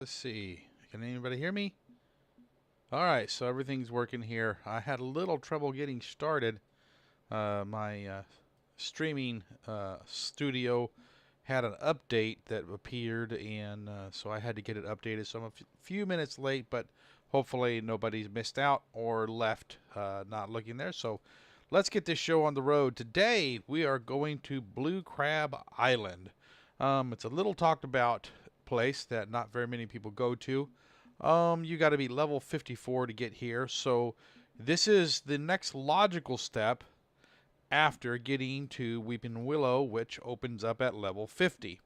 Let's see. Can anybody hear me? All right, so everything's working here. I had a little trouble getting started. My streaming studio had an update that appeared, and so I had to get it updated. So I'm a few minutes late, but hopefully nobody's missed out or left not looking there. So let's get this show on the road. Today we are going to Blue Crab Island. It's a little talked about place that not very many people go to. You got to be level 54 to get here. So this is the next logical step after getting to Weeping Willow, which opens up at level 50.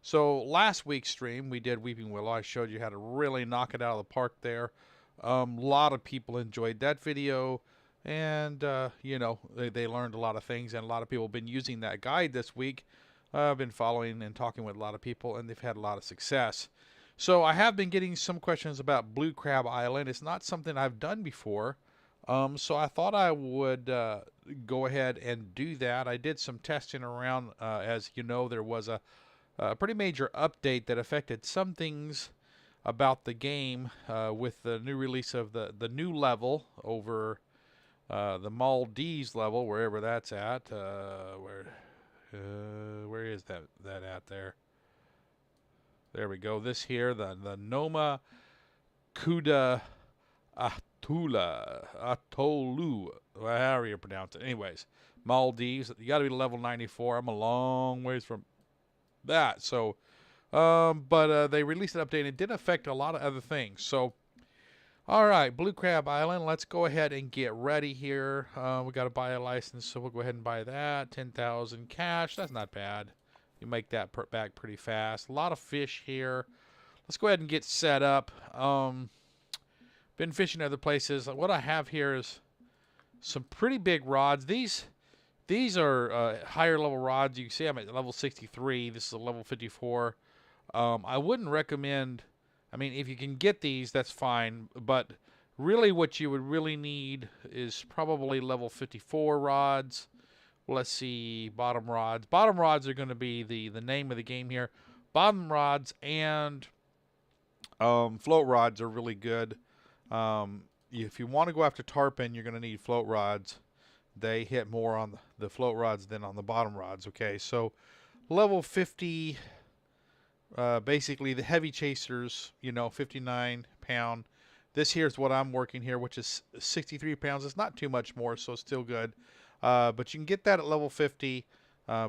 So last week's stream, we did Weeping Willow. I showed you how to really knock it out of the park there. A lot of people enjoyed that video, and they learned a lot of things, and a lot of people have been using that guide this week. I've been following and talking with a lot of people, and they've had a lot of success. So I have been getting some questions about Blue Crab Island. It's not something I've done before. So I thought I would go ahead and do that. I did some testing around. As you know, there was a pretty major update that affected some things about the game with the new release of the new level over the Maldives level, wherever that's at. Where is that at there? There we go. This here, the Noma Kuda Atolu, however you pronounce it. Anyways, Maldives. You got to be level 94. I'm a long ways from that. So, but they released an update and it did affect a lot of other things. So, all right, Blue Crab Island. Let's go ahead and get ready here. We got to buy a license, so we'll go ahead and buy that. 10,000 cash. That's not bad. You make that back pretty fast. A lot of fish here. Let's go ahead and get set up. Been fishing other places. What I have here is some pretty big rods. These are higher level rods. You can see I'm at level 63. This is a level 54. I wouldn't recommend. I mean, if you can get these, that's fine. But really, what you would really need is probably level 54 rods. Let's see, bottom rods. Bottom rods are going to be the name of the game here. Bottom rods and float rods are really good. If you want to go after tarpon, you're going to need float rods. They hit more on the float rods than on the bottom rods. Okay, so level 50, basically the heavy chasers, 59 pound. This here's what I'm working here, which is 63 pounds. It's not too much more, so it's still good. But you can get that at level 50.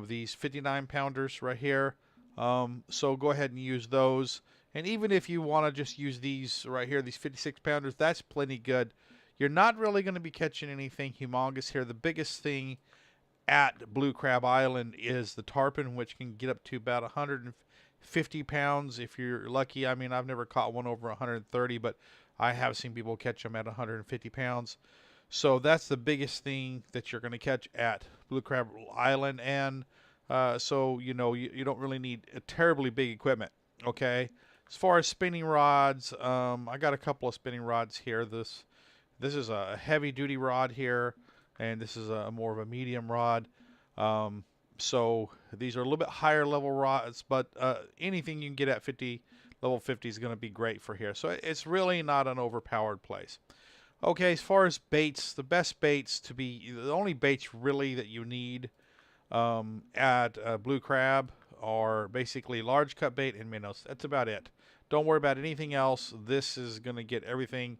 These 59 pounders right here. So go ahead and use those. And even if you want to just use these right here, these 56 pounders, that's plenty good. You're not really going to be catching anything humongous here. The biggest thing at Blue Crab Island is the tarpon, which can get up to about 150 pounds if you're lucky. I mean, I've never caught one over 130, but I have seen people catch them at 150 pounds. So that's the biggest thing that you're going to catch at Blue Crab Island. And so, you don't really need a terribly big equipment, okay? As far as spinning rods, I got a couple of spinning rods here. This is a heavy-duty rod here, and this is a more of a medium rod. So these are a little bit higher level rods, but anything you can get at level 50 is going to be great for here. So it's really not an overpowered place. Okay, as far as baits, the best baits the only baits really that you need at Blue Crab are basically large cut bait and minnows. That's about it. Don't worry about anything else. This is going to get everything.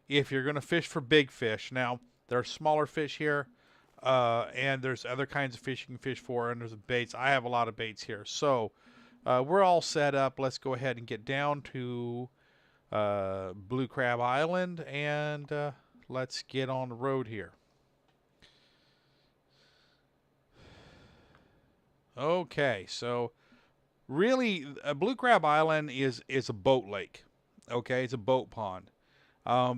If you're going to fish for big fish, now there are smaller fish here, and there's other kinds of fish you can fish for, and there's baits. I have a lot of baits here. So we're all set up. Let's go ahead and get down to Blue Crab Island, and let's get on the road here. Okay, so really, Blue Crab Island is a boat lake. Okay, it's a boat pond.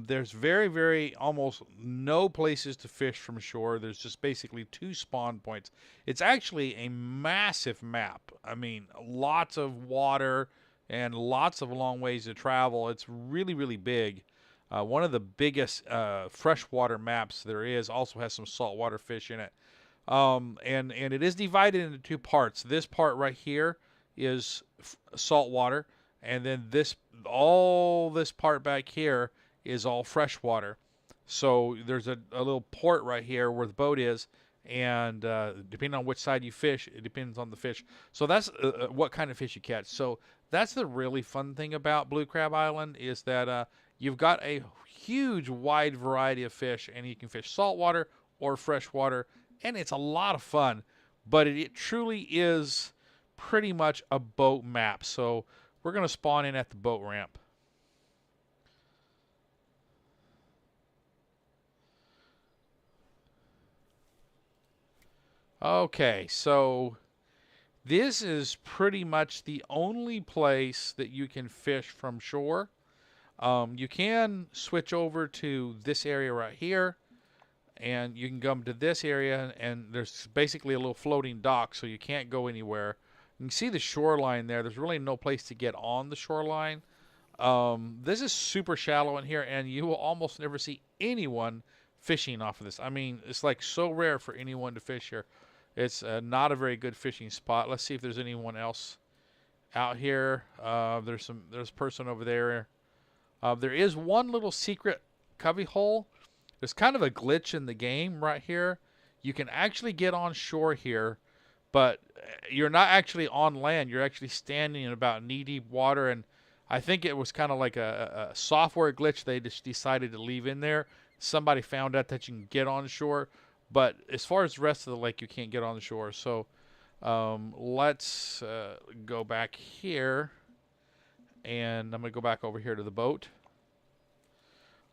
There's very, very almost no places to fish from shore. There's just basically 2 spawn points. It's actually a massive map. I mean, lots of water and lots of long ways to travel. It's really, really big. One of the biggest freshwater maps there is. Also has some saltwater fish in it. And it is divided into 2 parts. This part right here is saltwater, and then all this part back here is all freshwater. So there's a little port right here where the boat is, and depending on which side you fish, it depends on the fish. So that's what kind of fish you catch. So that's the really fun thing about Blue Crab Island is that you've got a huge wide variety of fish, and you can fish saltwater or freshwater, and it's a lot of fun. But it truly is pretty much a boat map. So we're going to spawn in at the boat ramp. Okay, so this is pretty much the only place that you can fish from shore. You can switch over to this area right here, and you can come to this area, and there's basically a little floating dock, so you can't go anywhere. You can see the shoreline there. There's really no place to get on the shoreline. This is super shallow in here, and you will almost never see anyone fishing off of this. I mean, it's like so rare for anyone to fish here. It's not a very good fishing spot. Let's see if there's anyone else out here. There's a person over there. There is one little secret cubby hole. There's kind of a glitch in the game right here. You can actually get on shore here, but you're not actually on land. You're actually standing in about knee-deep water, and I think it was kind of like a software glitch they just decided to leave in there. Somebody found out that you can get on shore, but as far as the rest of the lake, you can't get on the shore. So let's go back here, and I'm going to go back over here to the boat.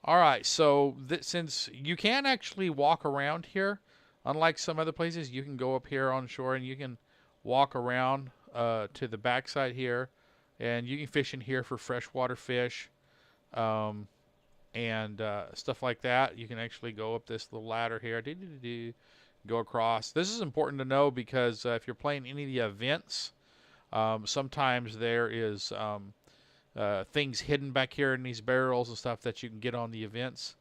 All right, so since you can actually walk around here, unlike some other places, you can go up here on shore and you can walk around to the backside here, and you can fish in here for freshwater fish and stuff like that. You can actually go up this little ladder here, go across. This is important to know because if you're playing any of the events, sometimes there is things hidden back here in these barrels and stuff that you can get on the events.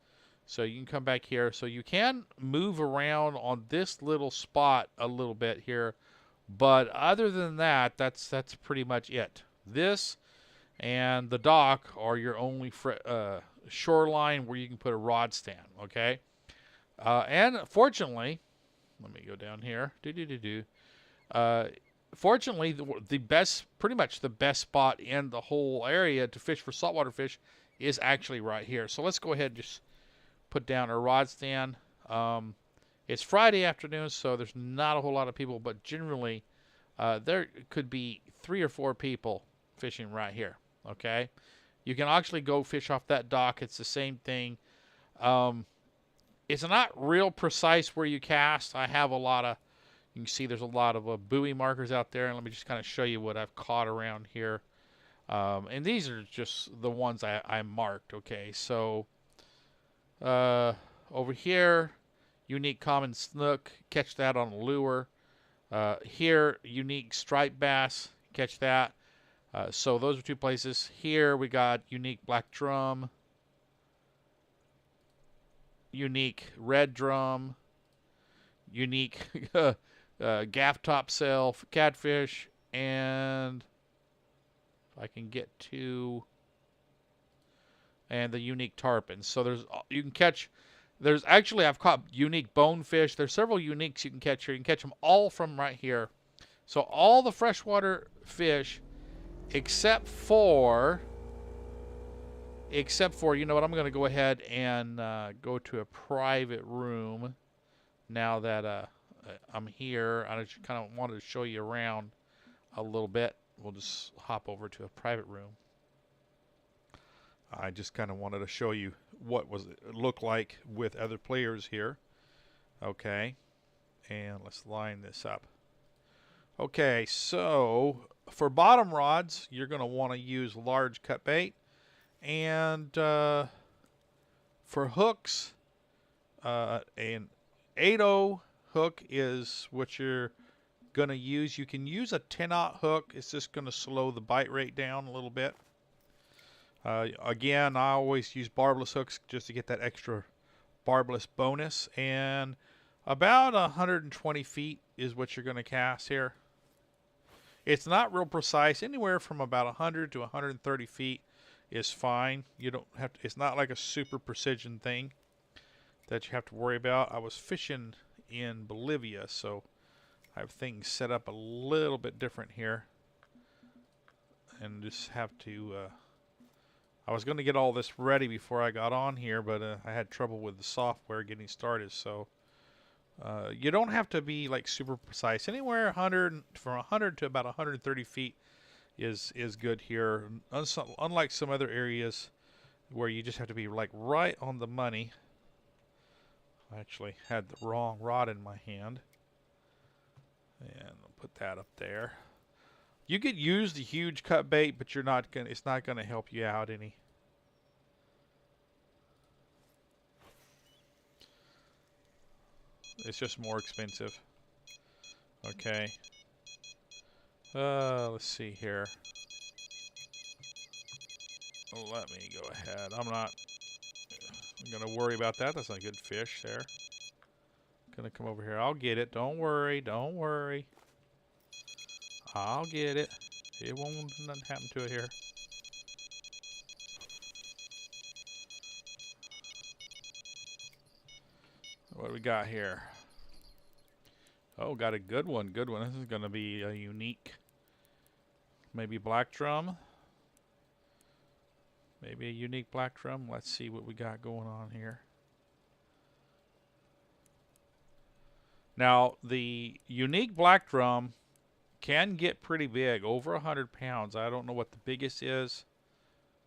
So you can come back here. So you can move around on this little spot a little bit here, but other than that, that's pretty much it. This and the dock are your only shoreline where you can put a rod stand. Okay, and fortunately, let me go down here. Fortunately, pretty much the best spot in the whole area to fish for saltwater fish is actually right here. So let's go ahead and just put down our rod stand. It's Friday afternoon, so there's not a whole lot of people, but generally there could be 3 or 4 people fishing right here. Okay, you can actually go fish off that dock. It's the same thing. It's not real precise where you cast. I have a lot of, you can see there's a lot of buoy markers out there, and let me just kind of show you what I've caught around here. And these are just the ones I marked. Okay, so over here, unique common snook, catch that on a lure. Here, unique striped bass, catch that. So those are 2 places. Here we got unique black drum, unique red drum, unique gaff topsail catfish, and if I can get to, and the unique tarpon. So you can catch. There's actually, I've caught unique bonefish. There's several uniques you can catch here. You can catch them all from right here. So all the freshwater fish, except for, you know what? I'm going to go ahead and go to a private room now that I'm here. I just kind of wanted to show you around a little bit. We'll just hop over to a private room. I just kind of wanted to show you what it looked like with other players here. Okay, and let's line this up. Okay, so for bottom rods, you're going to want to use large cut bait, and for hooks, an 8/0 hook is what you're going to use. You can use a 10/0 hook. It's just going to slow the bite rate down a little bit. Again, I always use barbless hooks just to get that extra barbless bonus, and about 120 feet is what you're going to cast here. It's not real precise. Anywhere from about 100 to 130 feet is fine. You don't have to, it's not like a super precision thing that you have to worry about. I was fishing in Bolivia, so I have things set up a little bit different here. And just have to, I was going to get all this ready before I got on here, but I had trouble with the software getting started, so you don't have to be like super precise. Anywhere 100 from 100 to about 130 feet is good here. Unlike some other areas where you just have to be like right on the money. I actually had the wrong rod in my hand, and I'll put that up there. You could use the huge cut bait, but you're not gonna. It's not gonna help you out any. It's just more expensive. Okay. Let's see here. Let me go ahead. I'm not gonna worry about that. That's a good fish there. Gonna come over here. I'll get it. Don't worry. Don't worry. I'll get it. It won't nothing happen to it here. What do we got here? Oh, got a good one. Good one. This is going to be a unique. Maybe black drum. Maybe a unique black drum. Let's see what we got going on here. Now, the unique black drum can get pretty big, over 100 pounds. I don't know what the biggest is.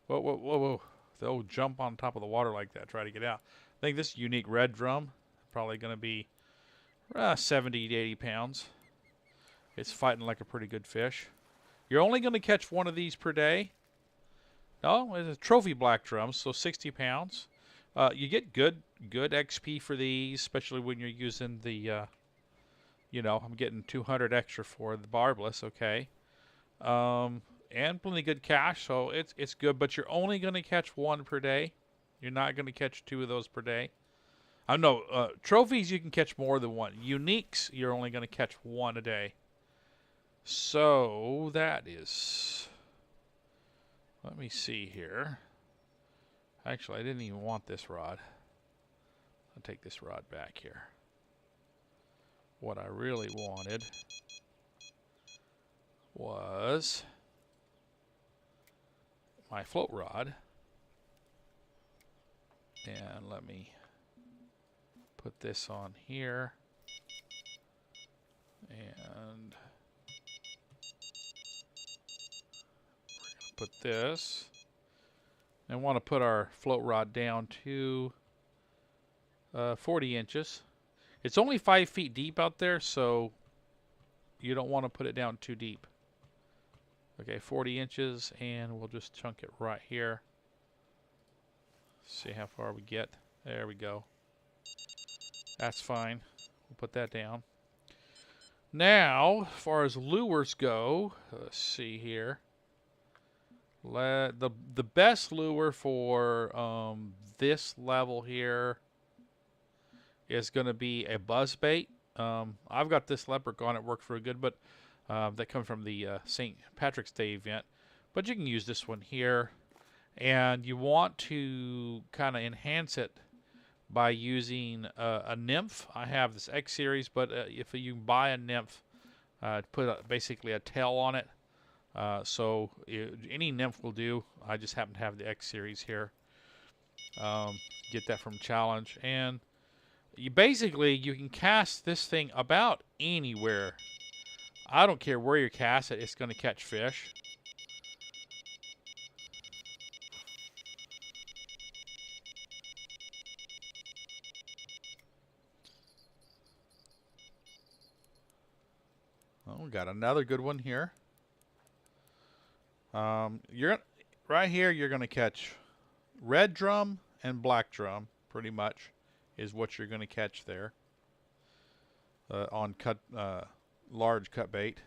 Whoa, whoa, whoa, whoa. They'll jump on top of the water like that, try to get out. I think this unique red drum, probably going to be 70 to 80 pounds. It's fighting like a pretty good fish. You're only going to catch one of these per day. No, it's a trophy black drum, so 60 pounds. You get good XP for these, especially when you're using the, you know, I'm getting 200 extra for the barbless, okay. And plenty good cash, so it's good, but you're only going to catch one per day. You're not going to catch two of those per day. No, trophies you can catch more than one. Uniques, you're only going to catch one a day. So that is, let me see here. Actually, I didn't even want this rod. I'll take this rod back here. What I really wanted was my float rod. And let me put this on here. And we're going to put this. And want to put our float rod down to 40 inches. It's only 5 feet deep out there, so you don't want to put it down too deep. Okay, 40 inches, and we'll just chunk it right here. See how far we get. There we go. That's fine. We'll put that down. Now, as far as lures go, let's see here. The best lure for this level here is going to be a buzzbait. I've got this leprechaun. It works real good, but that comes from the St. Patrick's Day event. But you can use this one here. And you want to kind of enhance it by using a nymph. I have this X series, but if you buy a nymph, put basically a tail on it. So any nymph will do. I just happen to have the X series here. Get that from Challenge. And you can cast this thing about anywhere. I don't care where you cast it, it's going to catch fish. Oh, we got another good one here. Right here, you're going to catch red drum and black drum, pretty much, is what you're going to catch there on large cut bait.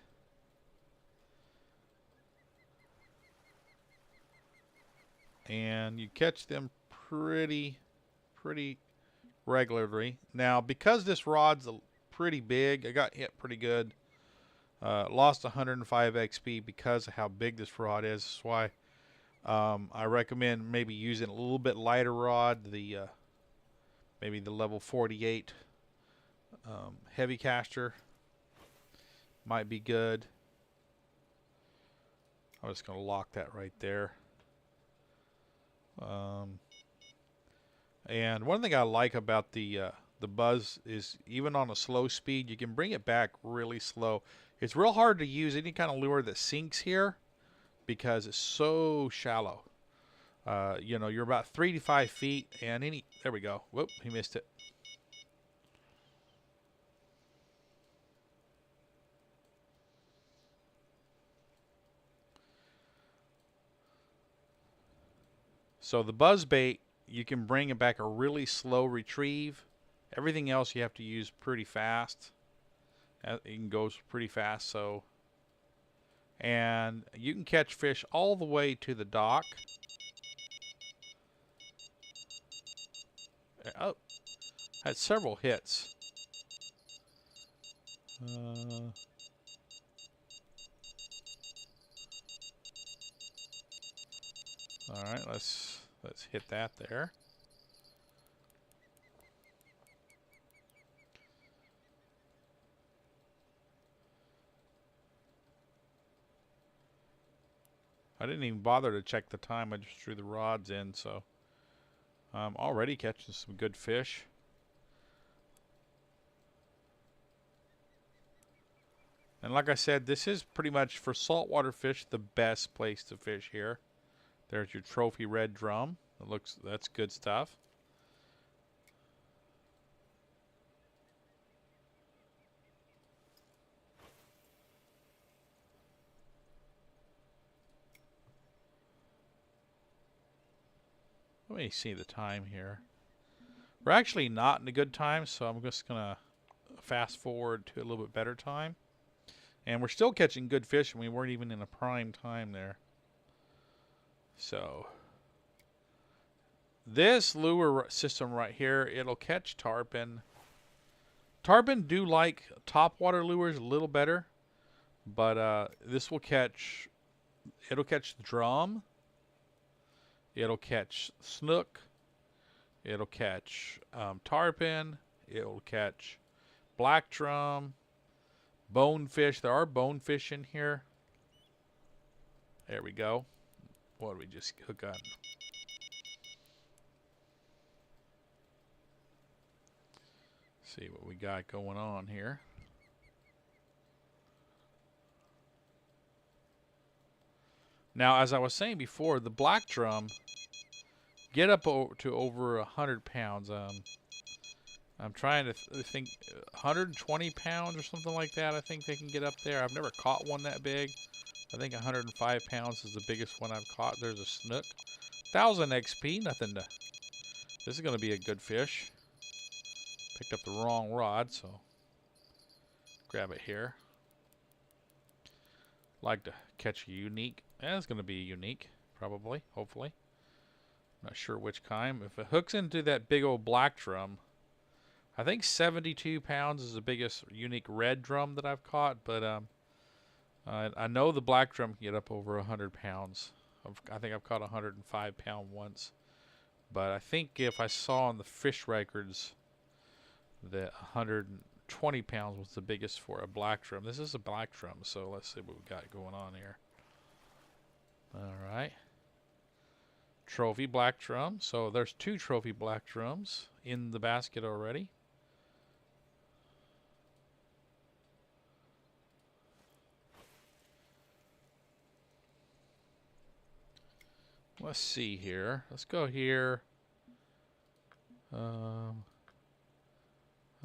And you catch them pretty regularly. Now, because this rod's pretty big, I got hit pretty good Lost 105 XP because of how big this rod is. That's why I recommend maybe using a little bit lighter rod, the maybe the level 48 heavy caster might be good. I'm just going to lock that right there. And one thing I like about the Buzz is even on a slow speed, you can bring it back really slow. It's real hard to use any kind of lure that sinks here because it's so shallow. You know, you're about 3 to 5 feet, and there we go. Whoop, he missed it. So the buzz bait, you can bring it back a really slow retrieve. Everything else you have to use pretty fast. It can go pretty fast, so. And you can catch fish all the way to the dock. Oh, had several hits. All right, let's hit that there. I didn't even bother to check the time. I just threw the rods in, so I'm already catching some good fish. And like I said, this is pretty much for saltwater fish the best place to fish here. There's your trophy red drum. That's good stuff. Let me see the time here. We're actually not in a good time, so I'm just gonna fast forward to a little bit better time. And we're still catching good fish, and we weren't even in a prime time there. So this lure system right here, it'll catch tarpon. Tarpon do like topwater lures a little better, but this will catch. It'll catch the drum. It'll catch snook. It'll catch tarpon. It'll catch black drum, bonefish. There are bonefish in here. There we go. What did we just hook on? See what we got going on here. Now, as I was saying before, the black drum get up to over 100 pounds. I'm trying to think 120 pounds or something like that. I think they can get up there. I've never caught one that big. I think 105 pounds is the biggest one I've caught. There's a snook. 1,000 XP, nothing to. This is going to be a good fish. Picked up the wrong rod, so grab it here. Like to catch a unique. It's going to be unique, probably, hopefully. Not sure which kind. If it hooks into that big old black drum, I think 72 pounds is the biggest unique red drum that I've caught, but I know the black drum can get up over 100 pounds. I think I've caught a 105 pound once. But I think if I saw on the fish records that 120 pounds was the biggest for a black drum. This is a black drum, so let's see what we got going on here. Alright. Trophy black drum. So there's 2 trophy black drums in the basket already. Let's see here. Let's go here.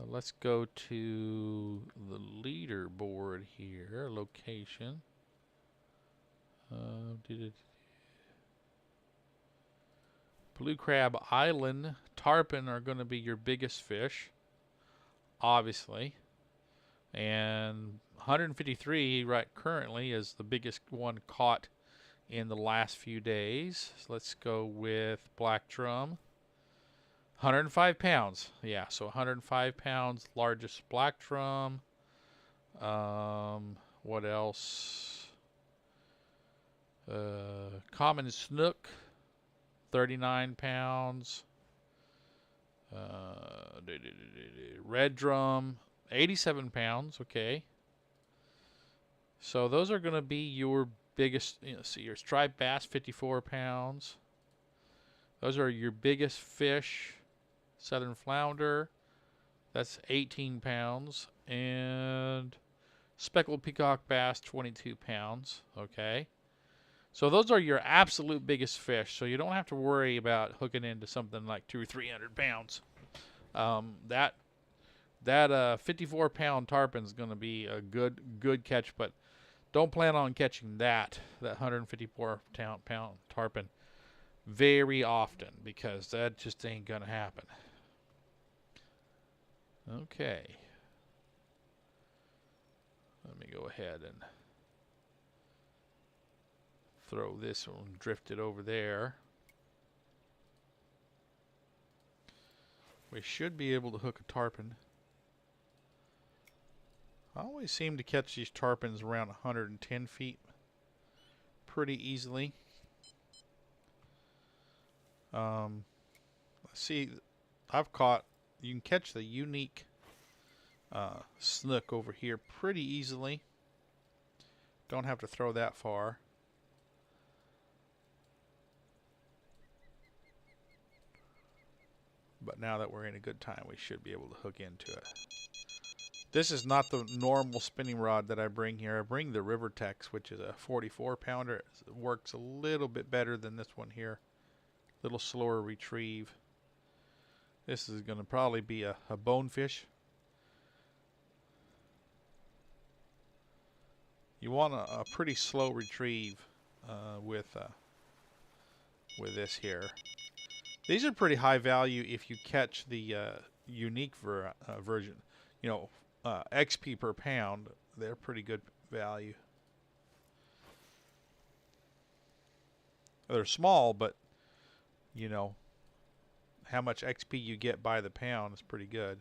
Let's go to the leaderboard here. Location. Blue Crab Island. Tarpon are going to be your biggest fish, obviously. And 153 right currently is the biggest one caught in the last few days. So let's go with black drum. 105 pounds. Yeah, so 105 pounds, largest black drum. What else? Common snook, 39 pounds. Red drum, 87 pounds. Okay. So those are going to be your biggest. See, your striped bass, 54 pounds. Those are your biggest fish. Southern flounder, that's 18 pounds. And speckled peacock bass, 22 pounds. Okay. So those are your absolute biggest fish. So you don't have to worry about hooking into something like 200 or 300 pounds. That 54-pound tarpon is going to be a good catch, but don't plan on catching that 154-pound tarpon very often, because that just ain't going to happen. Okay. Let me go ahead and throw this one, drift it over there. We should be able to hook a tarpon. I always seem to catch these tarpons around 110 feet pretty easily. Let's see, you can catch the unique snook over here pretty easily. Don't have to throw that far. But now that we're in a good time, we should be able to hook into it. This is not the normal spinning rod that I bring here. I bring the Rivertex, which is a 44-pounder. It works a little bit better than this one here. A little slower retrieve. This is going to probably be a bonefish. You want a pretty slow retrieve with this here. These are pretty high value if you catch the unique version. You know, XP per pound. They're pretty good value. They're small, but you know, how much XP you get by the pound is pretty good.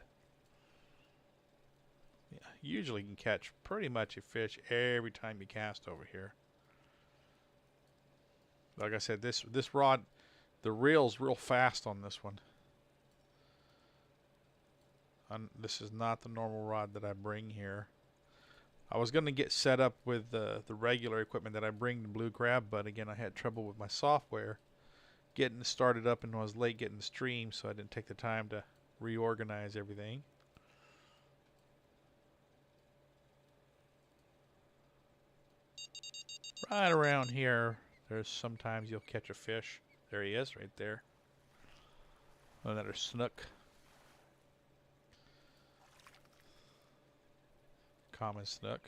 Yeah, usually you can catch pretty much a fish every time you cast over here. Like I said, this rod, the reel's real fast on this one. This is not the normal rod that I bring here. I was going to get set up with the regular equipment that I bring to Blue Crab, but again, I had trouble with my software getting started up, and I was late getting the stream, so I didn't take the time to reorganize everything. Right around here, there's sometimes you'll catch a fish. There he is, right there. Another snook. Common snook.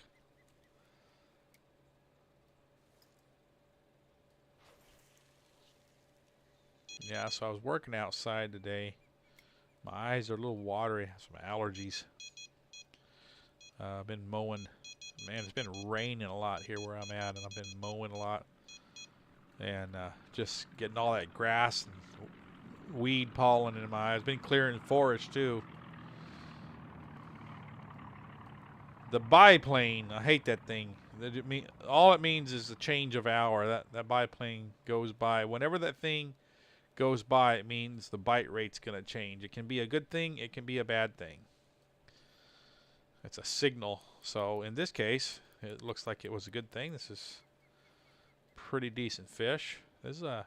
Yeah, so I was working outside today. My eyes are a little watery. I have some allergies. I've been mowing. Man, it's been raining a lot here where I'm at, and I've been mowing a lot. And just getting all that grass and weed pollen in my eyes. Been clearing forest too. The biplane, I hate that thing. All it means is a change of hour. That biplane goes by. Whenever that thing goes by, it means the bite rate's going to change. It can be a good thing. It can be a bad thing. It's a signal. So in this case, it looks like it was a good thing. This is pretty decent fish. This is a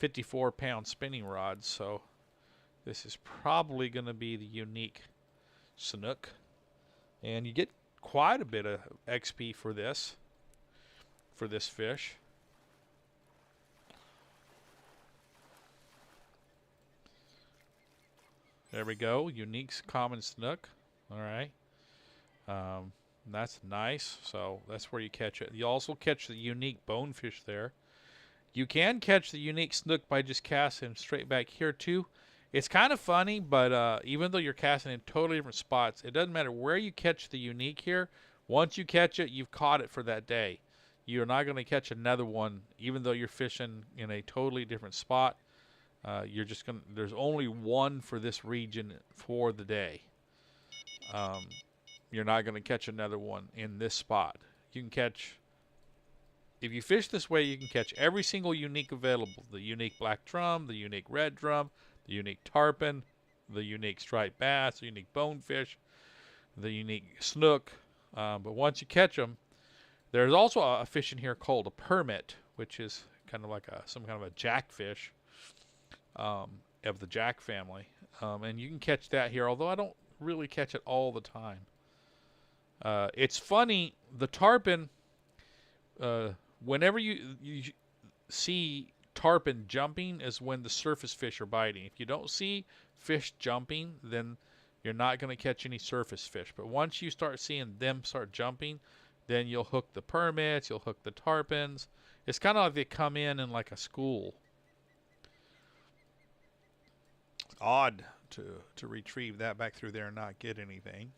54-pound spinning rod, so this is probably going to be the unique snook. And you get quite a bit of XP for this fish. There we go. Unique common snook. All right. That's nice. So that's where you catch it. You also catch the unique bonefish there. You can catch the unique snook by just casting straight back here too. It's kind of funny, but even though you're casting in totally different spots, it doesn't matter where you catch the unique here. Once you catch it, you've caught it for that day. You're not going to catch another one, even though you're fishing in a totally different spot. You're just going. There's only one for this region for the day. You're not going to catch another one in this spot. You can catch, if you fish this way, you can catch every single unique available. The unique black drum, the unique red drum, the unique tarpon, the unique striped bass, the unique bonefish, the unique snook. But once you catch them, there's also a fish in here called a permit, which is kind of like some kind of a jackfish of the jack family. And you can catch that here, although I don't really catch it all the time. It's funny, the tarpon, whenever you see tarpon jumping is when the surface fish are biting. If you don't see fish jumping, then you're not going to catch any surface fish. But once you start seeing them start jumping, then you'll hook the permits, you'll hook the tarpons. It's kind of like they come in like a school. It's odd to retrieve that back through there and not get anything.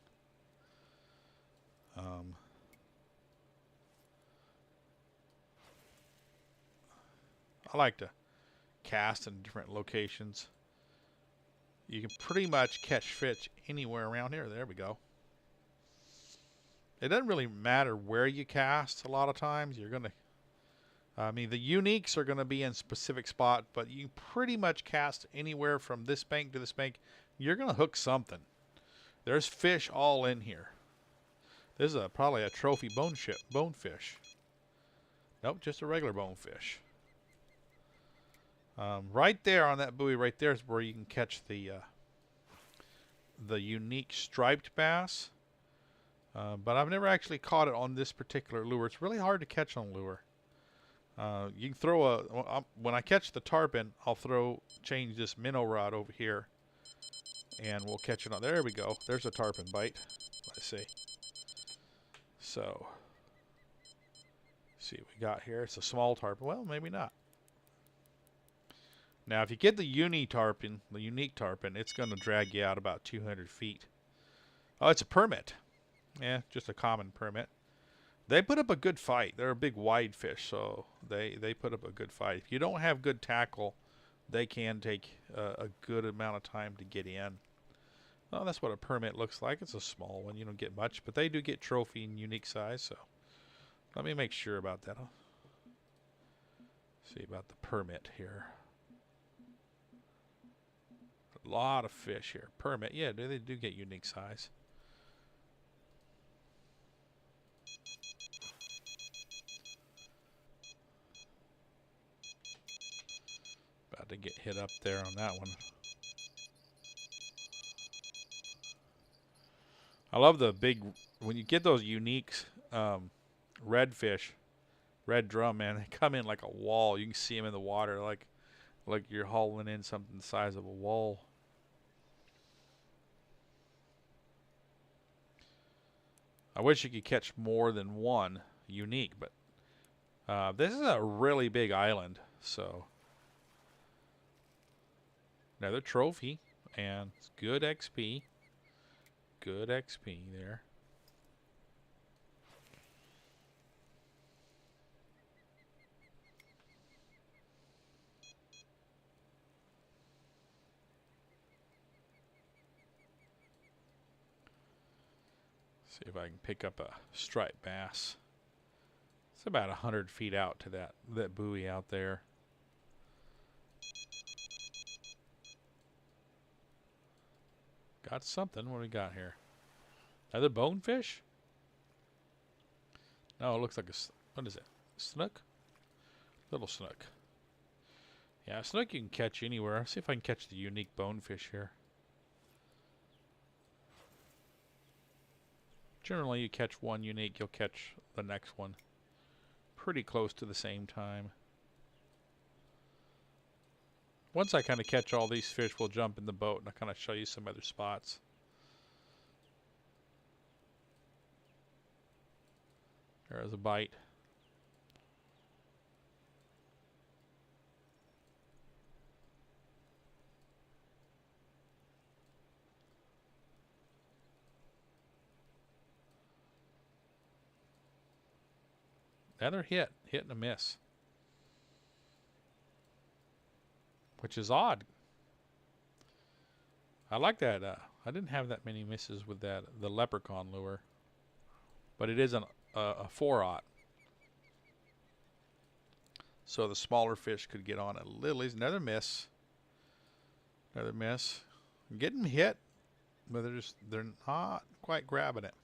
I like to cast in different locations. You can pretty much catch fish anywhere around here. There we go. It doesn't really matter where you cast a lot of times. You're going to, I mean, the uniques are going to be in specific spot, but you pretty much cast anywhere from this bank to this bank. You're going to hook something. There's fish all in here. This is probably a trophy bonefish. Nope, just a regular bonefish. Right there on that buoy right there is where you can catch the unique striped bass. But I've never actually caught it on this particular lure. It's really hard to catch on lure. You can throw when I catch the tarpon, I'll change this minnow rod over here, and we'll catch it on. There we go. There's a tarpon bite. Let's see. So, see what we got here. It's a small tarpon. Well, maybe not. Now, if you get the unique tarpon, it's going to drag you out about 200 feet. Oh, it's a permit. Yeah, just a common permit. They put up a good fight. They're a big wide fish, so they put up a good fight. If you don't have good tackle, they can take a good amount of time to get in. Well, that's what a permit looks like. It's a small one. You don't get much, but they do get trophy and unique size. So let me make sure about that. I'll see about the permit here. A lot of fish here. Permit, yeah, they do get unique size. About to get hit up there on that one. I love the big, when you get those uniques, redfish, red drum, man, they come in like a wall. You can see them in the water like you're hauling in something the size of a wall. I wish you could catch more than one unique, but this is a really big island, so another trophy, and it's good XP. Good XP there. See if I can pick up a striped bass. It's about 100 feet out to that buoy out there. Got something. What do we got here? Another bonefish? No, it looks like what is it? Snook? Little snook. Yeah, snook you can catch anywhere. I'll see if I can catch the unique bonefish here. Generally, you catch one unique, you'll catch the next one pretty close to the same time. Once I kind of catch all these fish, we'll jump in the boat and I'll kind of show you some other spots. There's a bite. Another hit and a miss. Which is odd. I like that. I didn't have that many misses with the leprechaun lure. But it is a 4/0. So the smaller fish could get on it. Lily's another miss. Another miss. Getting hit, but they're not quite grabbing it.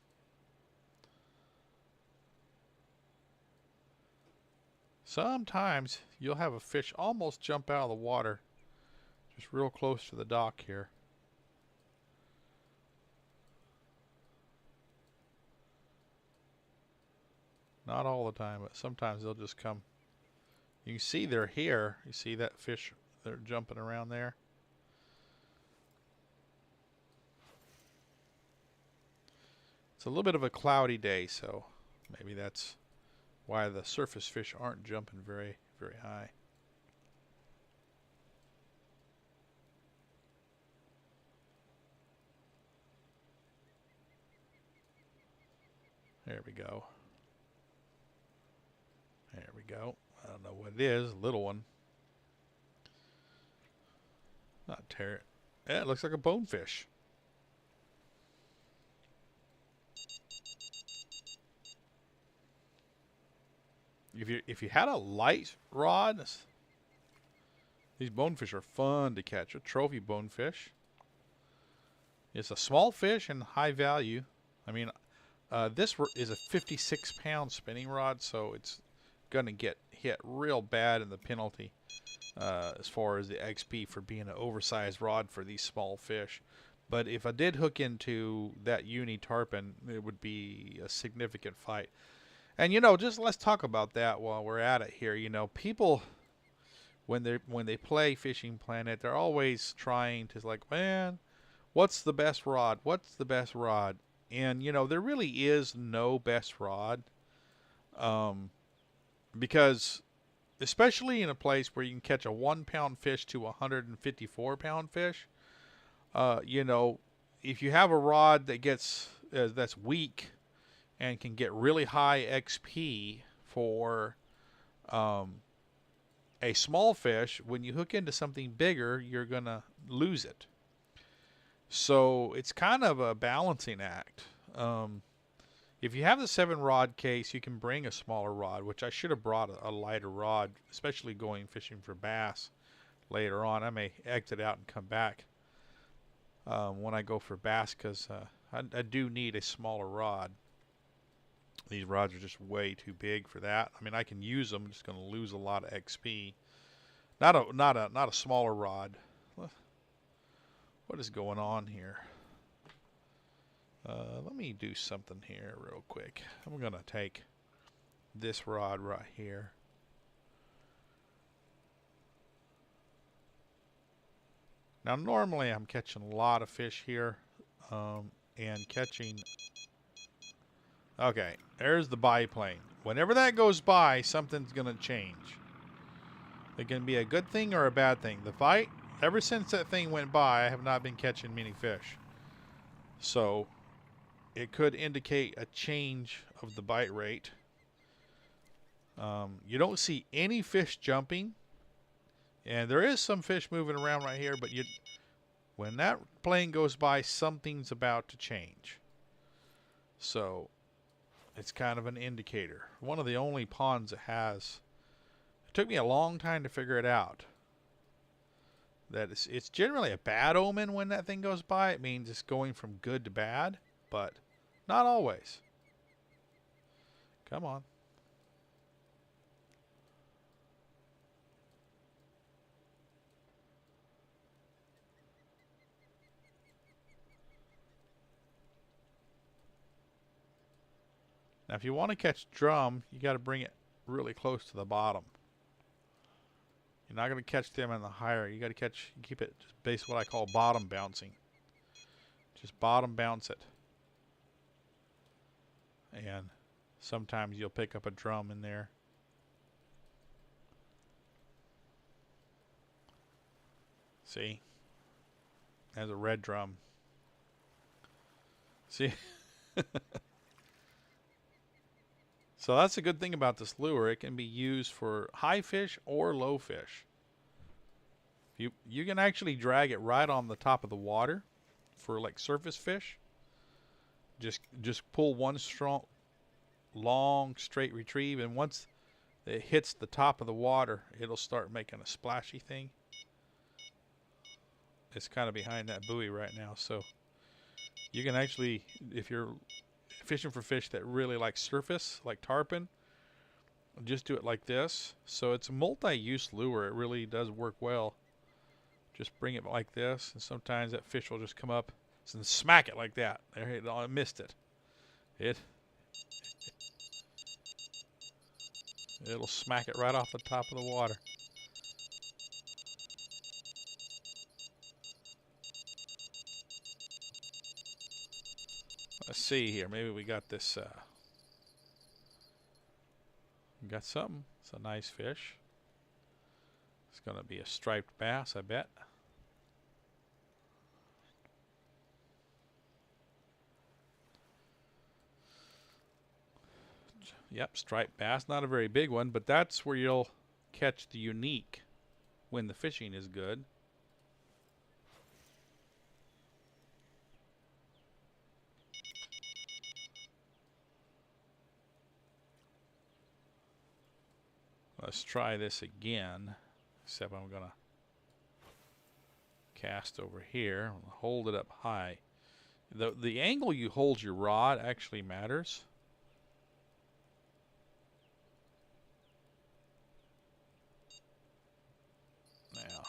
Sometimes you'll have a fish almost jump out of the water, just real close to the dock here. Not all the time, but sometimes they'll just come. You can see they're here. You see that fish, they're jumping around there. It's a little bit of a cloudy day, so maybe that's why the surface fish aren't jumping very, very high. There we go. There we go. I don't know what it is. Little one. Not terror. Yeah, it looks like a bonefish. If you had a light rod, these bonefish are fun to catch. A trophy bonefish. It's a small fish and high value. I mean, this is a 56-pound spinning rod, so it's going to get hit real bad in the penalty as far as the XP for being an oversized rod for these small fish. But if I did hook into that uni tarpon, it would be a significant fight. And you know, just let's talk about that while we're at it here. You know, people when they play Fishing Planet, they're always trying to like, man, what's the best rod? What's the best rod? And you know, there really is no best rod, because especially in a place where you can catch a 1-pound fish to a 154-pound fish, you know, if you have a rod that gets that's weak and can get really high XP for a small fish, when you hook into something bigger, you're going to lose it. So it's kind of a balancing act. If you have the 7-rod case, you can bring a smaller rod, which I should have brought a lighter rod, especially going fishing for bass later on. I may exit out and come back when I go for bass, because I do need a smaller rod. These rods are just way too big for that. I mean, I can use them. I'm just going to lose a lot of XP. Not a smaller rod. What is going on here? Let me do something here real quick. I'm going to take this rod right here. Now, normally I'm catching a lot of fish here, and catching... Okay, there's the biplane. Whenever that goes by, something's going to change. It can be a good thing or a bad thing. The fight, ever since that thing went by, I have not been catching many fish. So, it could indicate a change of the bite rate. You don't see any fish jumping. And there is some fish moving around right here, but when that plane goes by, something's about to change. So, it's kind of an indicator. One of the only ponds that has. It took me a long time to figure it out. That it's generally a bad omen when that thing goes by. It means it's going from good to bad, but not always. Come on. Now, if you want to catch drum, you got to bring it really close to the bottom. You're not going to catch them in the higher. You got to keep it just base what I call bottom bouncing. Just bottom bounce it. And sometimes you'll pick up a drum in there. See? There's a red drum. See? So that's a good thing about this lure. It can be used for high fish or low fish. You can actually drag it right on the top of the water for like surface fish. Just pull one strong. long straight retrieve, and once it hits the top of the water, it'll start making a splashy thing. It's kind of behind that buoy right now, so you can actually, if you're fishing for fish that really like surface, like tarpon, just do it like this. So it's a multi-use lure. It really does work well. Just bring it like this, and sometimes that fish will just come up and smack it like that. There, I missed it. It'll smack it right off the top of the water. Let's see here. Maybe we got this. We got something. It's a nice fish. It's going to be a striped bass, I bet. Yep, striped bass. Not a very big one, but that's where you'll catch the unique when the fishing is good. Let's try this again, except I'm going to cast over here. Hold it up high. The angle you hold your rod actually matters. Now,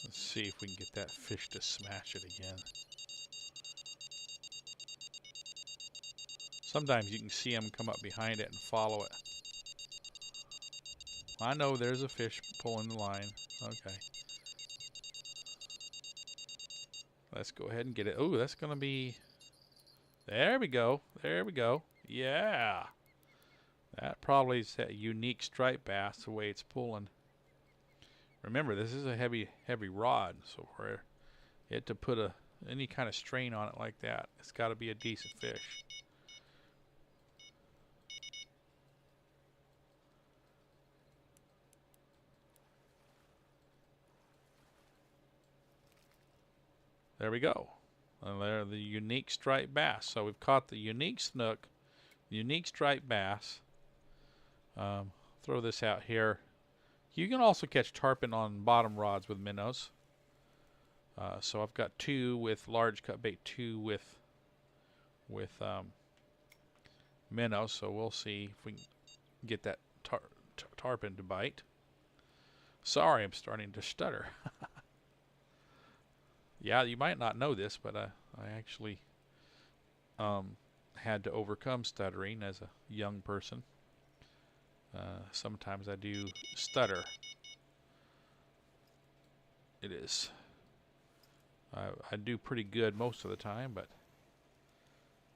let's see if we can get that fish to smash it again. Sometimes you can see them come up behind it and follow it. I know there's a fish pulling the line. Okay. Let's go ahead and get it. Oh, that's going to be... There we go. There we go. Yeah. That probably is that unique striped bass, the way it's pulling. Remember, this is a heavy rod, so for it to put any kind of strain on it like that, it's got to be a decent fish. There we go. And they're the unique striped bass. So we've caught the unique snook, unique striped bass. Throw this out here. You can also catch tarpon on bottom rods with minnows. So I've got 2 with large cut bait, 2 with minnows. So we'll see if we can get that tarpon to bite. Sorry, I'm starting to stutter. Yeah, you might not know this, but I actually had to overcome stuttering as a young person. Sometimes I do stutter. It is. I do pretty good most of the time, but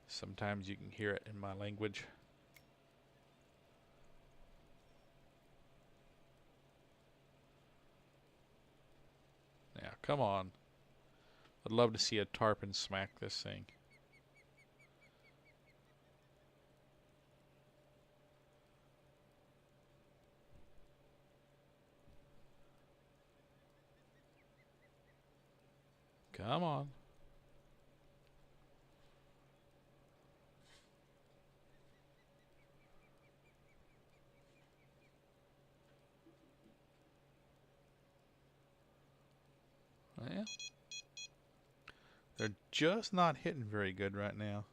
sometimes you can hear it in my language. Now, come on. I'd love to see a tarpon smack this thing. Come on. Yeah. They're just not hitting very good right now.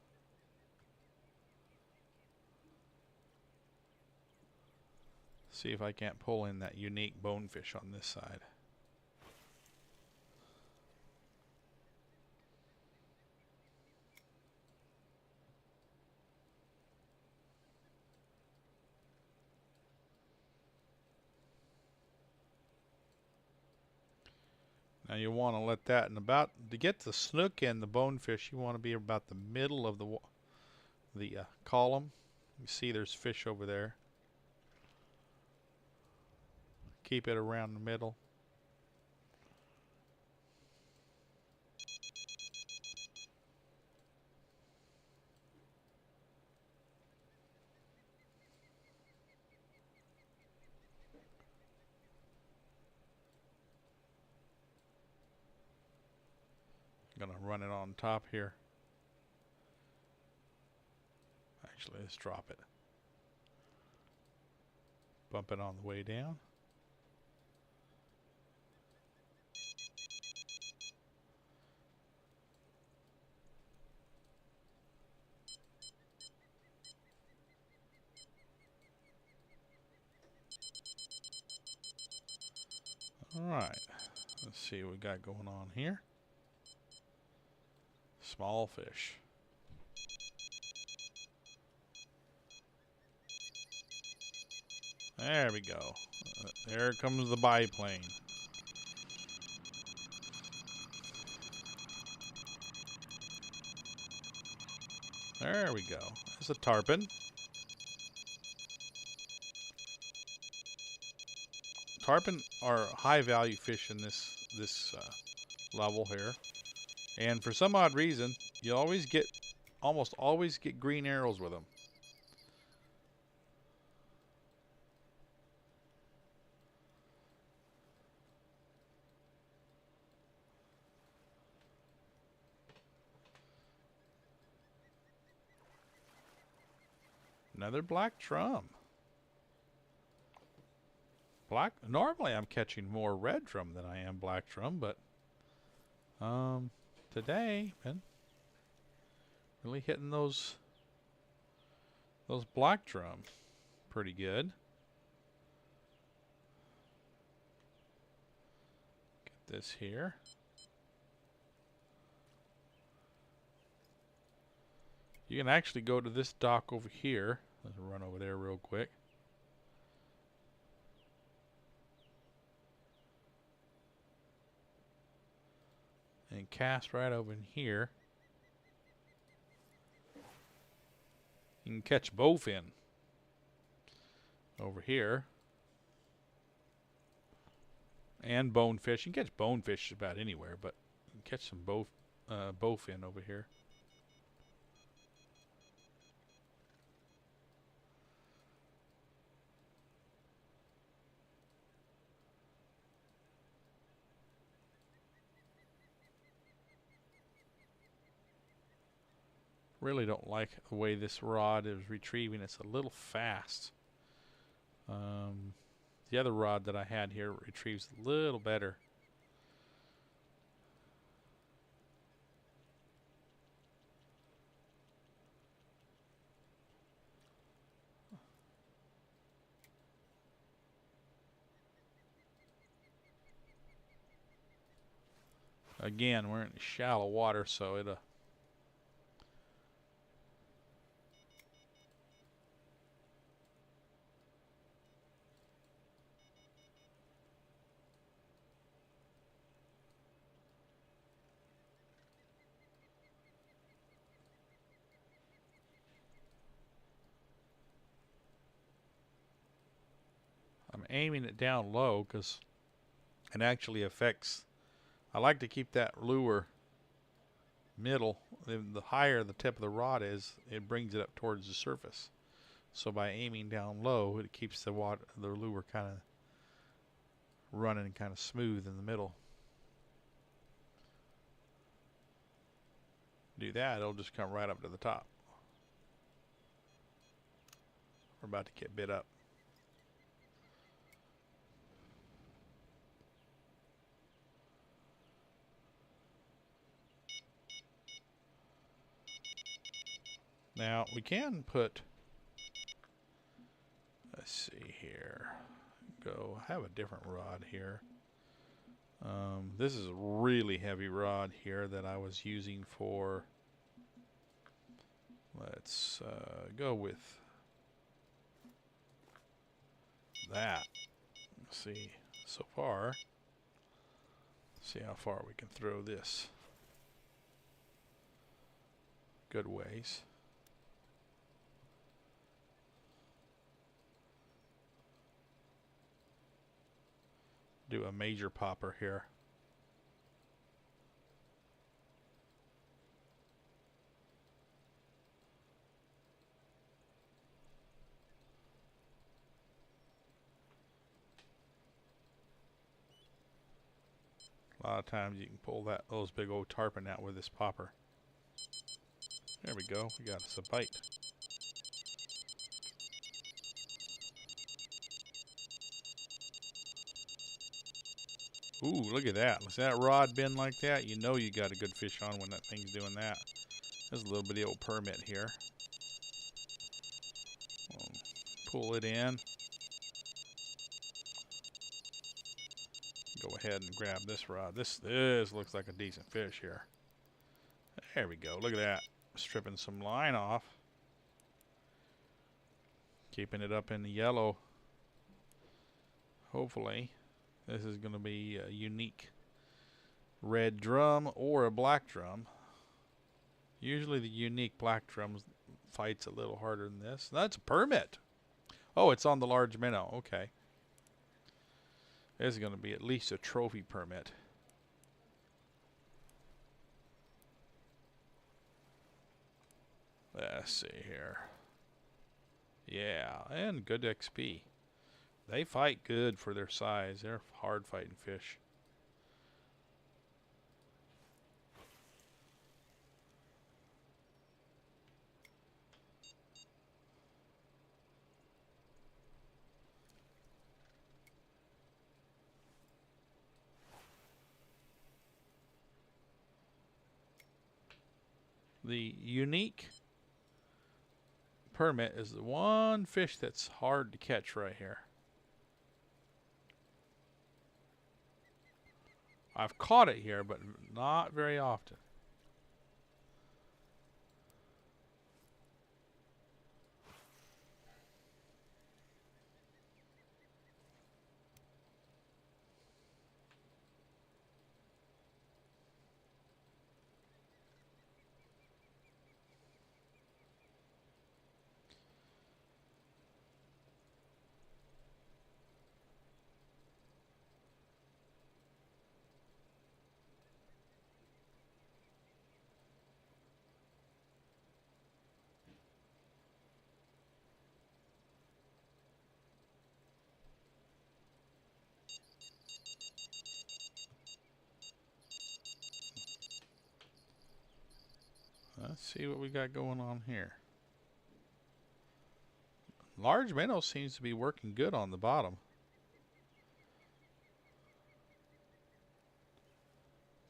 See if I can't pull in that unique bonefish on this side. Now you want to let that, and about to get the snook and the bonefish, you want to be about the middle of the column. You see there's fish over there. Keep it around the middle. Gonna run it on top here. Actually, let's drop it. Bump it on the way down. Alright, let's see what we got going on here. Small fish. There we go. There comes the biplane. There we go. There's a tarpon. Tarpon are high value fish in this level here, and for some odd reason, you almost always get green arrows with them. Another black drum. Normally I'm catching more red drum than I am black drum, but today, man, really hitting those black drum pretty good. Get this here. You can actually go to this dock over here. Let's run over there real quick. And cast right over in here. You can catch bowfin over here. And bonefish. You can catch bonefish about anywhere, but you can catch some bowfin over here. Really don't like the way this rod is retrieving. It's a little fast. The other rod that I had here retrieves a little better. Again, we're in shallow water, so it'll I'm aiming it down low because it actually affects. I like to keep that lure middle. The higher the tip of the rod is, it brings it up towards the surface. So by aiming down low, it keeps the lure kind of running kind of smooth in the middle. Do that, it'll just come right up to the top. We're about to get bit up. Now we can put, let's see here, I have a different rod here. This is a really heavy rod here that I was using for, let's go with that. Let's see, so far, see how far we can throw this. Good ways. Do a major popper here. A lot of times you can pull those big old tarpon out with this popper. There we go. We got us a bite. Ooh, look at that. Does that rod bend like that? You know you got a good fish on when that thing's doing that. There's a little bitty old permit here. Pull it in. Go ahead and grab this rod. This looks like a decent fish here. There we go. Look at that. Stripping some line off. Keeping it up in the yellow. Hopefully. This is going to be a unique red drum or a black drum. Usually the unique black drum fights a little harder than this. That's a permit. Oh, it's on the large minnow. Okay. This is going to be at least a trophy permit. Let's see here. Yeah, and good XP. They fight good for their size. They're hard fighting fish. The unique permit is the one fish that's hard to catch right here. I've caught it here, but not very often. Let's see what we got going on here. Large minnow seems to be working good on the bottom.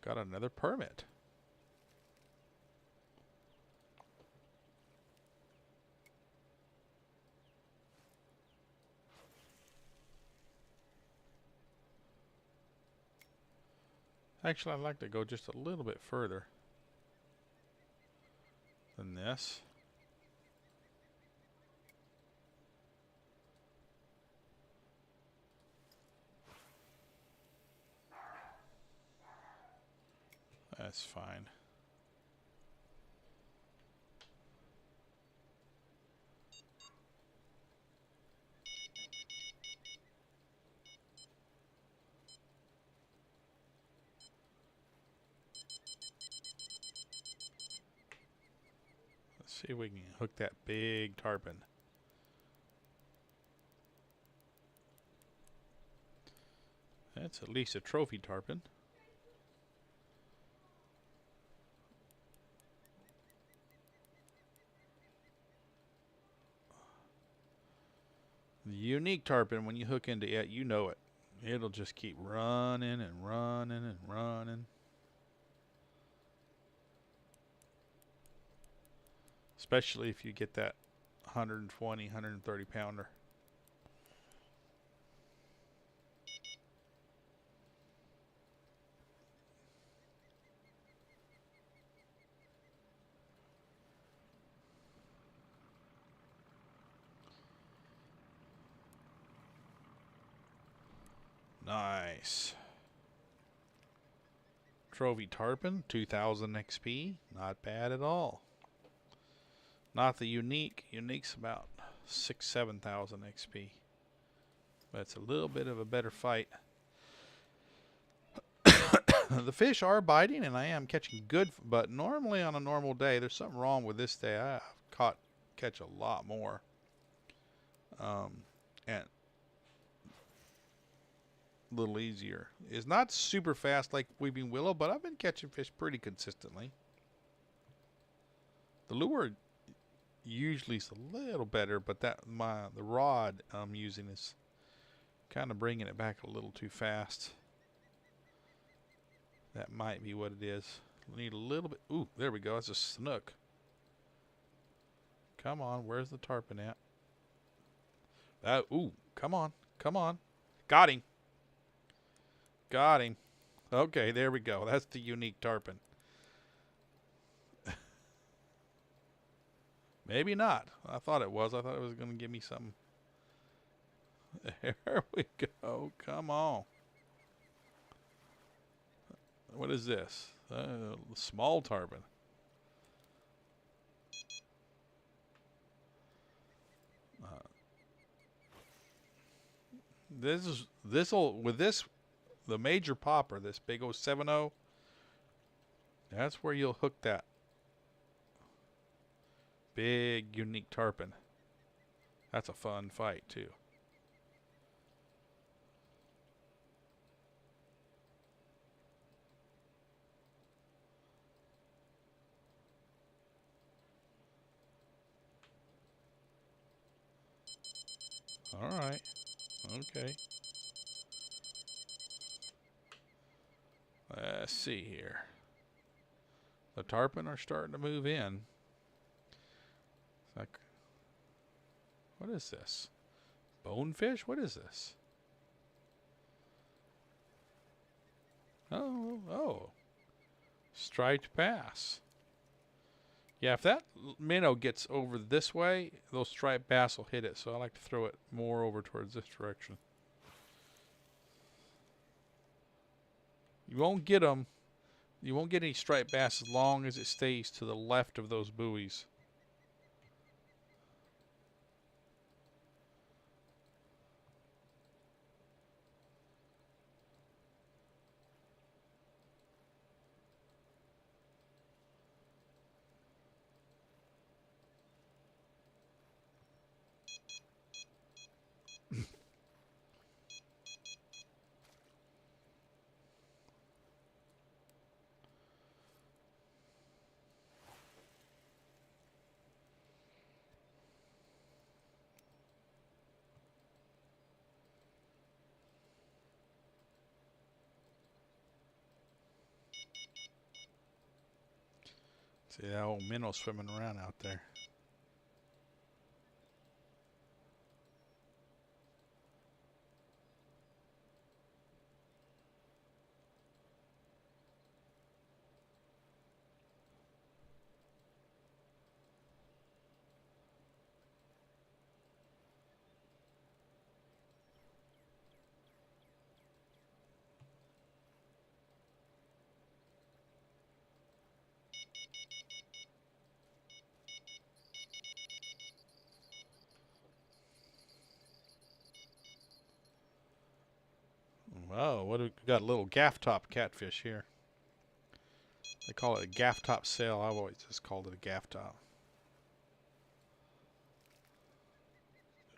Got another permit. Actually, I'd like to go just a little bit further than this. That's fine. Let's see if we can hook that big tarpon. That's at least a trophy tarpon. The unique tarpon, when you hook into it, you know it. It'll just keep running and running and running. Especially if you get that 120, 130 pounder. Nice. Trophy tarpon, 2000 XP. Not bad at all. Not the unique. Unique's about 6,000-7,000 XP. But it's a little bit of a better fight. The fish are biting and I am catching good, but normally on a normal day, there's something wrong with this day. I catch a lot more. And a little easier. It's not super fast like weeping willow, but I've been catching fish pretty consistently. The lure usually is a little better, but the rod I'm using is kind of bringing it back a little too fast. That might be what it is. Need a little bit. Ooh, there we go. That's a snook. Come on, where's the tarpon at? Ooh, come on, come on. Got him. Got him. Okay, there we go. That's the unique tarpon. Maybe not. I thought it was. I thought it was going to give me something. There we go. Come on. What is this? Small tarpon. The major popper, this big 070. That's where you'll hook that big unique tarpon. That's a fun fight too. All right. Okay. Let's see here. The tarpon are starting to move in. It's like, what is this? Bonefish? What is this? Oh. Striped bass. Yeah, if that minnow gets over this way, those striped bass will hit it. So I like to throw it more over towards this direction. You won't get them. You won't get any striped bass as long as it stays to the left of those buoys. See that old minnow swimming around out there. Oh, what do we got? A little gaff top catfish here. They call it a gaff top sail. I've always just called it a gaff top.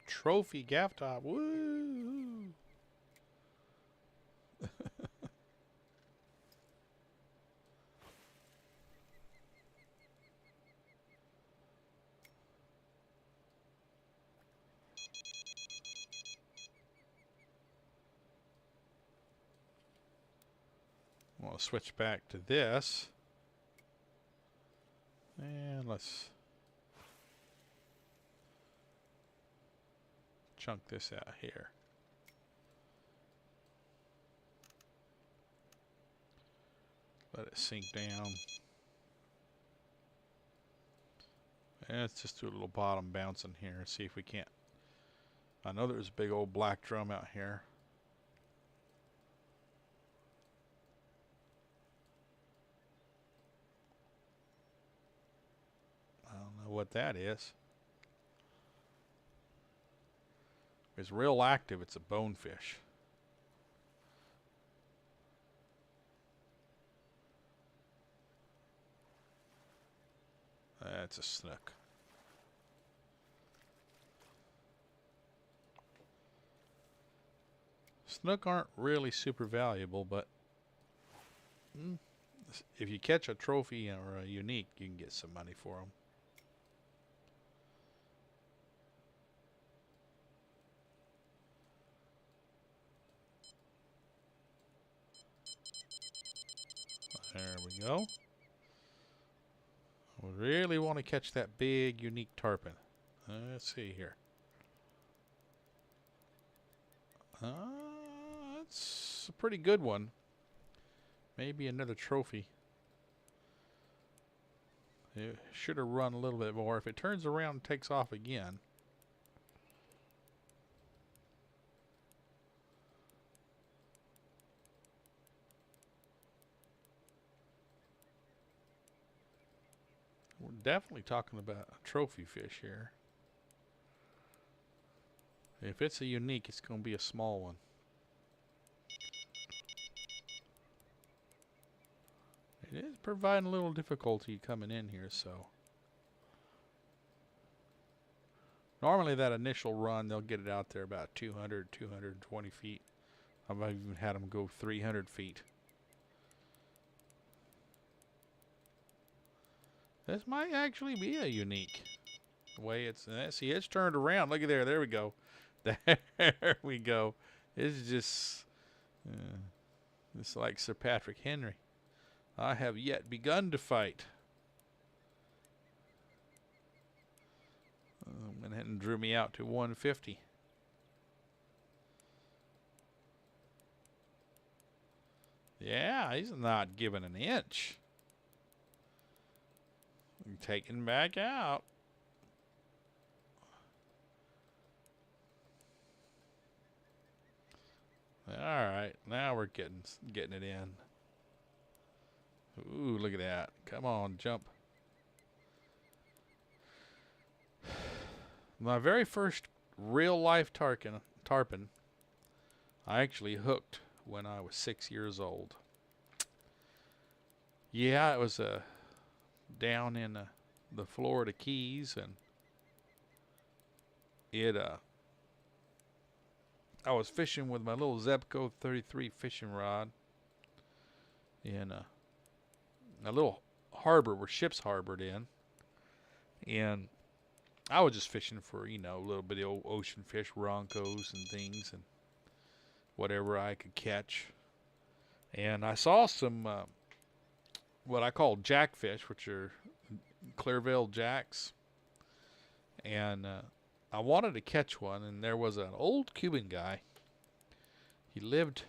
Trophy gaff top. Woo! We'll switch back to this. And let's chunk this out here. Let it sink down. And let's just do a little bottom bouncing here and see if we can't. I know there's a big old black drum out here. I don't know what that is. It's real active. It's a bonefish. That's a snook. Snook aren't really super valuable, but if you catch a trophy or a unique, you can get some money for them. There we go. We really want to catch that big, unique tarpon. Let's see here. That's a pretty good one. Maybe another trophy. It should have run a little bit more. If it turns around and takes off again. We're definitely talking about a trophy fish here. If it's a unique, it's going to be a small one. It is providing a little difficulty coming in here, so. Normally that initial run, they'll get it out there about 200, 220 feet. I've even had them go 300 feet. This might actually be a unique. The way it's, see, it's turned around. Look at there. There we go. There we go. It's just, it's like Sir Patrick Henry. I have yet begun to fight. Went ahead and drew me out to 150. Yeah, he's not giving an inch. Taking back out. All right, now we're getting it in. Ooh, look at that. Come on, jump. My very first real life tarpon, I actually hooked when I was 6 years old. Yeah, it was down in the Florida Keys, and I was fishing with my little Zebco 33 fishing rod in a little harbor where ships harbored in, and I was just fishing for, you know, a little bit of ocean fish, roncos and things, and whatever I could catch. And I saw some what I call jackfish, which are Clearville jacks, and I wanted to catch one, and there was an old Cuban guy. He lived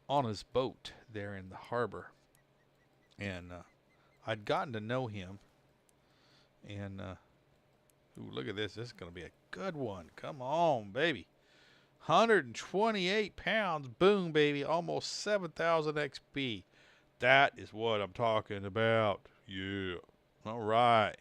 on his boat there in the harbor, and I'd gotten to know him, and ooh, look at this. This is going to be a good one. Come on, baby. 128 pounds. Boom, baby. Almost 7,000 XP. That is what I'm talking about. Yeah. All right.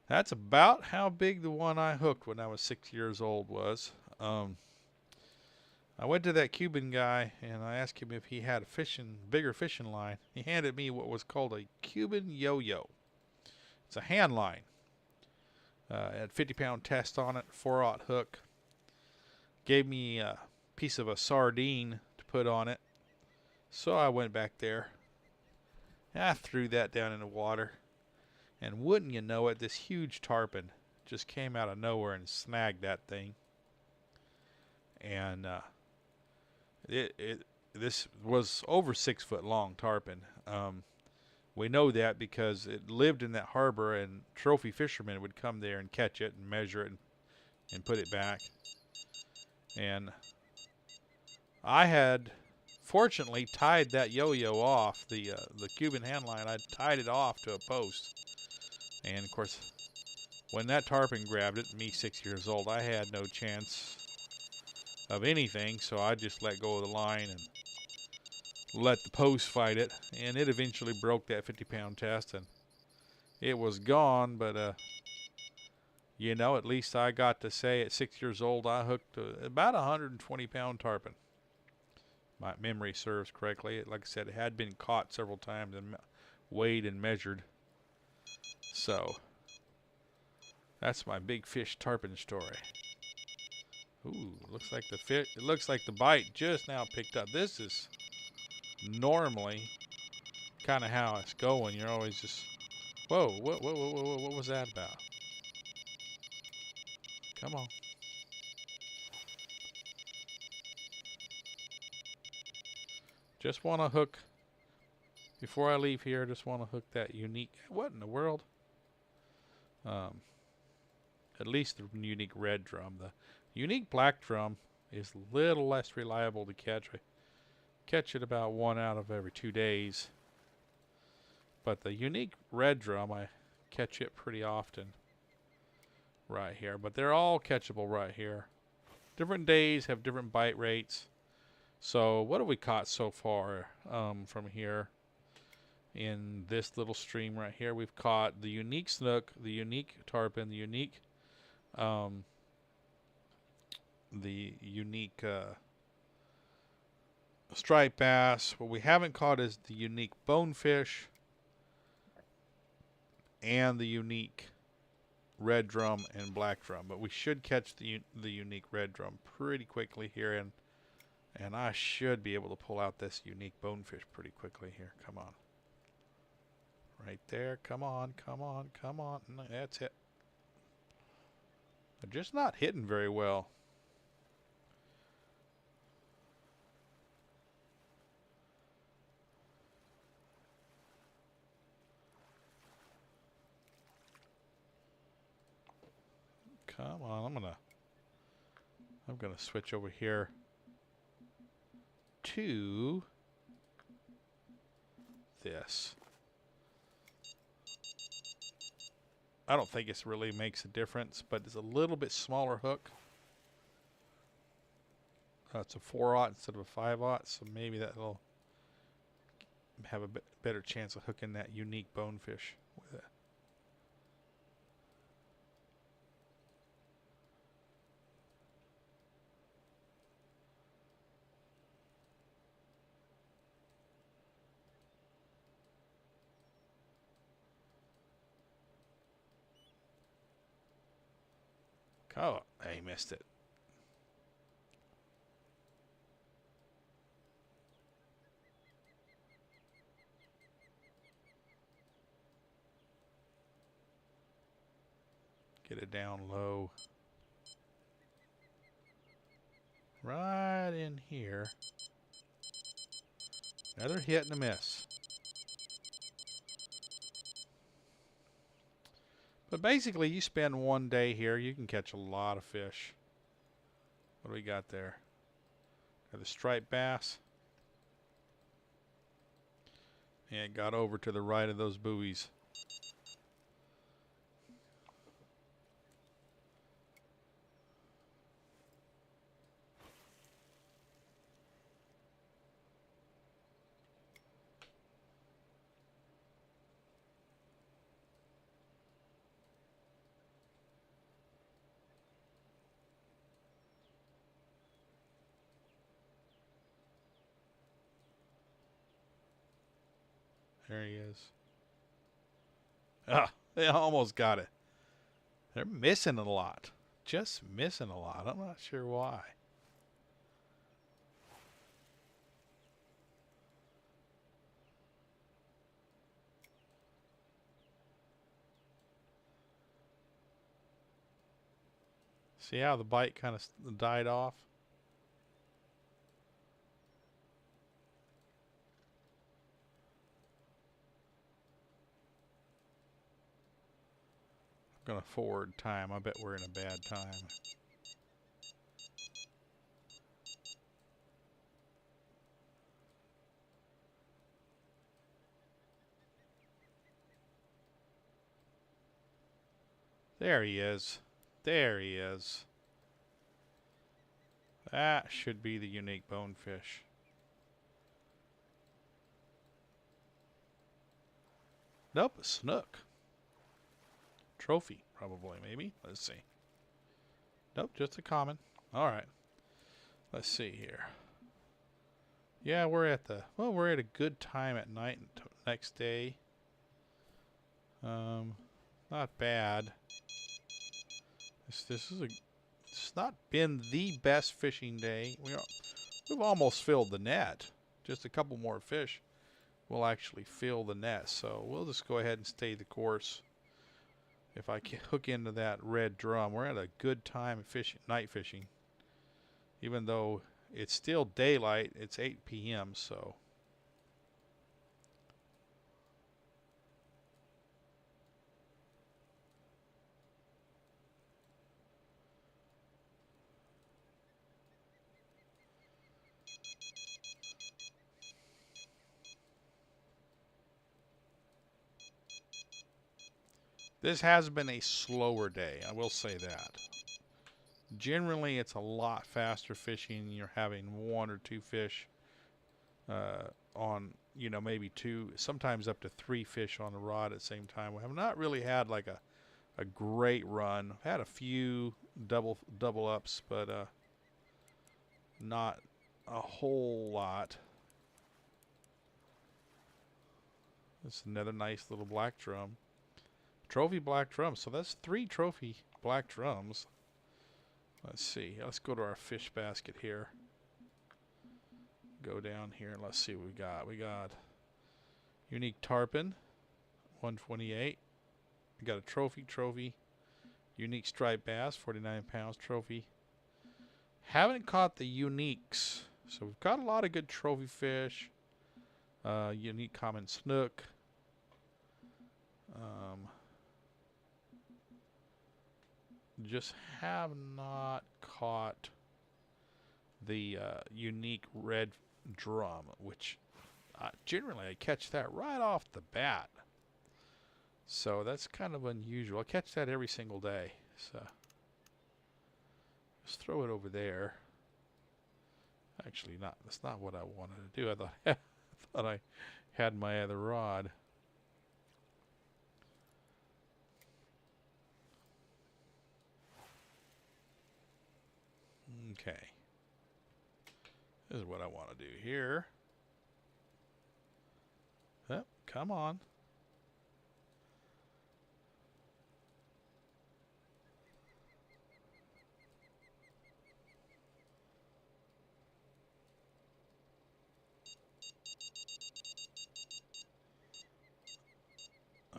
That's about how big the one I hooked when I was 6 years old was. I went to that Cuban guy and I asked him if he had a bigger fishing line. He handed me what was called a Cuban yo-yo. It's a hand line. It had 50-pound test on it, 4/0 hook. Gave me a piece of a sardine to put on it. So I went back there. And I threw that down in the water. And wouldn't you know it, this huge tarpon just came out of nowhere and snagged that thing. And this was over 6 foot long tarpon. We know that because it lived in that harbor, and trophy fishermen would come there and catch it and measure it and put it back. And I had fortunately tied that yo-yo off, the Cuban hand line. I tied it off to a post. And of course, when that tarpon grabbed it, me 6 years old, I had no chance of anything, so I just let go of the line and let the post fight it, and it eventually broke that 50-pound test, and it was gone. But you know, at least I got to say at 6 years old I hooked about 120-pound tarpon. My memory serves correctly. Like I said, it had been caught several times and weighed and measured. So that's my big fish tarpon story. Ooh, looks like the fit. It looks like the bite just now picked up. This is normally kind of how it's going. You're always just, whoa, what was that about? Come on. Just want to hook, before I leave here, just want to hook that unique, what in the world? At least the unique red drum. The unique black drum is a little less reliable to catch. I catch it about 1 out of every 2 days. But the unique red drum, I catch it pretty often right here. But they're all catchable right here. Different days have different bite rates. So what have we caught so far from here in this little stream right here? We've caught the unique snook, the unique tarpon, the unique striped bass. What we haven't caught is the unique bonefish and the unique red drum and black drum. But we should catch the unique red drum pretty quickly here, and I should be able to pull out this unique bonefish pretty quickly here. Come on. Right there. Come on, come on, come on. That's it. They're just not hitting very well. Come on, I'm gonna switch over here to this. I don't think it really makes a difference, but it's a little bit smaller hook. It's a 4/0 instead of a 5/0, so maybe that'll have a better chance of hooking that unique bonefish with it. Oh, he missed it. Get it down low. Right in here. Another hit and a miss. But basically, you spend 1 day here, you can catch a lot of fish. What do we got there? Got the striped bass. And it got over to the right of those buoys. There he is. Ah, they almost got it. They're missing a lot. Just missing a lot. I'm not sure why. See how the bite kind of died off? I'm going to forward time. I bet we're in a bad time. There he is. There he is. That should be the unique bonefish. Nope, a snook. Trophy, probably, maybe. Let's see. Nope, just a common. Alright. Let's see here. Yeah, we're at a good time at night next day. Not bad. This is It's not been the best fishing day. We've almost filled the net. Just a couple more fish will actually fill the net. So we'll just go ahead and stay the course. If I can hook into that red drum, we're at a good time fishing, night fishing. Even though it's still daylight, it's 8 p.m. So this has been a slower day, I will say that. Generally, it's a lot faster fishing. You're having one or two fish on, maybe two, sometimes up to three fish on the rod at the same time. We have not really had like a great run. I've had a few double ups, but not a whole lot. This is another nice little black drum. Trophy black drum. So that's 3 trophy black drums. Let's see. Let's go to our fish basket here. Go down here and let's see what we got. We got unique tarpon, 128. We got a trophy. Unique striped bass, 49 pounds trophy. Haven't caught the uniques. So we've got a lot of good trophy fish. Unique common snook. Just have not caught the unique red drum, which generally I catch that right off the bat. So that's kind of unusual. I catch that every single day. So just throw it over there. Actually, that's not what I wanted to do. I thought I had my other rod. Okay. This is what I want to do here. Oh, come on.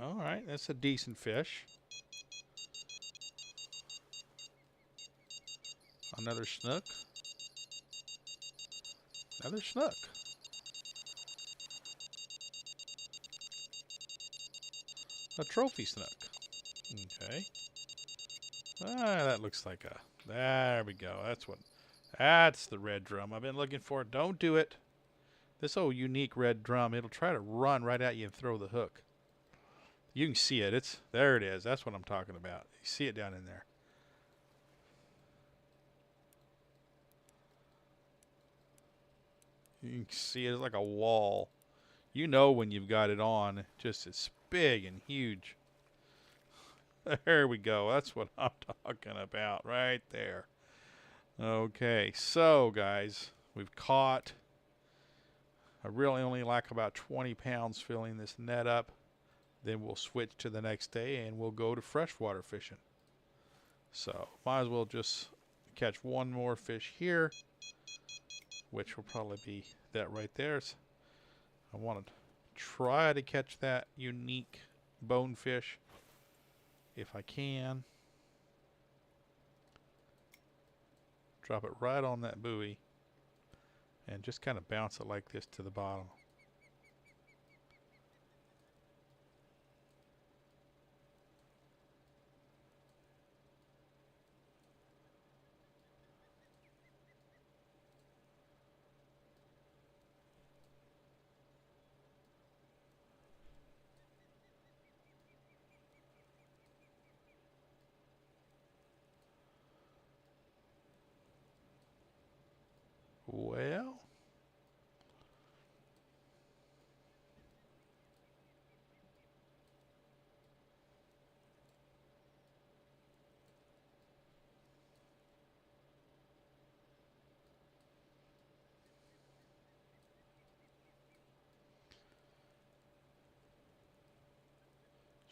All right, that's a decent fish. Another snook. Another snook. A trophy snook. Okay. That looks like a... There we go. That's the red drum I've been looking for. Don't do it. This old unique red drum, it'll try to run right at you and throw the hook. You can see it. There it is. That's what I'm talking about. You see it down in there. You can see it's like a wall. You know when you've got it on. Just it's big and huge. There we go. That's what I'm talking about right there. Okay, so guys, we've caught. I really only like about 20 pounds filling this net up. Then we'll switch to the next day and we'll go to freshwater fishing. So might as well just catch one more fish here, which will probably be that right there. So I want to try to catch that unique bonefish if I can. Drop it right on that buoy and just kind of bounce it like this to the bottom. Well,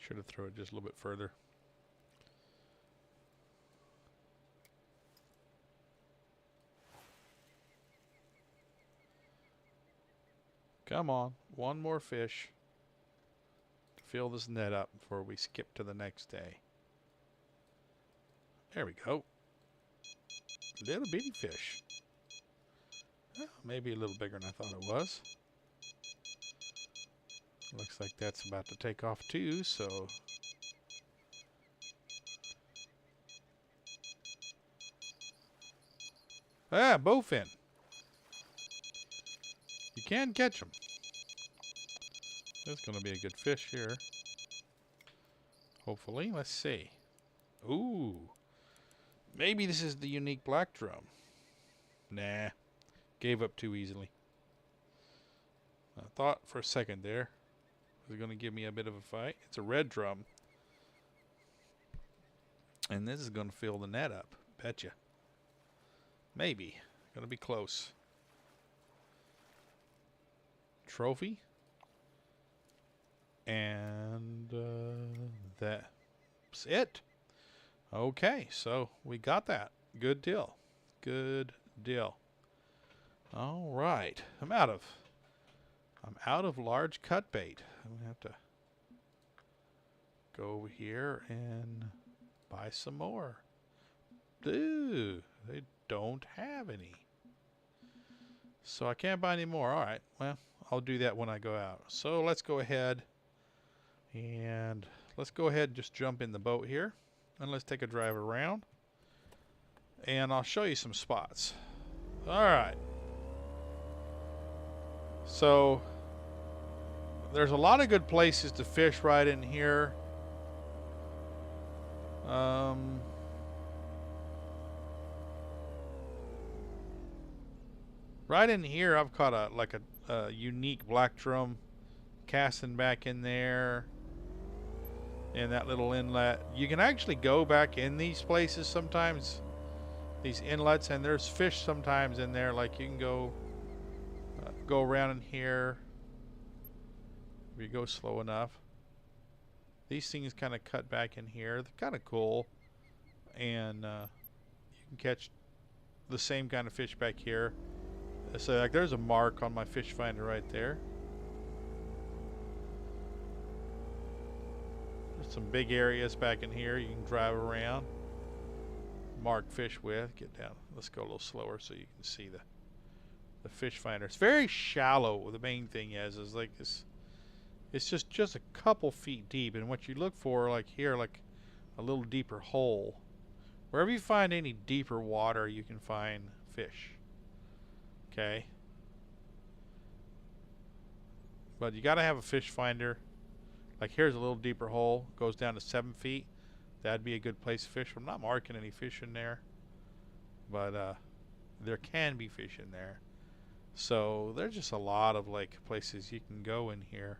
should have thrown it just a little bit further. Come on. One more fish to fill this net up before we skip to the next day. There we go. Little bitty fish. Well, maybe a little bigger than I thought it was. Looks like that's about to take off too, so... Ah, bowfin. You can catch them. There's going to be a good fish here. Hopefully. Let's see. Ooh. Maybe this is the unique black drum. Nah. Gave up too easily. I thought for a second there it was going to give me a bit of a fight. It's a red drum. And this is going to fill the net up. Betcha. Maybe. Going to be close. Trophy. And that's it. Okay, so we got that. Good deal. Good deal. All right. I'm out of large cut bait. I'm going to have to go over here and buy some more. Ooh, they don't have any. So I can't buy any more. All right. Well, I'll do that when I go out. So let's go ahead and just jump in the boat here. And let's take a drive around. And I'll show you some spots. All right. So there's a lot of good places to fish right in here. Right in here, I've caught a unique black drum casting back in there. In that little inlet. You can actually go back in these places sometimes. These inlets, and there's fish sometimes in there. Like you can go around in here. If you go slow enough. These things kind of cut back in here. They're kind of cool. And you can catch the same kind of fish back here. So like there's a mark on my fish finder right there. There's some big areas back in here you can drive around. Mark fish with. Get down. Let's go a little slower so you can see the fish finder. It's very shallow. The main thing is like this. It's just a couple feet deep, and what you look for, like here, like a little deeper hole. Wherever you find any deeper water, you can find fish. Okay. But you got to have a fish finder. Like here's a little deeper hole. Goes down to 7 feet. That'd be a good place to fish. I'm not marking any fish in there. But there can be fish in there. So there's just a lot of like places you can go in here.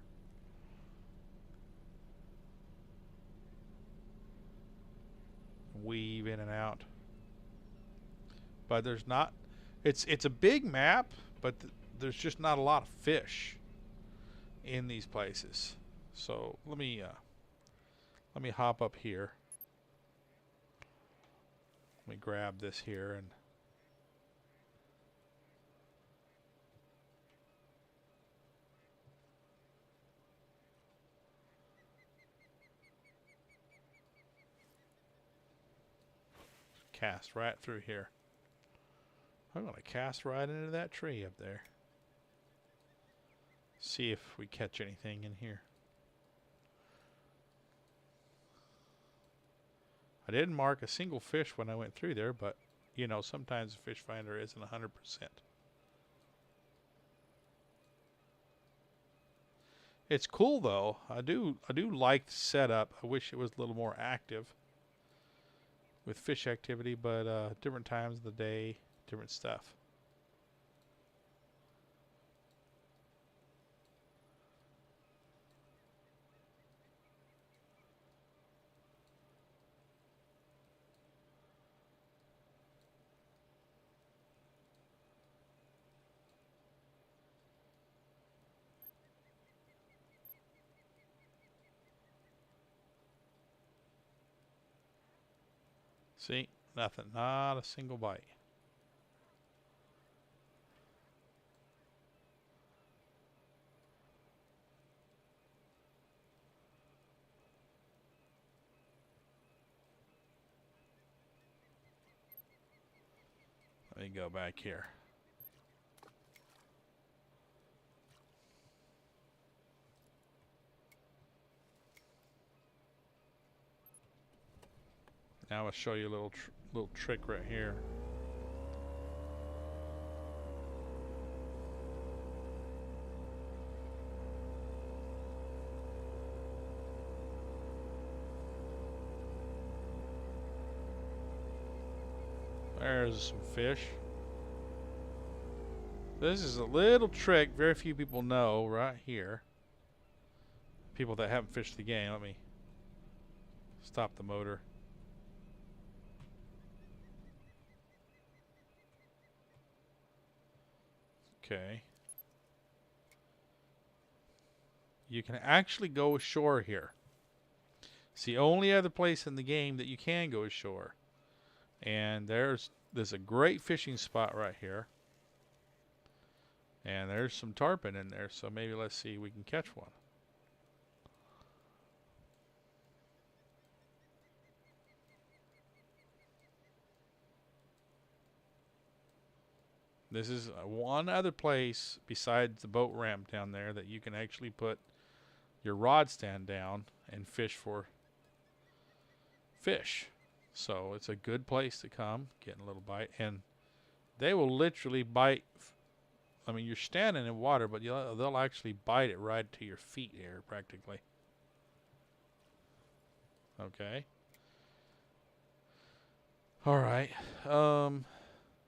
Weave in and out. But there's not... It's a big map, but there's just not a lot of fish in these places. So let me hop up here. Let me grab this here and cast right through here. I'm going to cast right into that tree up there. See if we catch anything in here. I didn't mark a single fish when I went through there, but you know, sometimes the fish finder isn't 100%. It's cool though. I do like the setup. I wish it was a little more active with fish activity, but different times of the day, different stuff. See, nothing, not a single bite. Let me go back here. Now I'll show you a little trick right here. There's some fish. This is a little trick very few people know right here. People that haven't fished the game. Let me stop the motor. Okay. You can actually go ashore here. It's the only other place in the game that you can go ashore. And there's a great fishing spot right here. And there's some tarpon in there, so maybe let's see if we can catch one. This is one other place besides the boat ramp down there that you can actually put your rod stand down and fish for fish. So it's a good place to come, getting a little bite. And they will literally bite. I mean, you're standing in water, but they'll actually bite it right to your feet here, practically. Okay. All right.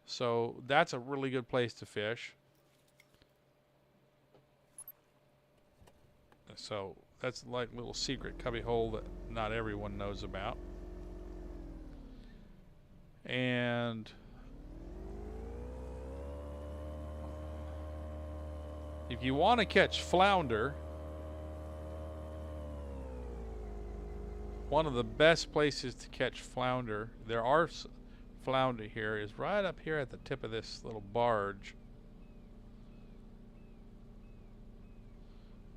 So that's a really good place to fish. So that's like a little secret cubby hole that not everyone knows about. And if you want to catch flounder, one of the best places to catch flounder, there are flounder here, is right up here at the tip of this little barge.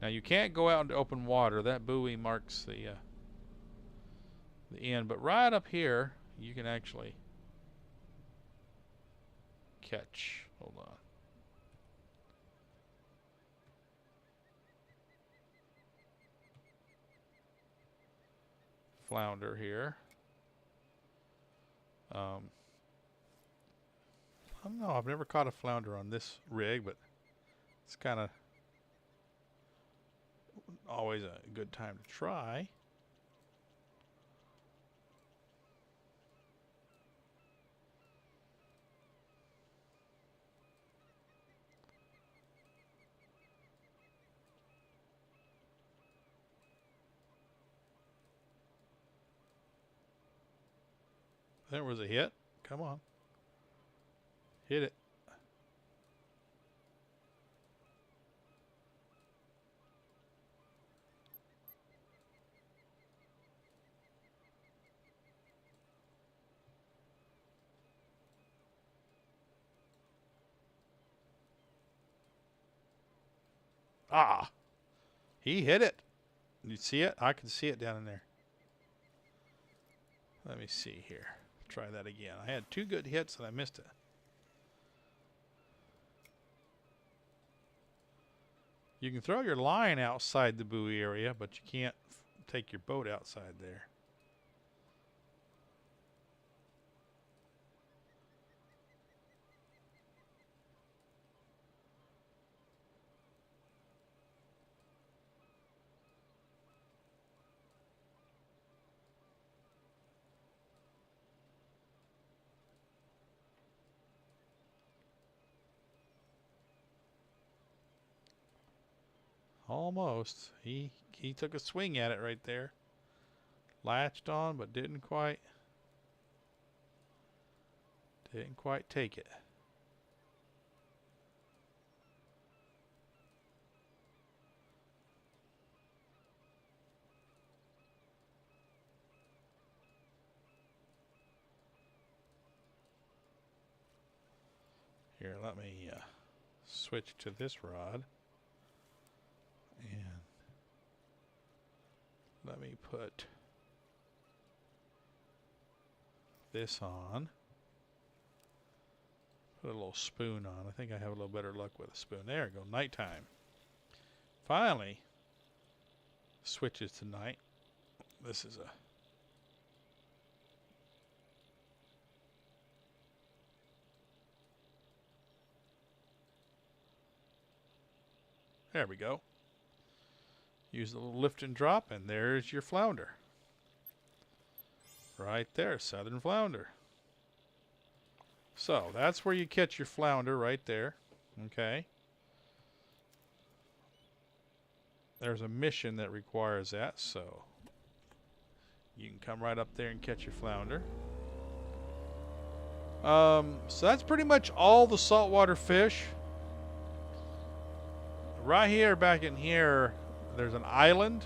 Now you can't go out into open water. That buoy marks the end, but right up here you can actually catch. Hold on. Flounder here. I don't know. I've never caught a flounder on this rig, but it's kind of always a good time to try. There was a hit. Come on. Hit it. Ah. He hit it. You see it? I can see it down in there. Let me see here. Try that again. I had 2 good hits and I missed it. You can throw your line outside the buoy area, but you can't take your boat outside there. Almost. He took a swing at it right there. Latched on, but didn't quite take it. Here, let me switch to this rod. And let me put this on. Put a little spoon on. I think I have a little better luck with a spoon. There we go. Nighttime. Finally, switches to night. This is a... There we go. Use a little lift and drop, and there's your flounder. Right there, southern flounder. So, that's where you catch your flounder, right there. Okay. There's a mission that requires that, so you can come right up there and catch your flounder. So that's pretty much all the saltwater fish. Right here, back in here, there's an island.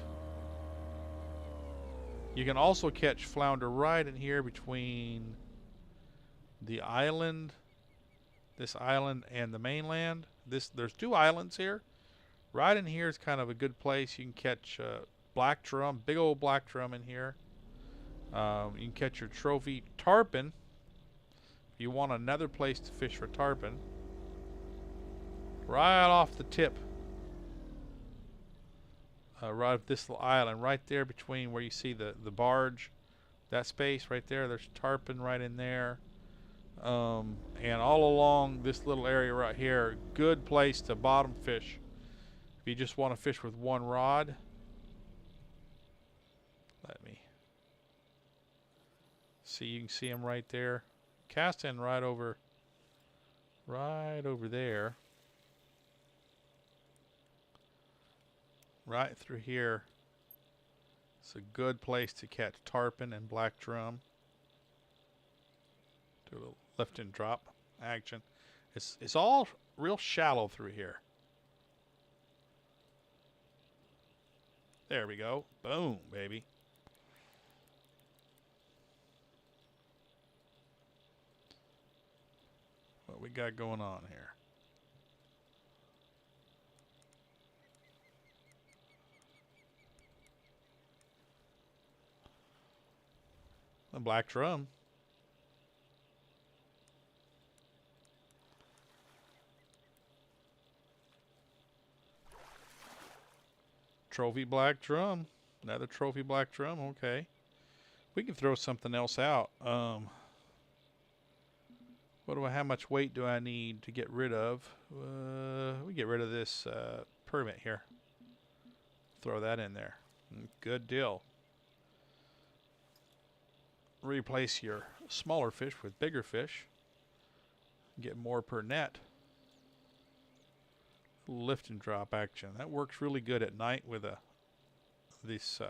You can also catch flounder right in here between the island, this island, and the mainland. There's two islands here. Right in here is kind of a good place. You can catch black drum, big old black drum in here. You can catch your trophy tarpon. If you want another place to fish for tarpon, right off the tip. Right of this little island, right there between where you see the barge, that space right there, there's tarpon right in there. And all along this little area right here, good place to bottom fish. If you just want to fish with one rod, let me see, you can see them right there. Cast in right over there. Right through here. It's a good place to catch tarpon and black drum. Do a little lift and drop action. It's all real shallow through here. There we go. Boom, baby. What we got going on here? A black drum. Trophy black drum. Another trophy black drum. Okay. We can throw something else out. How much weight do I need to get rid of? We get rid of this permit here. Throw that in there. Good deal. Replace your smaller fish with bigger fish. Get more per net. Lift and drop action. That works really good at night with this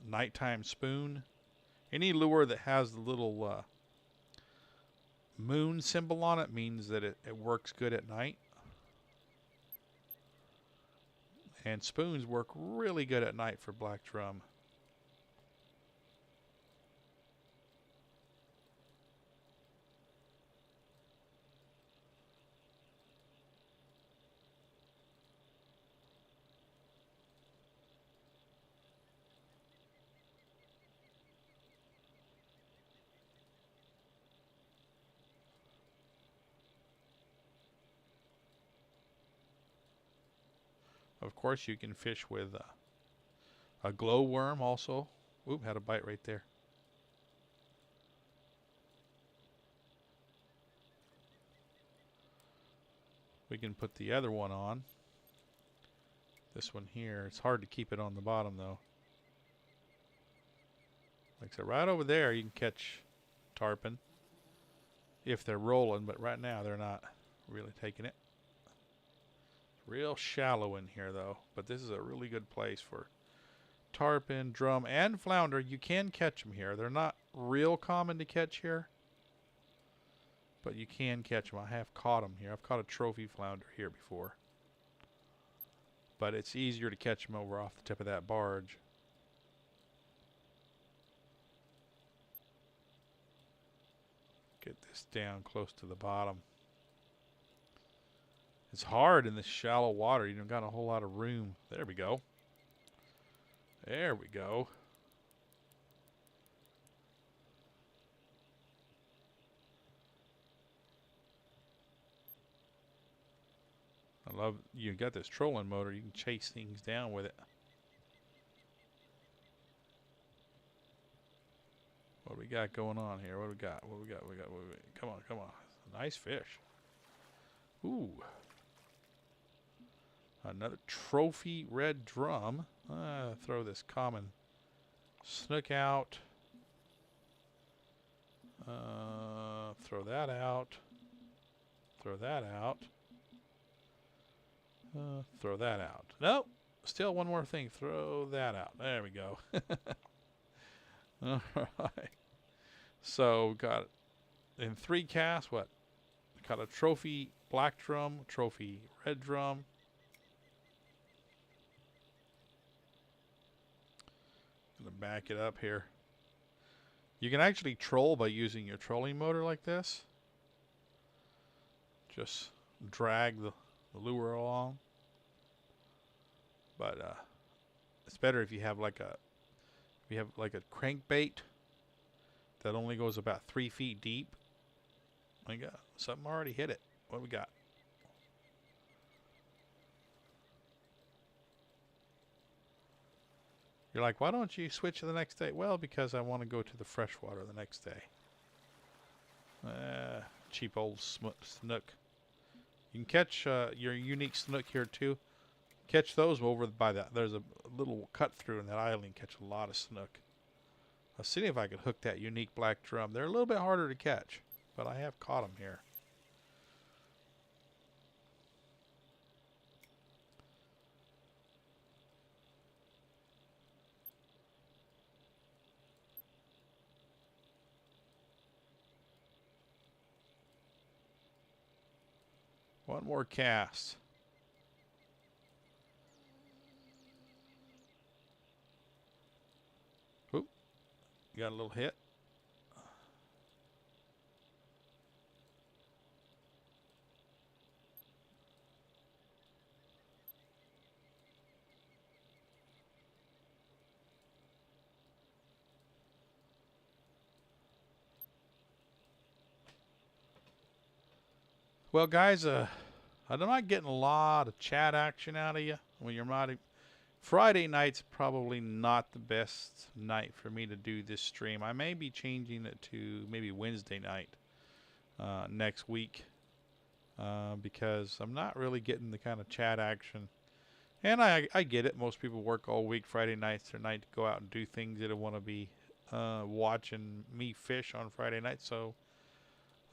nighttime spoon. Any lure that has the little moon symbol on it means that it works good at night. And spoons work really good at night for black drum. Of course, you can fish with a glowworm also. Oop, had a bite right there. We can put the other one on. This one here. It's hard to keep it on the bottom though. Like I said, right over there you can catch tarpon if they're rolling, but right now they're not really taking it. Real shallow in here though, but this is a really good place for tarpon, drum, and flounder. You can catch them here. They're not real common to catch here, but you can catch them. I have caught them here. I've caught a trophy flounder here before, but it's easier to catch them over off the tip of that barge. Get this down close to the bottom. It's hard in this shallow water. You don't got a whole lot of room. There we go. There we go. love you got this trolling motor. You can chase things down with it. What do we got going on here? What do we got? What do we got? Come on, come on. Nice fish. Ooh. Another trophy red drum. Throw this common snook out. Throw that out. Throw that out. Throw that out. Nope. Still one more thing. Throw that out. There we go. All right. So got in 3 casts. What? Got a trophy black drum, trophy red drum. Gonna back it up here. You can actually troll by using your trolling motor like this. Just drag the lure along. But it's better if you have like a crankbait that only goes about 3 feet deep. I got something already hit it. What do we got? You're like, why don't you switch to the next day? Well, because I want to go to the freshwater the next day. Cheap old snook. You can catch your unique snook here too. Catch those over by that. There's a little cut through in that island. Catch a lot of snook. I'll see if I can hook that unique black drum. They're a little bit harder to catch, but I have caught them here. One more cast. Oop. Got a little hit. Well, guys, I'm not getting a lot of chat action out of you when you're not. Friday night's probably not the best night for me to do this stream. I may be changing it to maybe Wednesday night next week because I'm not really getting the kind of chat action. And I get it. Most people work all week. Friday night's their night to go out and do things. They don't want to be watching me fish on Friday night. So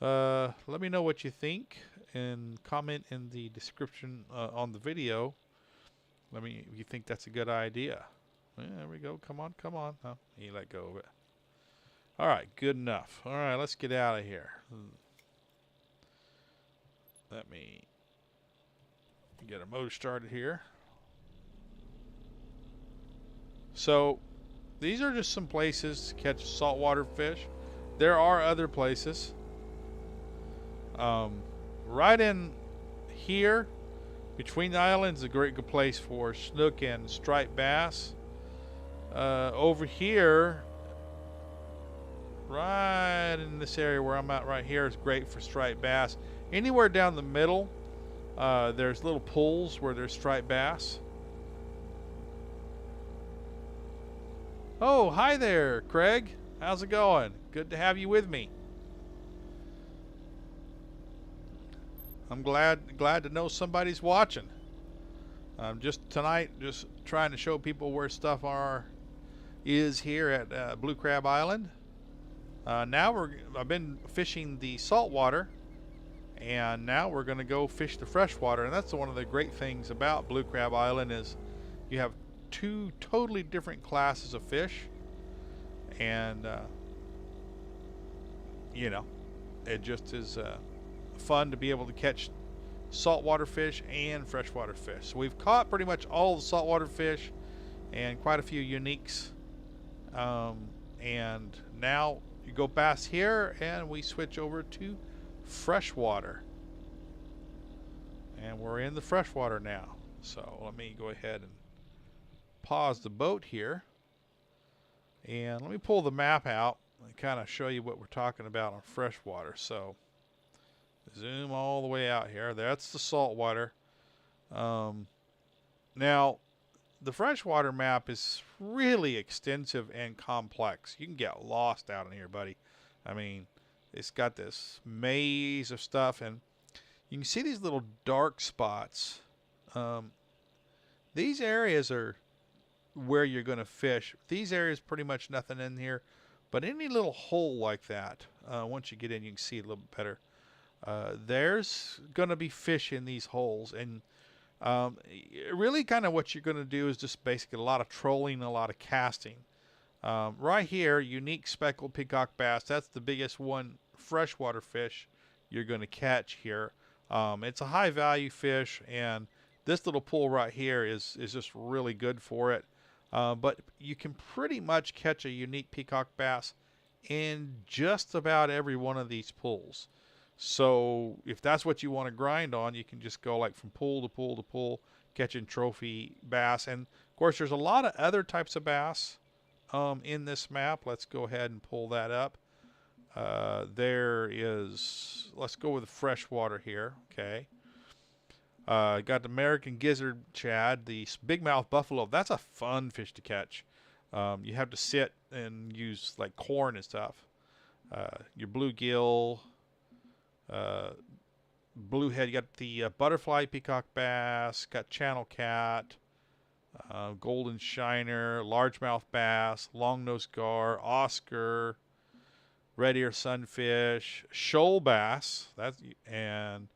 let me know what you think and comment in the description on the video. Let me, if you think that's a good idea. Yeah, there we go. Come on, come on. Oh, he let go of it. All right, good enough. All right, let's get out of here. Let me get a motor started here. So these are just some places to catch saltwater fish. There are other places. Right in here between the islands is a great good place for snook and striped bass. Over here, right in this area where I'm at right here, is great for striped bass. Anywhere down the middle, there's little pools where there's striped bass. Oh, hi there, Craig. How's it going? Good to have you with me. I'm glad to know somebody's watching. Just tonight, just trying to show people where stuff is here at Blue Crab Island. Now I've been fishing the saltwater, and now we're going to go fish the freshwater. And that's one of the great things about Blue Crab Island is you have 2 totally different classes of fish, and you know, it just is fun to be able to catch saltwater fish and freshwater fish. So we've caught pretty much all the saltwater fish and quite a few uniques, and now you go past here and we switch over to freshwater, and we're in the freshwater now. So let me go ahead and pause the boat here, and let me pull the map out and kind of show you what we're talking about on freshwater. So zoom all the way out here. That's the saltwater. Um, Now, the freshwater map is really extensive and complex. You can get lost out in here, buddy. I mean, it's got this maze of stuff, and you can see these little dark spots. Um, these areas are where you're going to fish. These areas, pretty much nothing in here, but any little hole like that, once you get in, you can see it a little bit better. There's going to be fish in these holes, and really kind of what you're going to do is just basically a lot of trolling, a lot of casting. Right here, unique speckled peacock bass. That's the biggest one freshwater fish you're going to catch here. It's a high value fish, and this little pool right here is just really good for it. But you can pretty much catch a unique peacock bass in just about every one of these pools. So if that's what you want to grind on, you can just go like from pool to pool to pool, catching trophy bass. And of course, there's a lot of other types of bass in this map. Let's go ahead and pull that up. Let's go with freshwater here. Okay. Got the American gizzard shad, the bigmouth buffalo. That's a fun fish to catch. You have to sit and use like corn and stuff. Your bluegill, bluehead. You got the butterfly peacock bass. Got channel cat, golden shiner, largemouth bass, long-nosed gar, Oscar, red ear sunfish, shoal bass. And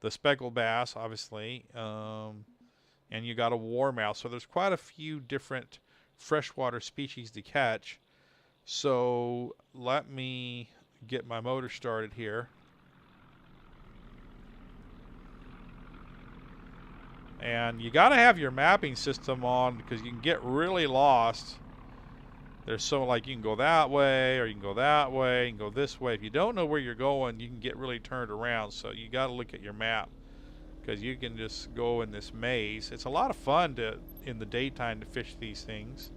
the speckled bass, obviously, and you got a warmouth. So there's quite a few different freshwater species to catch. So let me get my motor started here. And you got to have your mapping system on because you can get really lost. There's so like you can go that way or you can go that way, you can go this way. If you don't know where you're going, you can get really turned around. So you got to look at your map because you can just go in this maze. It's a lot of fun in the daytime to fish these things,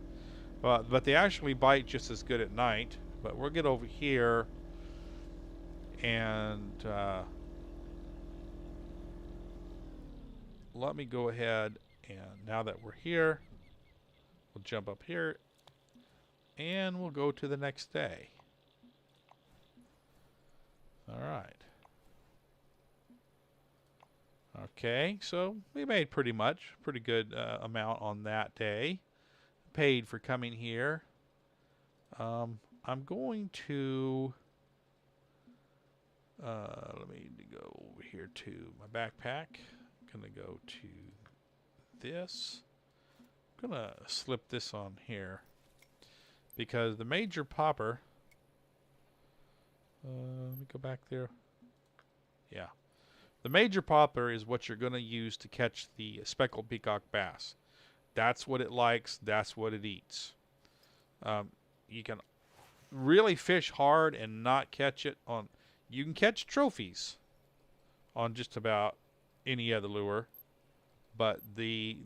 but they actually bite just as good at night. But we'll get over here and let me go ahead, and now that we're here, we'll jump up here and we'll go to the next day. All right. Okay, so we made pretty good amount on that day. Paid for coming here. I'm going to let me go over here to my backpack. I'm gonna go to this. I'm gonna slip this on here because the major popper. Let me go back there. Yeah. The major popper is what you're going to use to catch the speckled peacock bass. That's what it likes. That's what it eats. You can really fish hard and not catch it on. You can catch trophies on just about any other lure, but the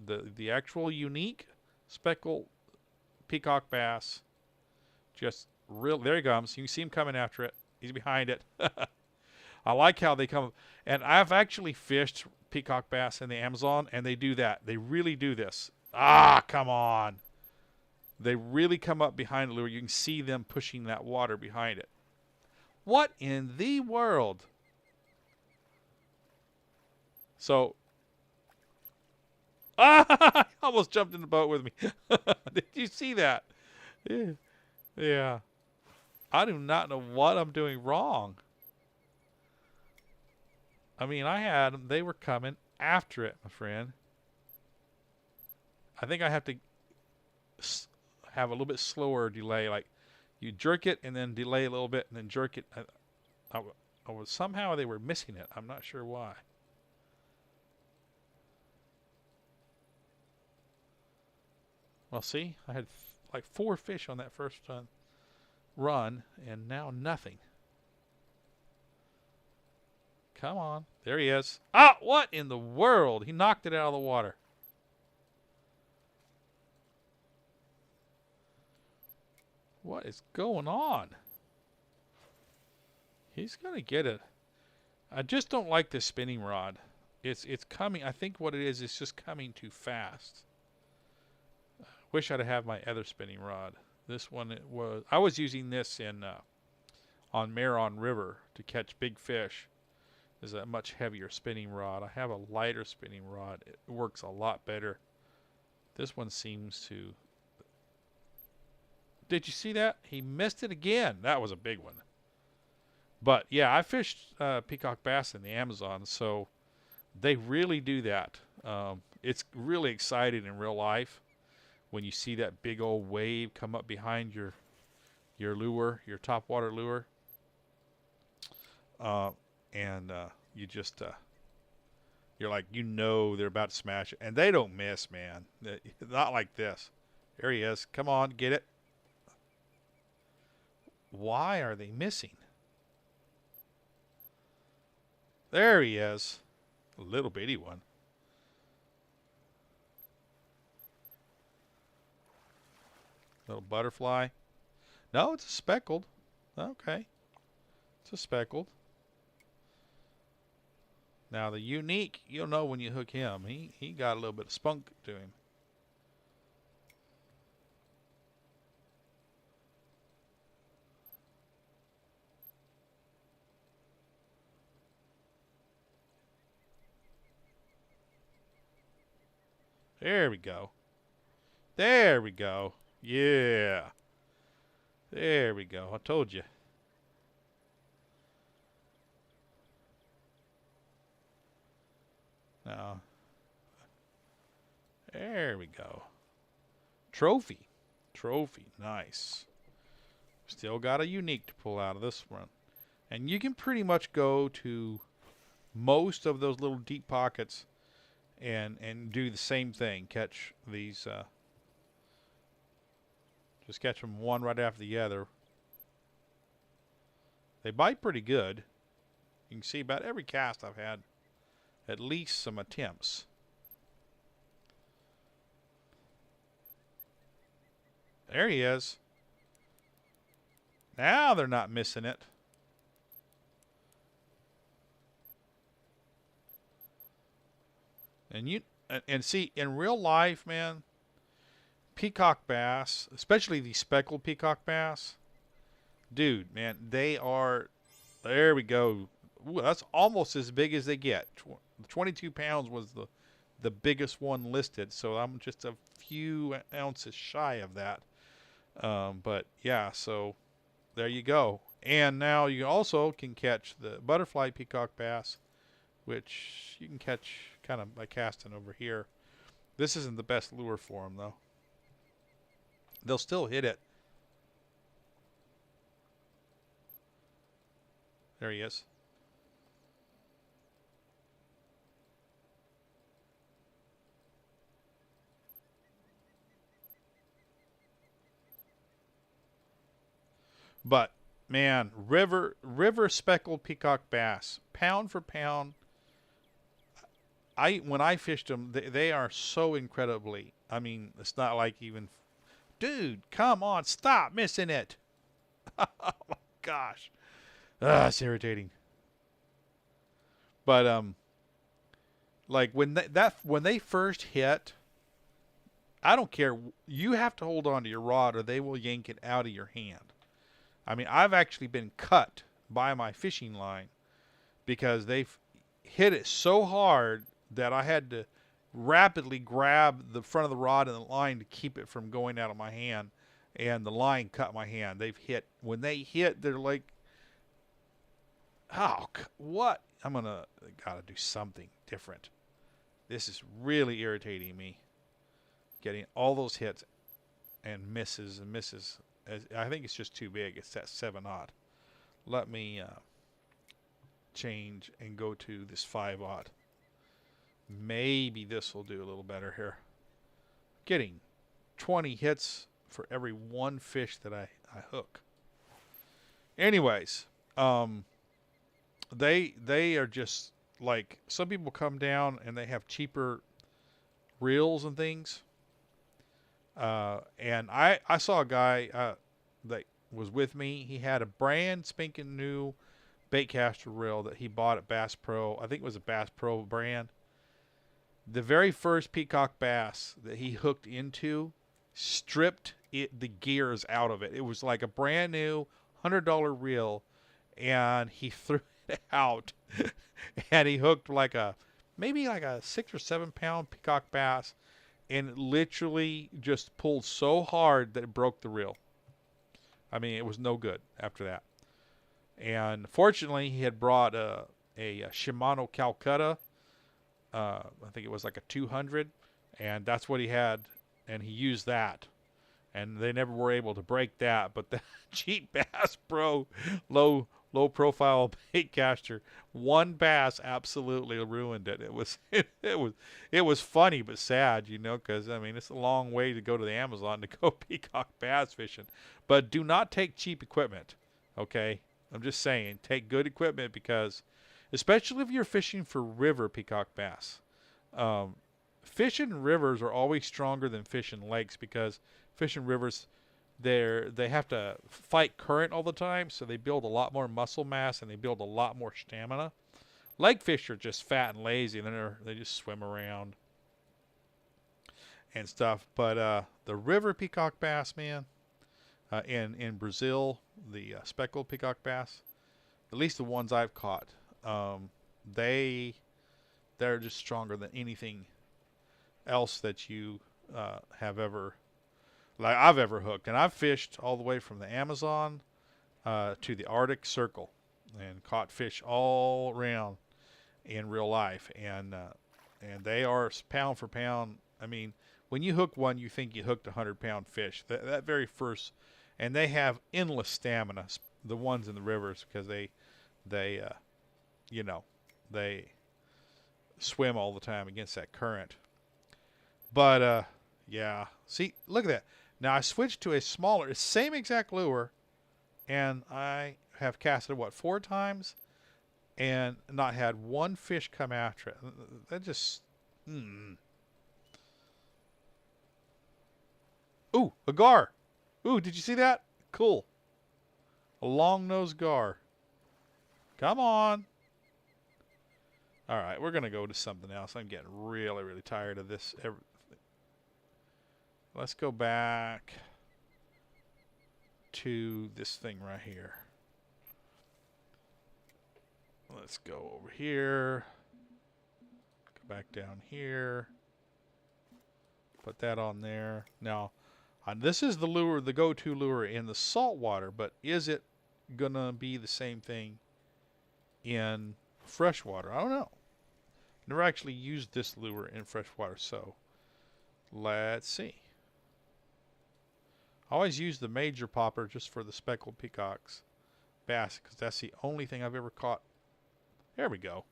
actual unique speckled peacock bass, just real. There he comes. You can see him coming after it. He's behind it. I like how they come. And I've actually fished peacock bass in the Amazon, and they do that. They really do this. Ah, come on. They really come up behind the lure. You can see them pushing that water behind it. What in the world? So, he almost jumped in the boat with me. Did you see that? Yeah. I do not know what I'm doing wrong. I mean, I had them. They were coming after it, my friend. I think I have to have a little bit slower delay. Like, you jerk it and then delay a little bit and then jerk it. Somehow they were missing it. I'm not sure why. Well, see, I had like 4 fish on that first run, and now nothing. Come on. There he is. Ah, what in the world? He knocked it out of the water. What is going on? He's going to get it. I just don't like this spinning rod. It's coming. I think what it is, it's just coming too fast. Wish I'd have my other spinning rod. This one I was using this in on Meron River to catch big fish. Is a much heavier spinning rod. I have a lighter spinning rod. It works a lot better. This one seems to. Did you see that? He missed it again. That was a big one. But yeah, I fished peacock bass in the Amazon, so they really do that. It's really exciting in real life when you see that big old wave come up behind your lure, your topwater lure, and you just you're like, they're about to smash it, and they don't miss, man. Not like this. There he is. Come on, get it. Why are they missing? There he is. A little bitty one. Little butterfly. No, it's a speckled. Okay. It's a speckled. Now the unique, you'll know when you hook him. He got a little bit of spunk to him. There we go. There we go. Yeah. There we go. I told you. Now, there we go. Trophy. Trophy. Nice. Still got a unique to pull out of this one. And you can pretty much go to most of those little deep pockets and do the same thing. Catch these, just catch them one right after the other. They bite pretty good. You can see about every cast I've had at least some attempts. There he is. Now they're not missing it. And see, in real life, man, peacock bass, especially these speckled peacock bass, dude, man, they are. There we go. Ooh, that's almost as big as they get. 22 pounds was the biggest one listed, so I'm just a few ounces shy of that. But yeah, so there you go. And now you also can catch the butterfly peacock bass, which you can catch kind of by casting over here. This isn't the best lure for them, though. They'll still hit it. There he is. But man, river speckled peacock bass, pound for pound. When I fished them, they are so incredibly. I mean, it's not like even, dude, come on, stop missing it. Oh my gosh, it's irritating. But like when they first hit, I don't care. You have to hold on to your rod, or they will yank it out of your hand. I mean, I've actually been cut by my fishing line because they've hit it so hard that I had to rapidly grab the front of the rod and the line to keep it from going out of my hand, and the line cut my hand. They've hit. When they hit, they're like, oh, what? Gotta do something different. This is really irritating me. Getting all those hits and misses and misses. I think it's just too big. It's that 7/0. Let me change and go to this 5/0. Maybe this will do a little better here. Getting 20 hits for every one fish that I hook. Anyways, they are just like, some people come down and they have cheaper reels and things. And I saw a guy that was with me. He had a brand spanking new baitcaster reel that he bought at Bass Pro. I think it was a Bass Pro brand. The very first peacock bass that he hooked into stripped the gears out of it. It was like a brand new $100 reel, and he threw it out, and he hooked maybe like a 6 or 7 pound peacock bass, and it literally just pulled so hard that it broke the reel. I mean, it was no good after that. And fortunately, he had brought a Shimano Calcutta. I think it was like a 200, and that's what he had, and he used that. And they never were able to break that. But the cheap Bass Pro low profile bait caster, one bass absolutely ruined it. It was funny but sad, because I mean, it's a long way to go to the Amazon to go peacock bass fishing. But do not take cheap equipment, okay? I'm just saying, take good equipment, because especially if you're fishing for river peacock bass. Fish in rivers are always stronger than fish in lakes, because fish in rivers, they have to fight current all the time, so they build a lot more muscle mass and they build a lot more stamina. Lake fish are just fat and lazy, and they just swim around and stuff. But the river peacock bass, man, in Brazil, the speckled peacock bass, at least the ones I've caught, they're just stronger than anything else that you have ever, like I've ever hooked. And I've fished all the way from the Amazon to the Arctic Circle and caught fish all around in real life, and they are pound for pound. I mean, when you hook one, you think you hooked a 100-pound fish. That very first, and they have endless stamina. The ones in the rivers, because they swim all the time against that current. But yeah, see, look at that. Now I switched to a smaller, same exact lure, and I have casted it 4 times, and not had one fish come after it. That just, Ooh, a gar. Ooh, did you see that? Cool. A long-nosed gar. Come on. All right, we're going to go to something else. I'm getting really, really tired of this. Let's go back to this thing right here. Let's go over here. Go back down here. Put that on there. Now, this is the lure, the go-to lure in the saltwater, but is it going to be the same thing in freshwater? I don't know. Never actually used this lure in freshwater, so let's see. I always use the major popper just for the speckled peacocks bass, because that's the only thing I've ever caught. There we go.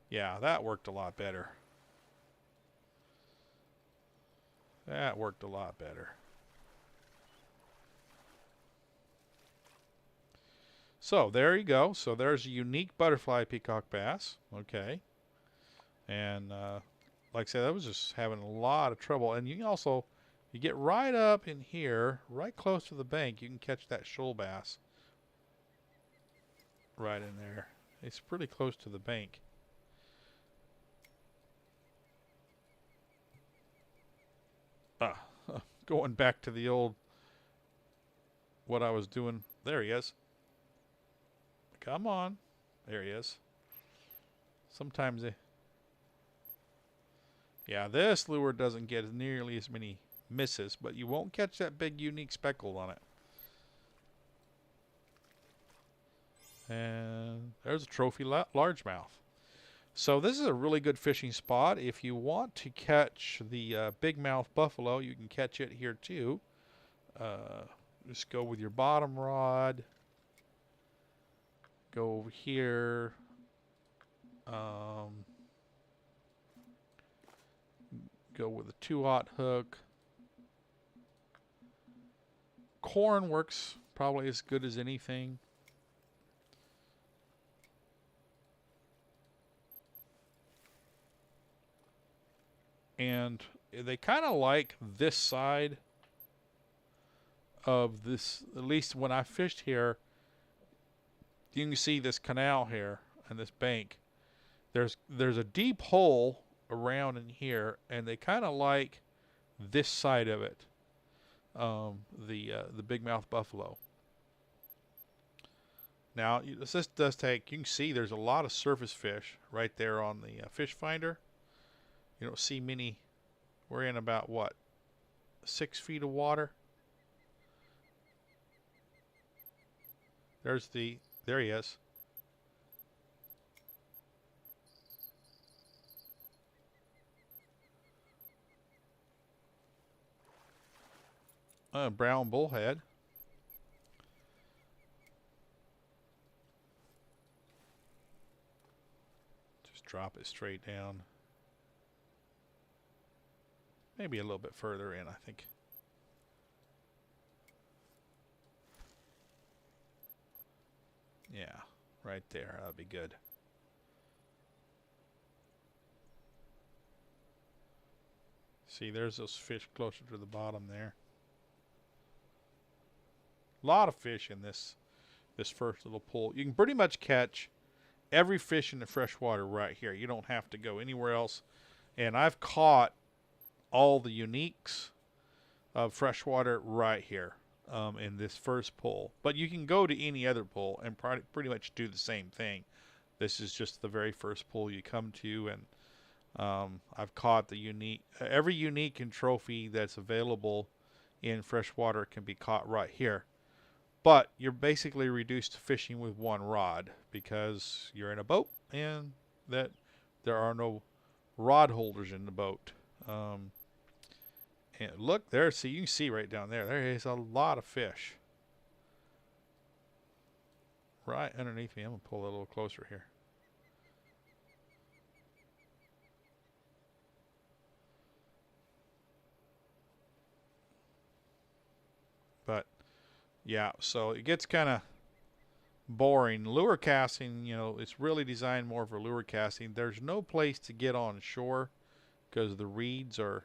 Yeah, that worked a lot better. That worked a lot better. So there you go. So there's a unique butterfly peacock bass. Okay. And like I said, I was just having a lot of trouble. And you can also, you get right up in here, right close to the bank, you can catch that shoal bass right in there. It's pretty close to the bank. Going back to the old, what I was doing. There he is. Come on. There he is. Sometimes yeah, this lure doesn't get nearly as many misses, but you won't catch that big unique speckled on it. And there's a trophy largemouth. So this is a really good fishing spot. If you want to catch the big mouth buffalo, you can catch it here too. Just go with your bottom rod. Go over here. Go with a 2/0 hook. Corn works probably as good as anything. And they kind of like this side of this, at least when I fished here, you can see this canal here and this bank. There's a deep hole around in here, and they kind of like this side of it, the bigmouth buffalo. Now, this does take, you can see there's a lot of surface fish right there on the fish finder. You don't see many. We're in about, what, 6 feet of water? There he is. Brown bullhead. Just drop it straight down. Maybe a little bit further in, I think. Yeah, right there. That'd be good. See, there's those fish closer to the bottom there. A lot of fish in this first little pool. You can pretty much catch every fish in the freshwater right here. You don't have to go anywhere else. And I've caught all the uniques of freshwater right here in this first pool. But you can go to any other pool and pretty much do the same thing. This is just the very first pool you come to, and I've caught the unique, every unique and trophy that's available in freshwater can be caught right here. But you're basically reduced to fishing with one rod because you're in a boat and that there are no rod holders in the boat. And look there, see, you can see right down there. There is a lot of fish right underneath me. I'm gonna pull it a little closer here. But yeah, so it gets kind of boring. Lure casting, you know, it's really designed more for lure casting. There's no place to get on shore because the reeds are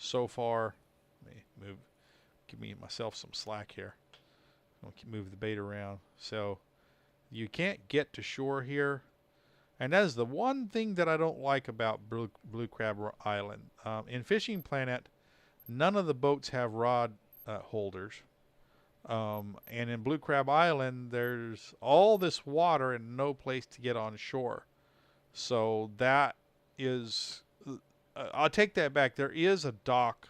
so far. Let me move, give myself some slack here. I'll move the bait around. So you can't get to shore here. And that is the one thing that I don't like about Blue Crab Island. In Fishing Planet, none of the boats have rod holders. And in Blue Crab Island, there's all this water and no place to get on shore. So that is, I'll take that back. There is a dock.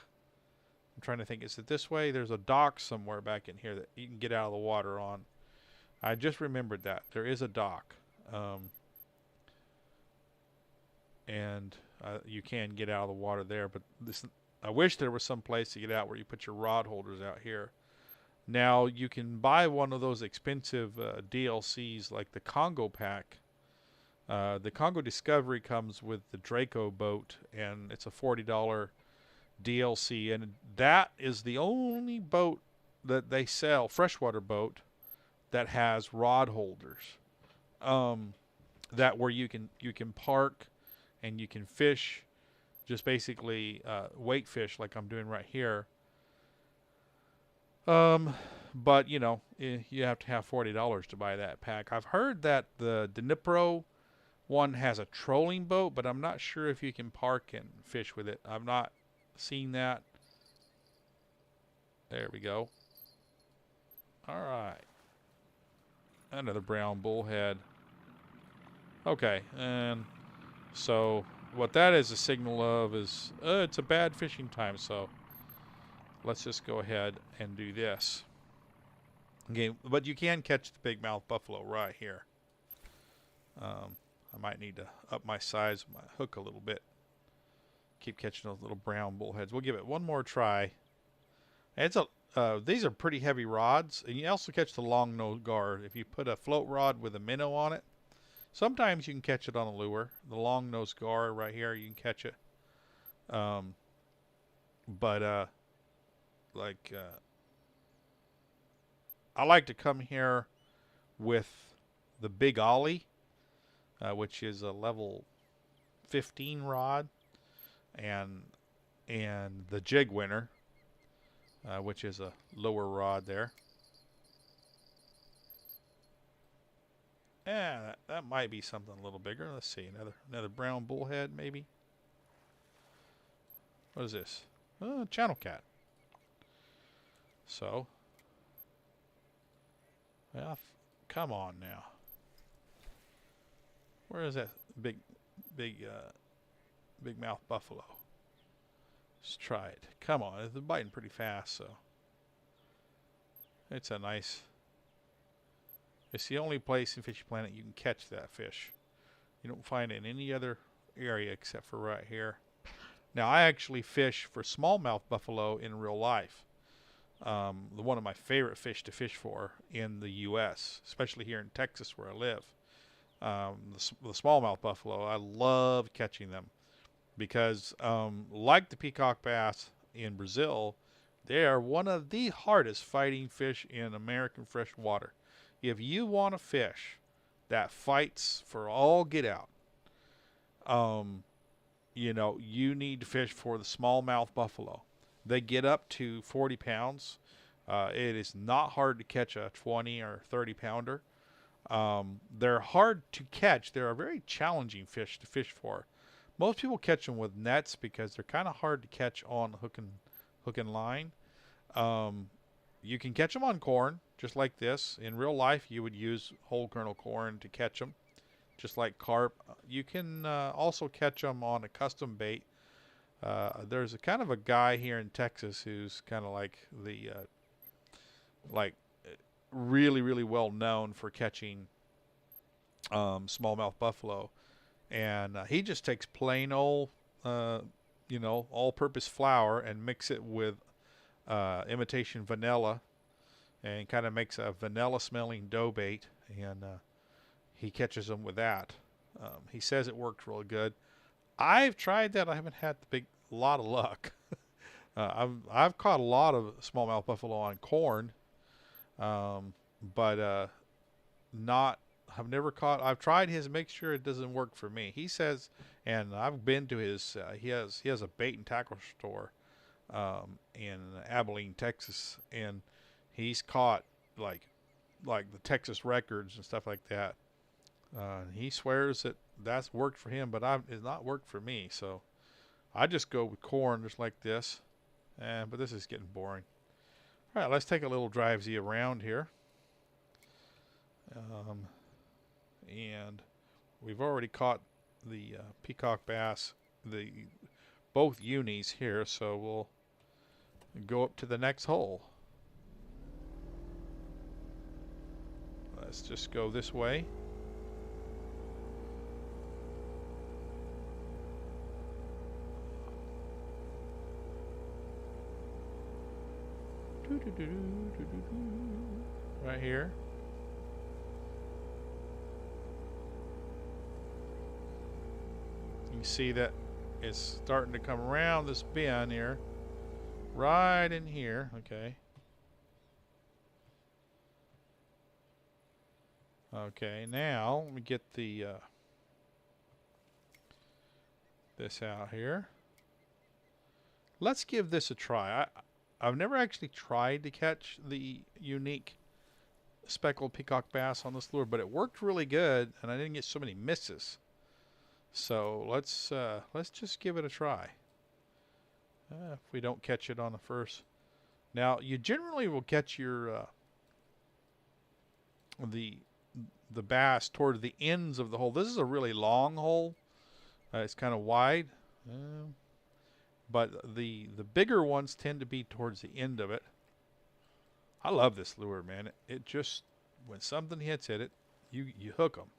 I'm trying to think, is it this way? There's a dock somewhere back in here that you can get out of the water on. I just remembered that. There is a dock. And you can get out of the water there. But this, I wish there was some place to get out where you put your rod holders out here. Now, you can buy one of those expensive DLCs like the Congo pack. The Congo Discovery comes with the Draco boat, and it's a $40 DLC. And that is the only boat that they sell, freshwater boat, that has rod holders. That where you can park and you can fish, just basically wait fish like I'm doing right here. But, you know, you have to have $40 to buy that pack. I've heard that the Dnipro one has a trolling boat, but I'm not sure if you can park and fish with it. I've not seen that. There we go. All right. Another brown bullhead. Okay, and so what that is a signal of is it's a bad fishing time, so let's just go ahead and do this. Okay, but you can catch the bigmouth buffalo right here. I might need to up my size of my hook a little bit. Keep catching those little brown bullheads. We'll give it one more try. And it's these are pretty heavy rods, and you also catch the long nose gar if you put a float rod with a minnow on it. Sometimes you can catch it on a lure. The long nose gar right here, you can catch it. I like to come here with the Big Ollie, which is a level 15 rod, and the Jig Winner, which is a lower rod there. Yeah, that might be something a little bigger. Let's see, another brown bullhead maybe. What is this? Channel cat. So, well, come on now. Where is that big mouth buffalo? Let's try it. Come on, it's biting pretty fast, so it's a nice. It's the only place in Fishy Planet you can catch that fish. You don't find it in any other area except for right here. Now, I actually fish for smallmouth buffalo in real life. One of my favorite fish to fish for in the U.S., especially here in Texas where I live. The smallmouth buffalo, I love catching them because, like the peacock bass in Brazil, they are one of the hardest fighting fish in American freshwater. If you want a fish that fights for all get out, you need to fish for the smallmouth buffalo. They get up to 40 pounds. It is not hard to catch a 20 or 30 pounder. They're hard to catch. They're a very challenging fish to fish for. Most people catch them with nets because they're kind of hard to catch on hook and line. You can catch them on corn, just like this. In real life, you would use whole kernel corn to catch them, just like carp. You can also catch them on a custom bait. There's a kind of a guy here in Texas who's kind of like the really, really well known for catching smallmouth buffalo, and he just takes plain old all-purpose flour and mix it with imitation vanilla, and kind of makes a vanilla-smelling dough bait, and he catches them with that. He says it works really good. I've tried that. I haven't had a lot of luck. I've caught a lot of smallmouth buffalo on corn, but not. I've never caught. I've tried his mixture. It doesn't work for me. He says, and I've been to his. He has a bait and tackle store in Abilene, Texas, and he's caught like the Texas records and stuff like that. He swears that that's worked for him, but it's not worked for me. So I just go with corn, just like this. But this is getting boring. All right, let's take a little drive-z around here. And we've already caught the peacock bass, both unis here, so we'll go up to the next hole. Let's just go this way. Right here. You see that it's starting to come around this bend here. Right in here. Okay. Okay, now let me get the this out here. Let's give this a try. I've never actually tried to catch the unique speckled peacock bass on this lure, but it worked really good, and I didn't get so many misses. So let's just give it a try. If we don't catch it on the first. Now, you generally will catch your the bass toward the ends of the hole. This is a really long hole. It's kind of wide. But the bigger ones tend to be towards the end of it. I love this lure, man. It just, when something hits it, you hook them.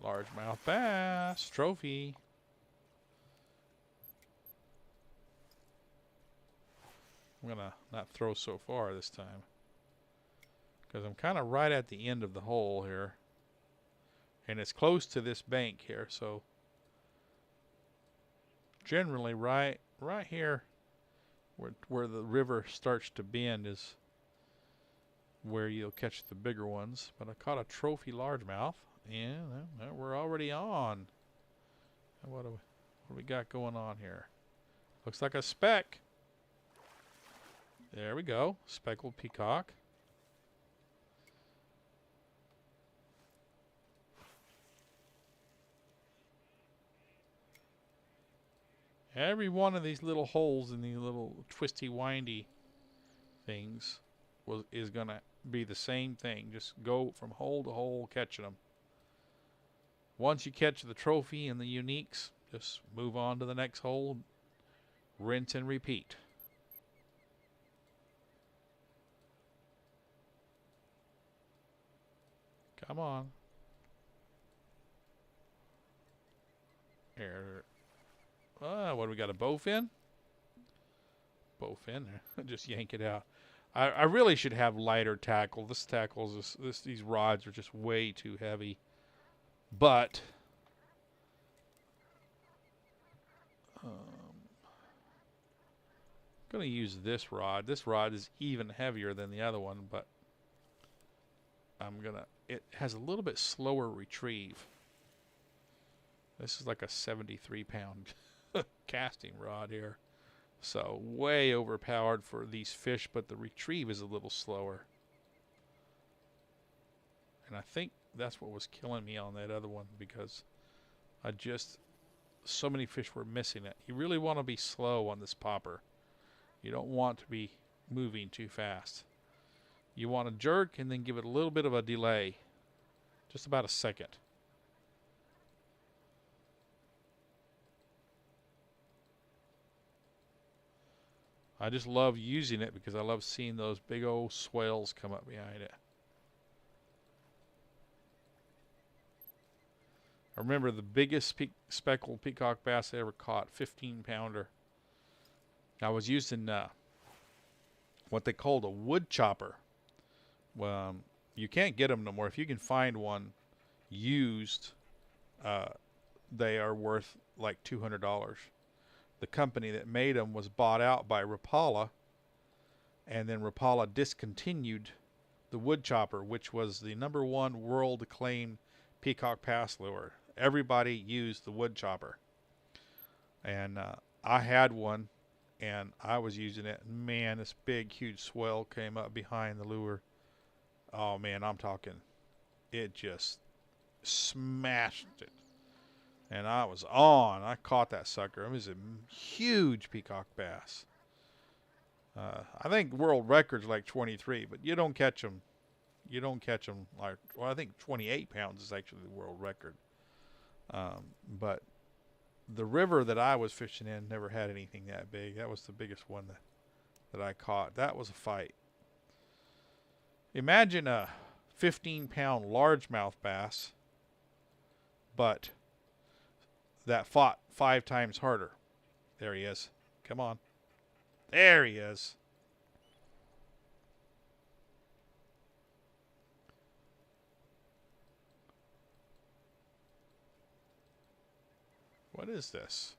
Largemouth bass trophy. I'm gonna not throw so far this time because I'm kind of right at the end of the hole here, and it's close to this bank here. So generally, right here, where the river starts to bend is where you'll catch the bigger ones. But I caught a trophy largemouth. Yeah, we're already on. What do we got going on here? Looks like a speck. There we go. Speckled peacock. Every one of these little holes in these little twisty windy things is going to be the same thing. Just go from hole to hole catching them. Once you catch the trophy and the uniques, just move on to the next hole, rinse and repeat. Come on. Here. What do we got, a bowfin? Bowfin. Just yank it out. I really should have lighter tackle. This tackle is these rods are just way too heavy. But I'm going to use this rod. This rod is even heavier than the other one, but it has a little bit slower retrieve. This is like a 73-pound casting rod here. So way overpowered for these fish, but the retrieve is a little slower. And I think that's what was killing me on that other one, because so many fish were missing it. You really want to be slow on this popper. You don't want to be moving too fast. You want to jerk and then give it a little bit of a delay. Just about a second. I just love using it because I love seeing those big old swells come up behind it. I remember the biggest speckled peacock bass I ever caught, 15-pounder. I was using what they called a wood chopper. Well, you can't get them no more. If you can find one used, they are worth like $200. The company that made them was bought out by Rapala, and then Rapala discontinued the wood chopper, which was the #1 world acclaimed peacock bass lure. Everybody used the wood chopper, and I had one, and I was using it. Man, this big, huge swell came up behind the lure. Oh man, I'm talking, it just smashed it. And I was on. I caught that sucker. It was a huge peacock bass. I think world record's like 23, but you don't catch them. You don't catch them like, well, I think 28 pounds is actually the world record. But the river that I was fishing in never had anything that big. That was the biggest one that I caught. That was a fight. Imagine a 15-pound largemouth bass, but that fought 5 times harder. There he is. Come on. There he is. What is this?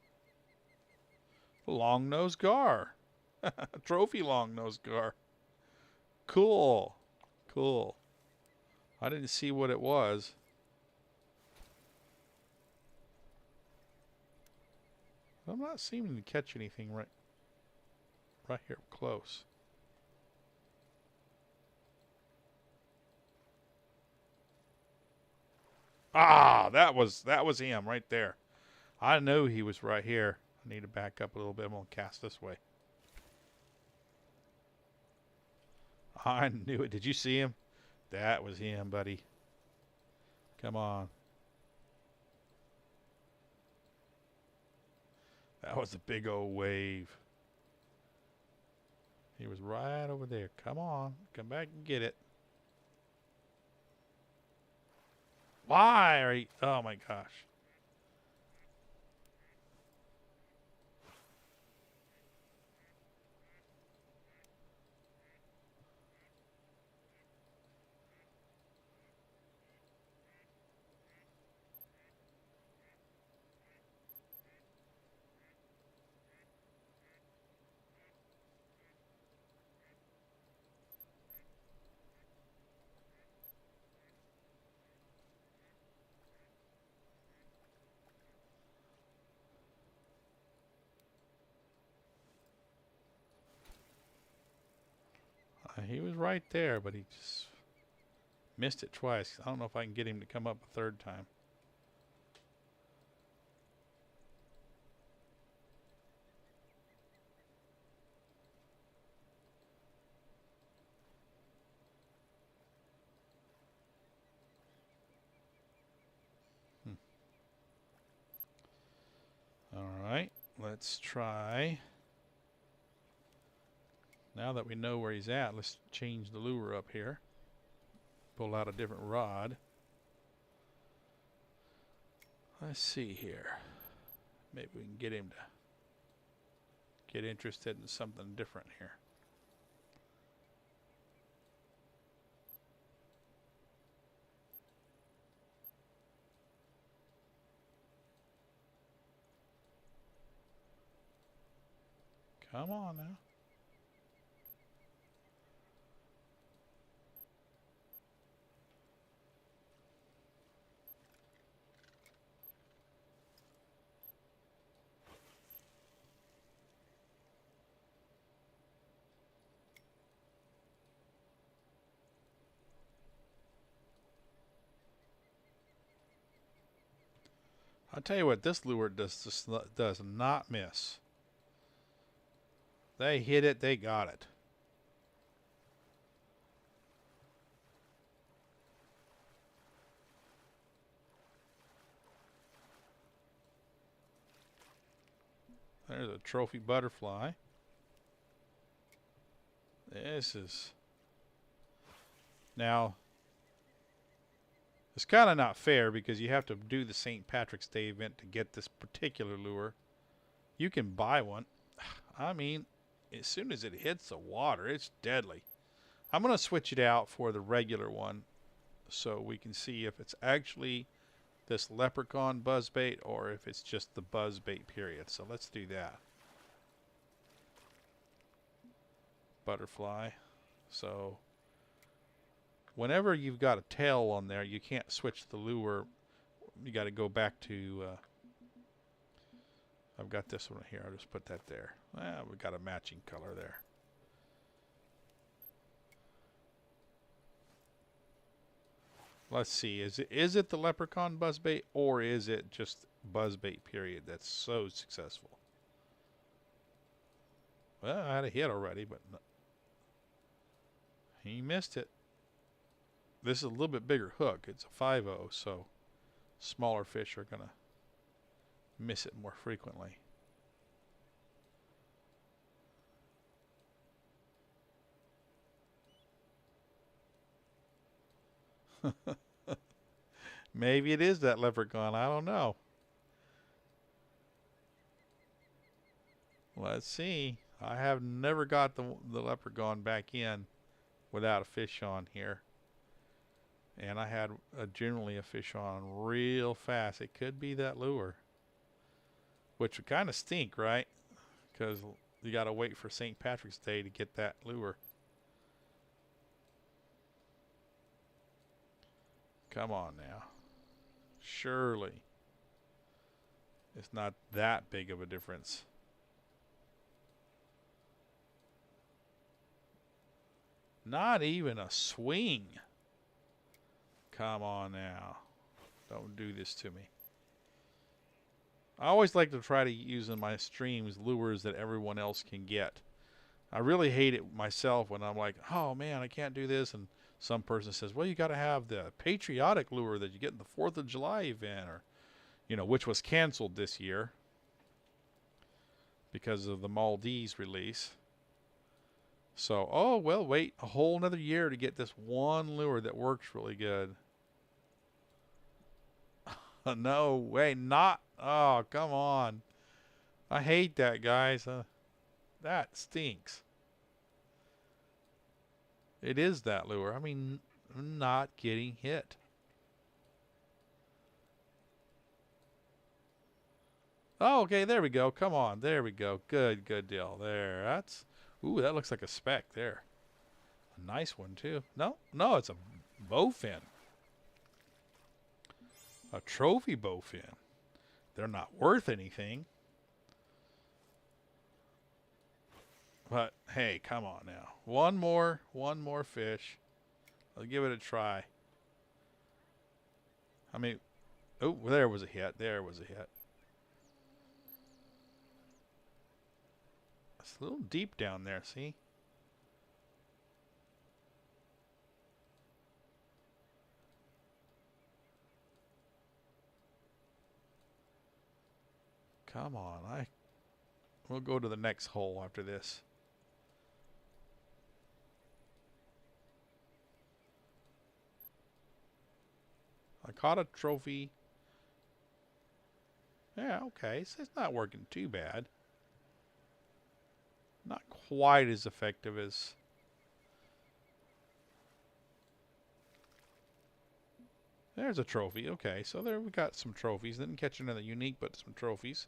Long-nosed gar. Trophy long-nosed gar. Cool. Cool. I didn't see what it was. I'm not seeming to catch anything right here close. Ah, that was him right there. I knew he was right here. I need to back up a little bit. I'm going to cast this way. I knew it. Did you see him? That was him, buddy. Come on. That was a big old wave. He was right over there. Come on. Come back and get it. Why are you... Oh, my gosh. he was right there, but he just missed it twice. I don't know if I can get him to come up a third time. All right, let's try. Now that we know where he's at, let's change the lure up here. Pull out a different rod. Let's see here. Maybe we can get him to get interested in something different here. Come on now. I'll tell you what, this lure does not miss. They hit it, they got it. There's a trophy butterfly. This is... Now, it's kind of not fair because you have to do the St. Patrick's Day event to get this particular lure. You can buy one. I mean, as soon as it hits the water, it's deadly. I'm going to switch it out for the regular one so we can see if it's actually this leprechaun buzzbait or if it's just the buzzbait period. So let's do that. Butterfly. So whenever you've got a tail on there, you can't switch the lure. You got to go back to... I've got this one here. I'll just put that there. We've got a matching color there. Let's see. Is it the leprechaun buzzbait or is it just buzzbait period that's so successful? Well, I had a hit already, but no. He missed it. This is a little bit bigger hook. It's a 5/0, so smaller fish are going to miss it more frequently. Maybe it is that leprechaun. I don't know. Let's see. I have never got the leprechaun back in without a fish on here. And I had generally a fish on real fast. It could be that lure. Which would kind of stink, right? Because you got to wait for St. Patrick's Day to get that lure. Come on now. Surely. It's not that big of a difference. Not even a swing. Come on now. Don't do this to me. I always like to try to use in my streams lures that everyone else can get. I really hate it myself when I'm like, oh man, I can't do this. And some person says, well, you got to have the patriotic lure that you get in the 4th of July event, or, you know, which was canceled this year because of the Maldives release. So, oh, well, wait a whole another year to get this one lure that works really good. No way, not. Oh, come on. I hate that, guys. That stinks. It is that lure. I mean, I'm not getting hit. Oh, okay, there we go. Come on. There we go. Good deal. There. That's... Ooh, that looks like a speck there. A nice one, too. No, it's a bowfin. A trophy bowfin. They're not worth anything. But hey, come on now. One more fish. I'll give it a try. I mean, oh, there was a hit. There was a hit. It's a little deep down there, see? Come on. We'll go to the next hole after this. I caught a trophy. Yeah, okay. So it's not working too bad. Not quite as effective as... There's a trophy. Okay, so there we got some trophies. Didn't catch another unique, but some trophies.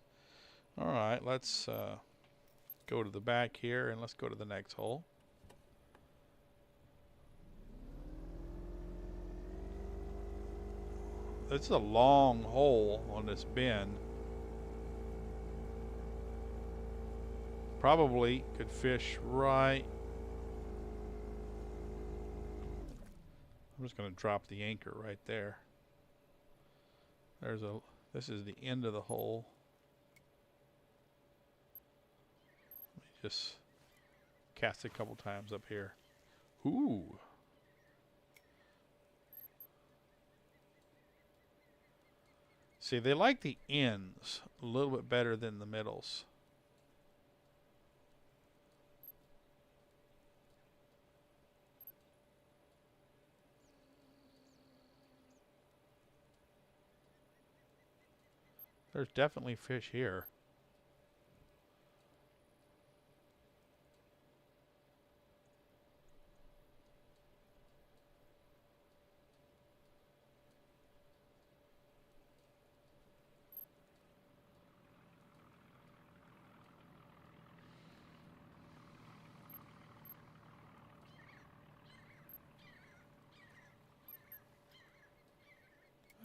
Alright, let's go to the back here and let's go to the next hole. This is a long hole on this bend. Probably could fish right. I'm just going to drop the anchor right there. This is the end of the hole. Let me just cast a couple times up here. Ooh. See, they like the ends a little bit better than the middles. There's definitely fish here.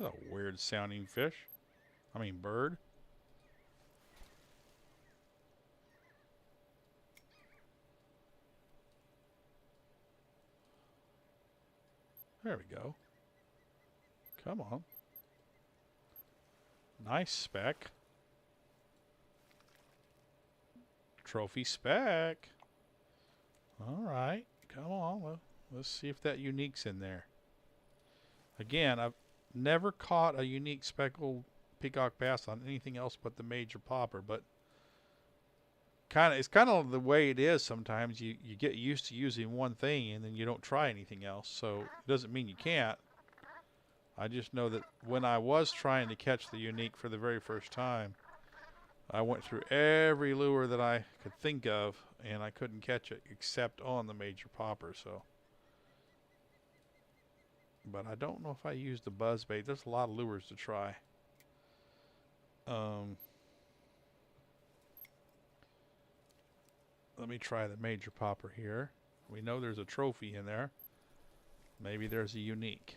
That's a weird sounding fish. I mean bird. There we go. Come on. Nice speck. Trophy speck. Alright. Come on. Well, let's see if that unique's in there. Again, I've never caught a unique speckled peacock bass on anything else but the major popper, but it's kind of the way it is sometimes. You get used to using one thing and then you don't try anything else. So it doesn't mean you can't. I just know that when I was trying to catch the unique for the very first time, I went through every lure that I could think of and I couldn't catch it except on the major popper. So, but I don't know if I used the buzzbait. There's a lot of lures to try. Let me try the major popper here. We know there's a trophy in there. Maybe there's a unique.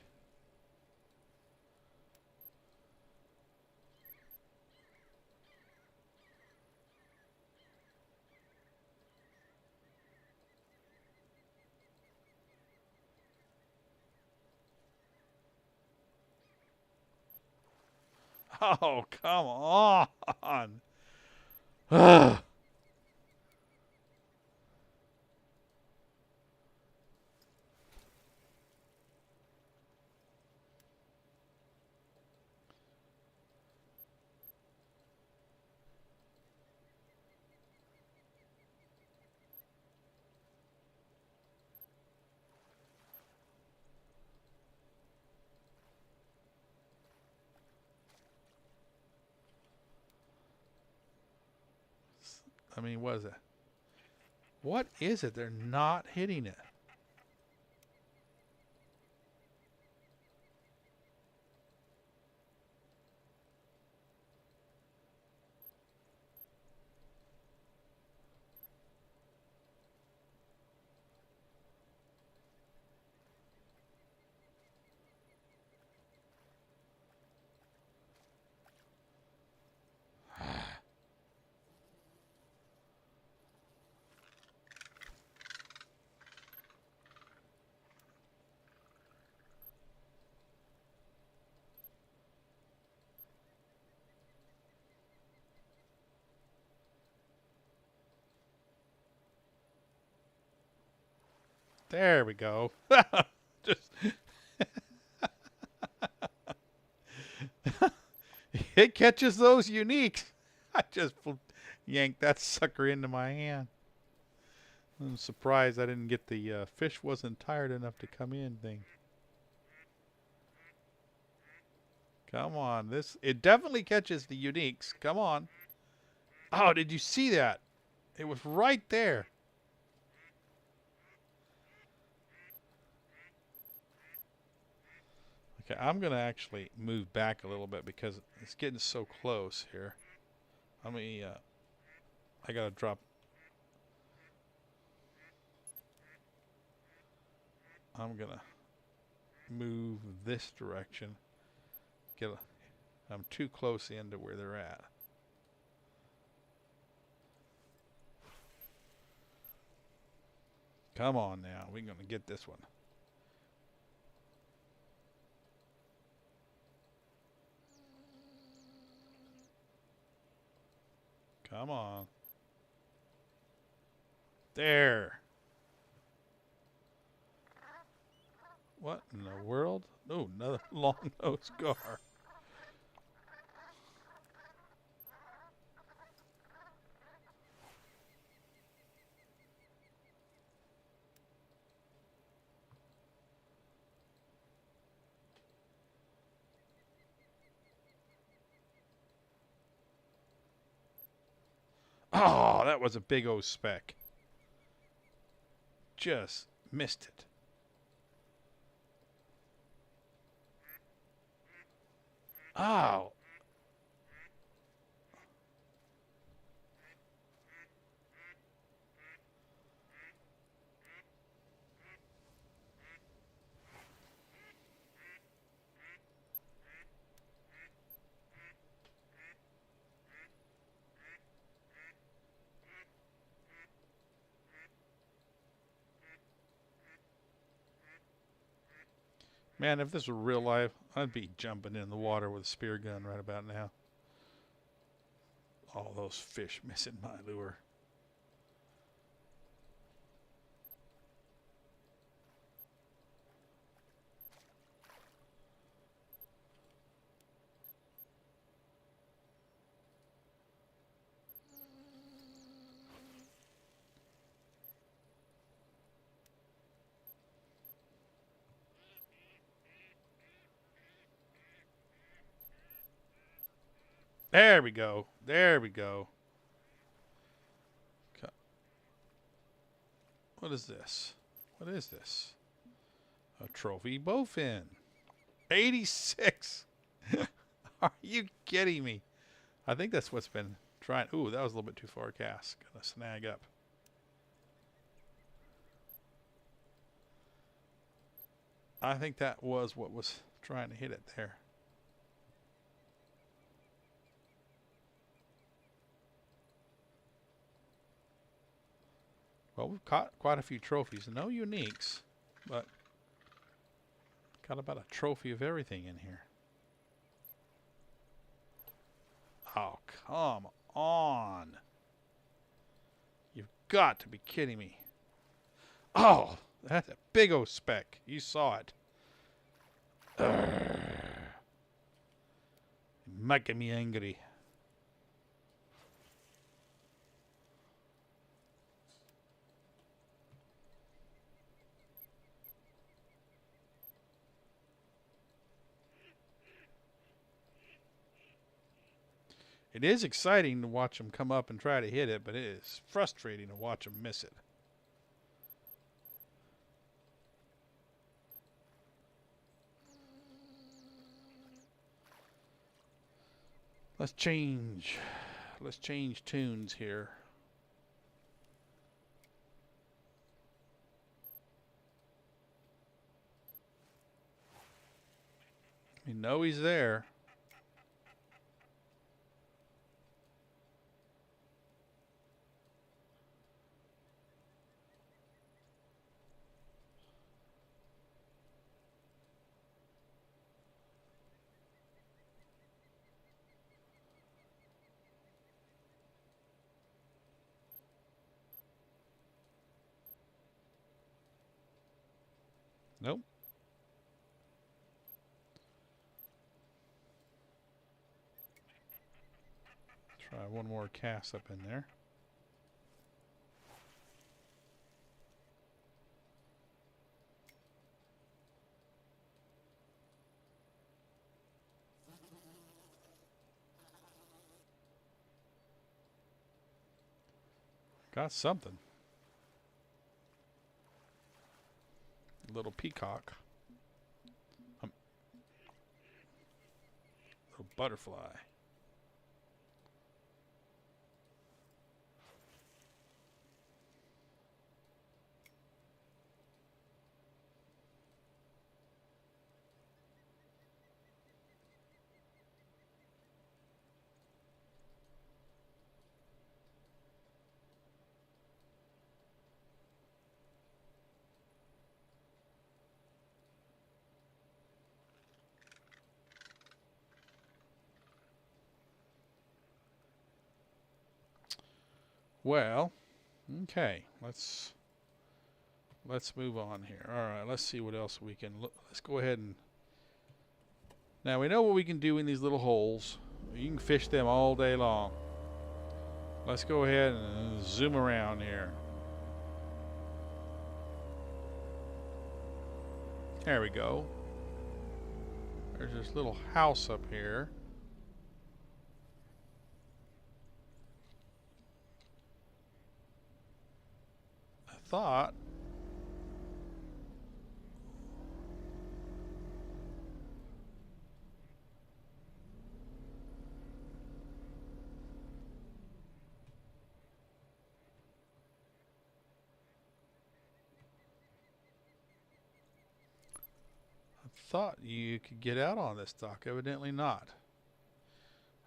Oh, come on. I mean, what is it? What is it? They're not hitting it. There we go. Just it catches those uniques. I just yanked that sucker into my hand. I'm surprised I didn't get the fish wasn't tired enough to come in thing. Come on, it definitely catches the uniques. Come on. Oh, did you see that? It was right there. Okay, I'm gonna actually move back a little bit because it's getting so close here. I gotta drop. I'm gonna move this direction. I'm too close in to where they're at. Come on now, we're gonna get this one. Come on. There. What in the world? Oh, another long-nosed gar. Oh, that was a big old speck. Just missed it. Oh. Man, if this were real life, I'd be jumping in the water with a spear gun right about now. All those fish missing my lure. There we go. There we go. What is this? What is this? A trophy bowfin. 86. Are you kidding me? I think that's what's been trying. Ooh, that was a little bit too far cast. Gonna snag up. I think that was what was trying to hit it there. Well, we've caught quite a few trophies. No uniques, but got about a trophy of everything in here. Oh, come on. You've got to be kidding me. Oh, that's a big old speck. You saw it. Making me angry. It is exciting to watch them come up and try to hit it, but it is frustrating to watch them miss it. Let's change tunes here. We know he's there. Nope. Try one more cast up in there. Got something. Little peacock. Little butterfly. Well, okay. Let's move on here. All right, let's see what else we can look. Let's go ahead and now we know what we can do in these little holes. You can fish them all day long. Let's go ahead and zoom around here. There we go. There's this little house up here. I thought you could get out on this dock. Evidently not.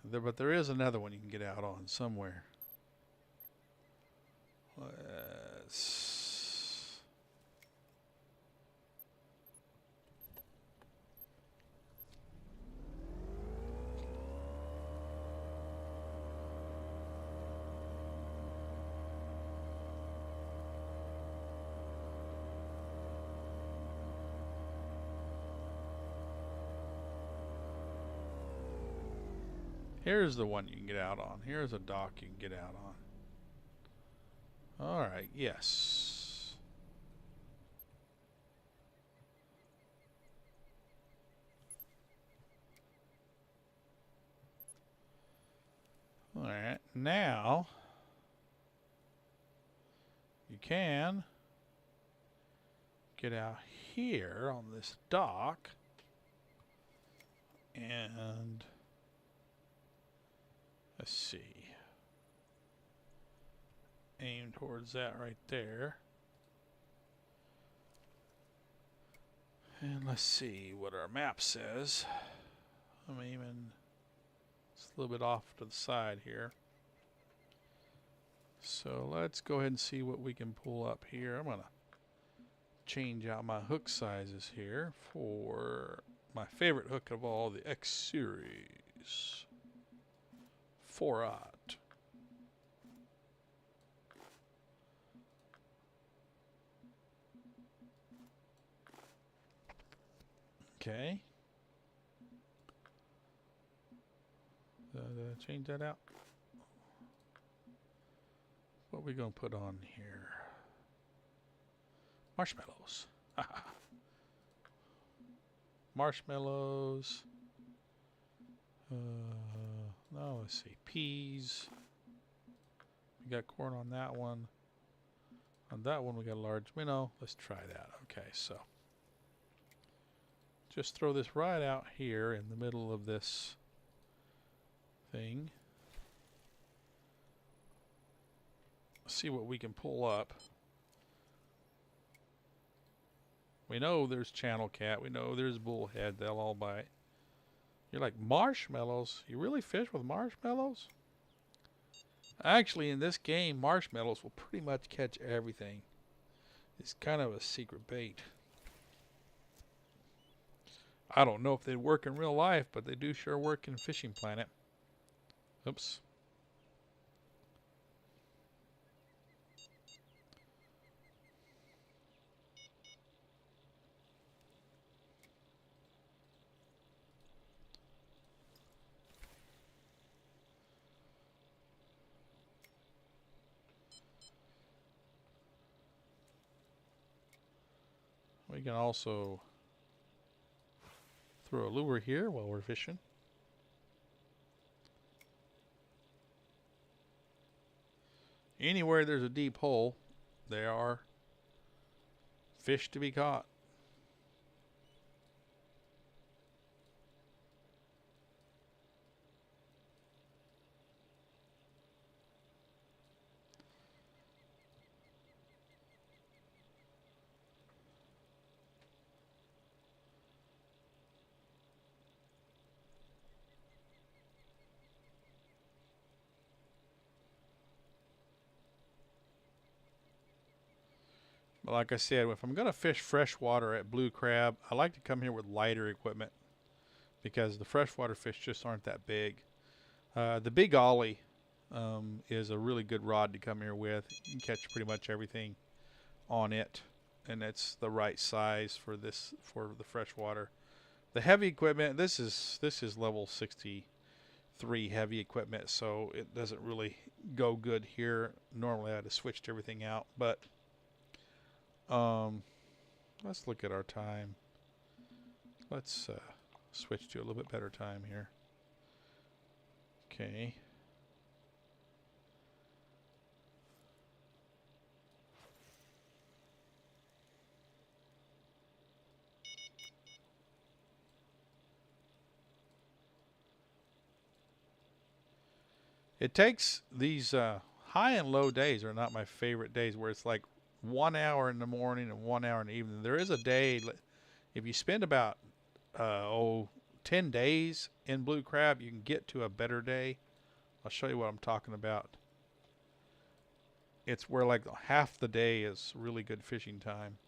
But there is another one you can get out on somewhere. Here's the one you can get out on. Here's a dock you can get out on. Alright, yes. Alright, now you can get out here on this dock and let's see. Aim towards that right there. And let's see what our map says. I'm aiming it's a little bit off to the side here. So let's go ahead and see what we can pull up here. I'm gonna change out my hook sizes here for my favorite hook of all, the X series. 4-aught. Okay. Change that out. What are we going to put on here? Marshmallows. Marshmallows. No, let's see. Peas. We got corn on that one. On that one, we got a large minnow. Let's try that. Okay, so just throw this right out here in the middle of this thing. See what we can pull up. We know there's channel cat. We know there's bullhead. They'll all bite. You're like, marshmallows? You really fish with marshmallows? Actually, in this game, marshmallows will pretty much catch everything. It's kind of a secret bait. I don't know if they work in real life, but they do sure work in Fishing Planet. Oops. We can also throw a lure here while we're fishing. Anywhere there's a deep hole, there are fish to be caught. But like I said, if I'm going to fish freshwater at Blue Crab, I like to come here with lighter equipment because the freshwater fish just aren't that big. The Big Ollie is a really good rod to come here with. You can catch pretty much everything on it, and it's the right size for this, for the freshwater. The heavy equipment, this is level 63 heavy equipment, so it doesn't really go good here. Normally I'd have switched everything out, but let's look at our time. Let's switch to a little bit better time here. Okay. It takes these high and low days are not my favorite days, where it's like 1 hour in the morning and 1 hour in the evening. There is a day, if you spend about 10 days in Blue Crab, you can get to a better day. I'll show you what I'm talking about. It's where like half the day is really good fishing time.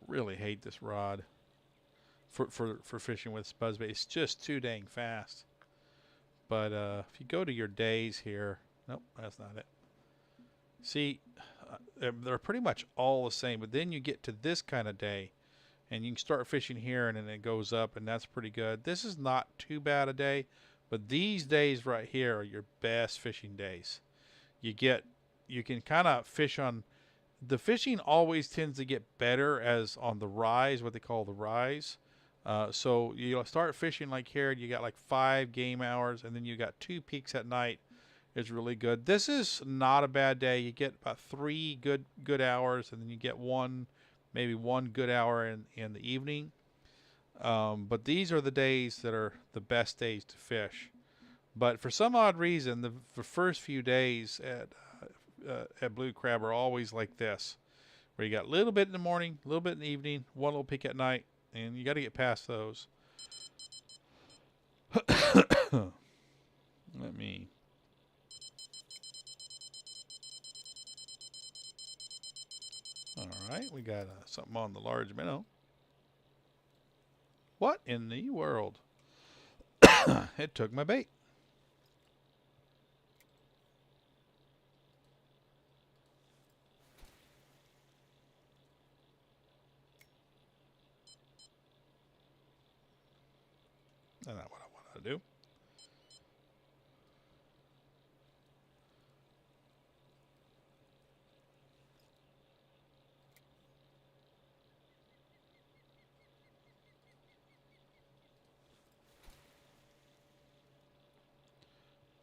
Really hate this rod for fishing with buzzbait. It's just too dang fast. But if you go to your days here, nope, that's not it. See, they're pretty much all the same, but then you get to this kind of day, and you can start fishing here, and then it goes up, and that's pretty good. This is not too bad a day, but these days right here are your best fishing days. You can kind of fish on, the fishing always tends to get better as on the rise, what they call the rise. So you'll start fishing like here, you got like 5 game hours, and then you got 2 peaks at night. Is really good. This is not a bad day. You get about 3 good hours, and then you get maybe one good hour in the evening. But these are the days that are the best days to fish. But for some odd reason, the first few days at Blue Crab are always like this, where you got a little bit in the morning, a little bit in the evening, one little peak at night, and you got to get past those. Let me. All right, we got something on the large minnow. What in the world? It took my bait. That's not what I want to do.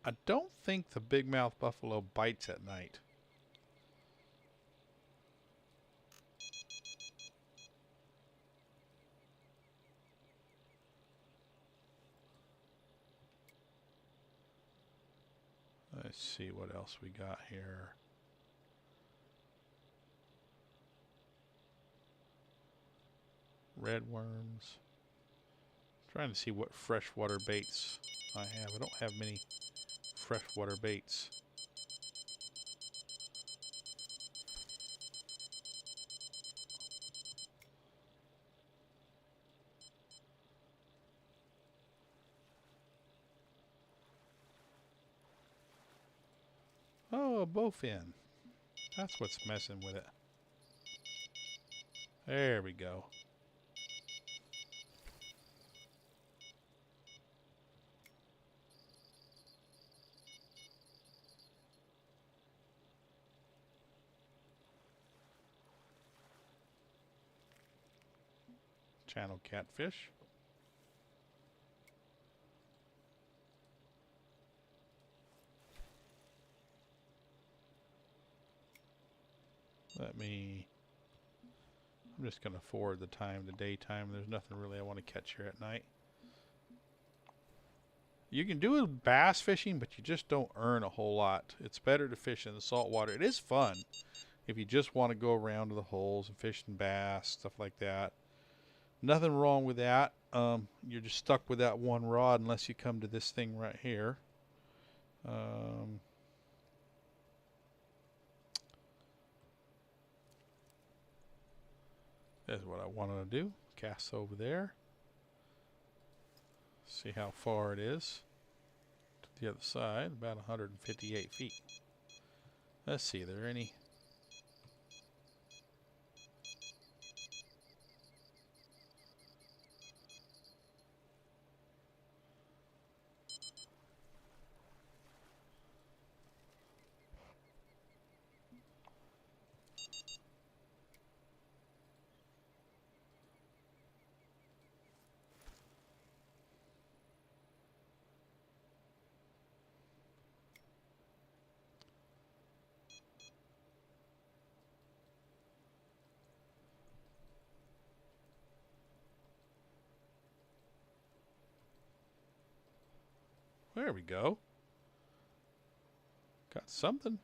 I don't think the bigmouth buffalo bites at night. Let's see what else we got here. Red worms. Trying to see what freshwater baits I have. I don't have many freshwater baits. Oh, a bowfin. That's what's messing with it. There we go. channel catfish. I'm just going to forward the time to daytime. There's nothing really I want to catch here at night. You can do bass fishing, but you just don't earn a whole lot. It's better to fish in the saltwater. It is fun if you just want to go around to the holes and fish and bass, stuff like that. Nothing wrong with that. You're just stuck with that one rod unless you come to this thing right here. That's what I wanted to do. Cast over there. See how far it is to the other side. About 158 feet. Let's see. Are there any? There we go. Got something.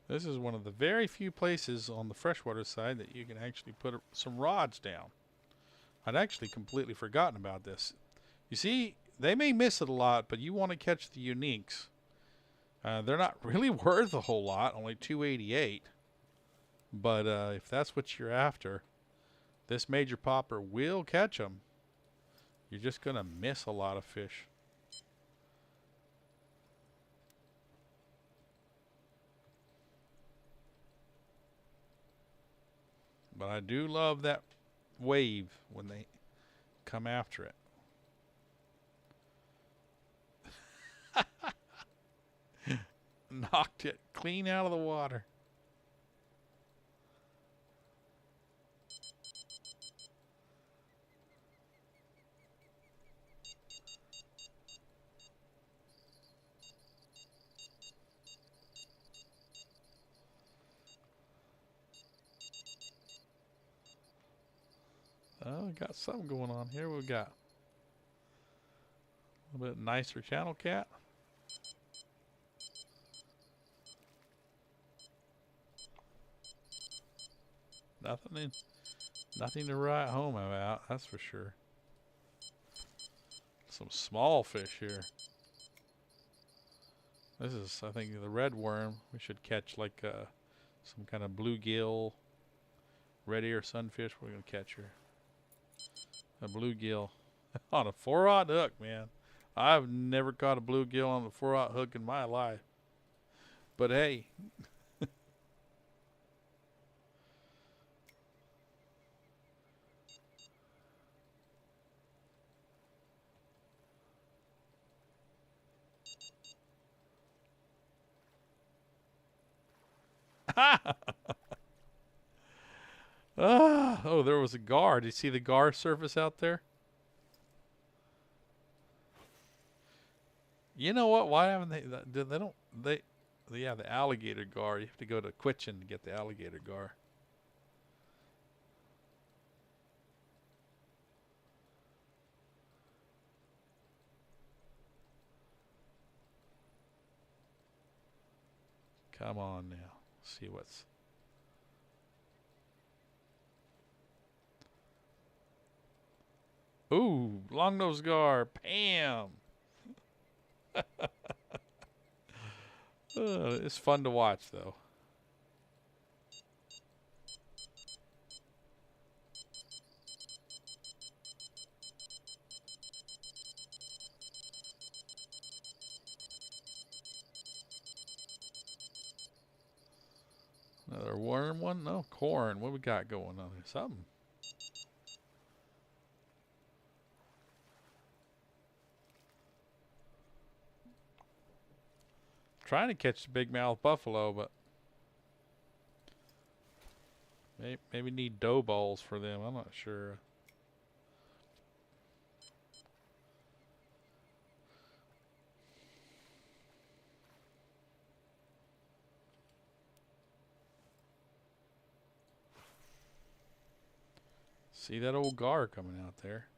This is one of the very few places on the freshwater side that you can actually put some rods down. I'd actually completely forgotten about this. You see, they may miss it a lot, but you want to catch the uniques. They're not really worth a whole lot, only $2.88. But if that's what you're after, this major popper will catch them. You're just going to miss a lot of fish. But I do love that wave when they come after it. Knocked it clean out of the water. Oh, we got something going on here. What we got? A little bit nicer channel cat. Nothing to write home about, that's for sure. Some small fish here. This is, I think, the red worm. We should catch like some kind of bluegill, red ear sunfish. We're gonna catch her. A bluegill on a 4-aught hook, man. I've never caught a bluegill on a 4-aught hook in my life. But hey. Oh, there was a gar. Did you see the gar surface out there? You know what? Why haven't yeah, the alligator gar. You have to go to Quitchin to get the alligator gar. Come on now. See what's... Ooh, long-nosed gar. Bam! It's fun to watch, though. Another worm one? No, corn. What we got going on here? Something. Trying to catch the big mouth buffalo, but Maybe need dough balls for them. I'm not sure. See that old gar coming out there.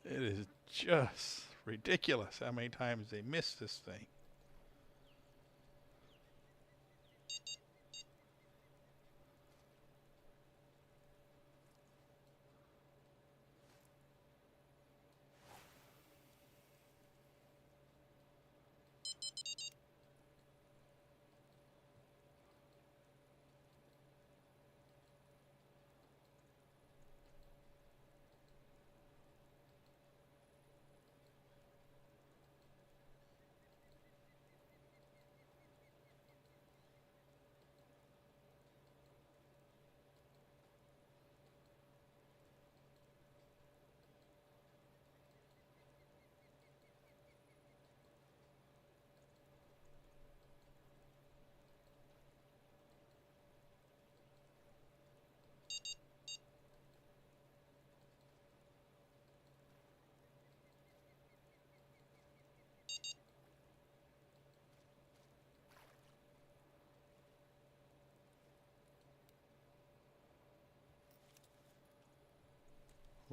It is just ridiculous how many times they miss this thing.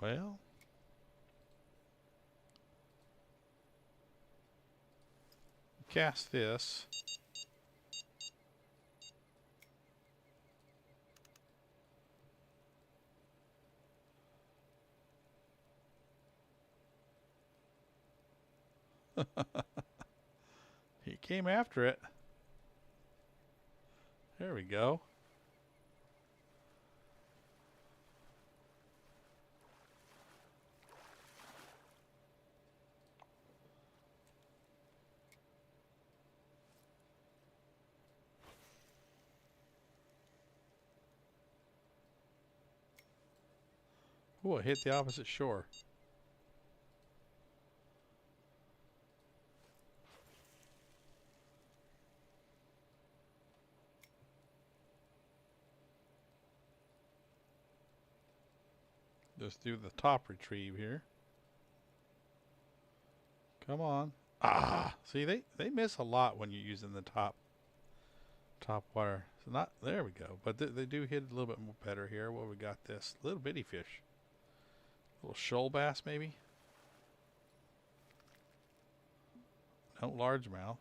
Well, cast this. He came after it. There we go. Oh, it hit the opposite shore. Just do the top retrieve here. Come on. Ah, see, they miss a lot when you're using the top wire. So not, there we go. But they do hit a little bit more better here. What we got this? Little bitty fish. Little shoal bass maybe? No, largemouth.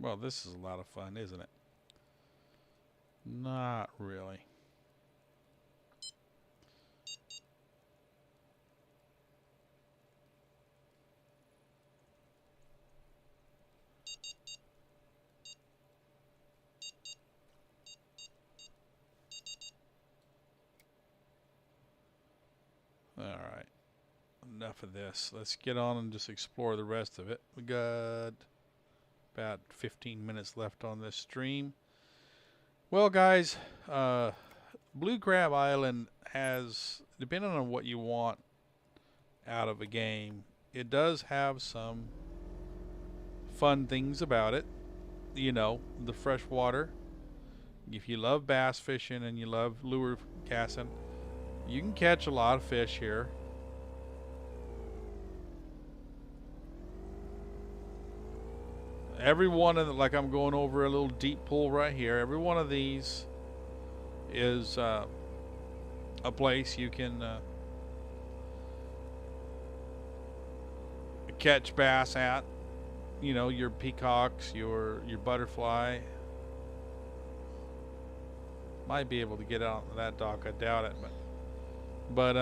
Well, this is a lot of fun, isn't it? Not really. All right. Enough of this. Let's get on and just explore the rest of it. We got about 15 minutes left on this stream. Well, guys, Blue Crab Island has, depending on what you want out of a game, it does have some fun things about it. You know, the fresh water. If you love bass fishing and you love lure casting, you can catch a lot of fish here. Every one of the, like I'm going over a little deep pool right here. Every one of these is a place you can catch bass at. You know, your peacocks, your butterfly. Might be able to get out of that dock. I doubt it, but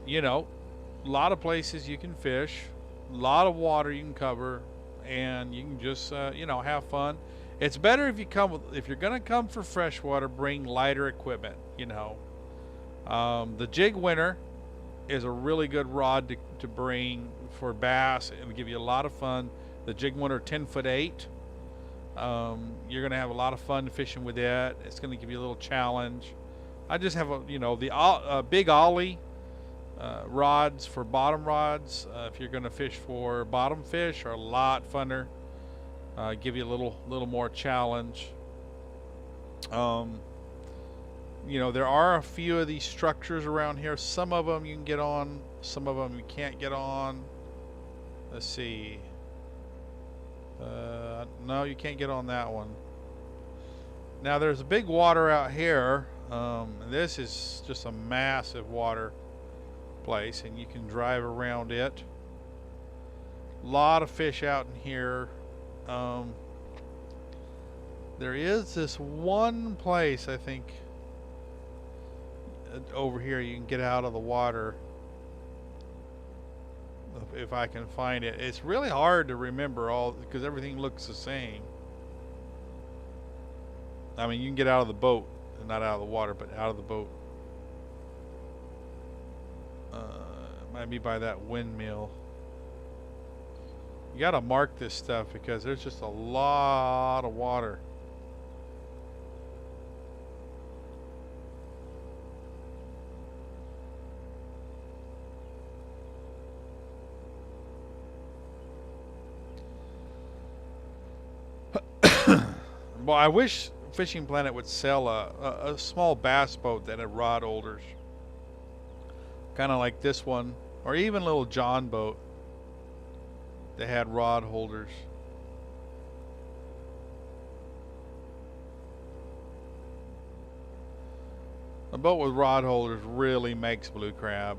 you know, a lot of places you can fish, a lot of water you can cover, and you can just you know, have fun. It's better if you come with, if you're gonna come for freshwater, bring lighter equipment. You know, the Jig Winner is a really good rod to bring for bass. It'll give you a lot of fun. The Jig Winner 10'8". You're gonna have a lot of fun fishing with it. It's gonna give you a little challenge. I just have a, you know, the big ollie rods for bottom rods. If you're gonna fish for bottom fish, are a lot funner. Give you a little more challenge. You know, there are a few of these structures around here. Some of them you can get on, some of them you can't get on. Let's see. No, you can't get on that one. Now there's a big water out here. This is just a massive water place, and you can drive around it. A lot of fish out in here. There is this one place, I think, over here you can get out of the water, if I can find it. It's really hard to remember all because everything looks the same. I mean, you can get out of the boat, not out of the water, but out of the boat. Might be by that windmill. You gotta mark this stuff because there's just a lot of water. Well, I wish Fishing Planet would sell a small bass boat that had rod holders, kind of like this one, or even a little John boat that had rod holders. A boat with rod holders really makes blue crab.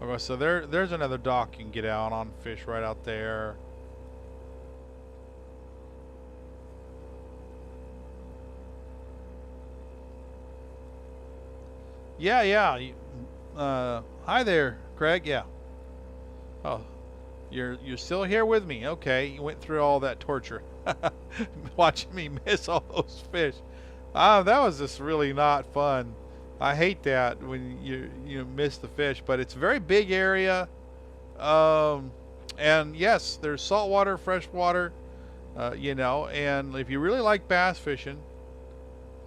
Okay, so there's another dock you can get out on, fish right out there. Yeah. Hi there, Craig. Yeah. Oh, you're still here with me. Okay, you went through all that torture, watching me miss all those fish. That was just really not fun. I hate that when you miss the fish, but it's a very big area. And yes, there's saltwater, freshwater, you know, and if you really like bass fishing,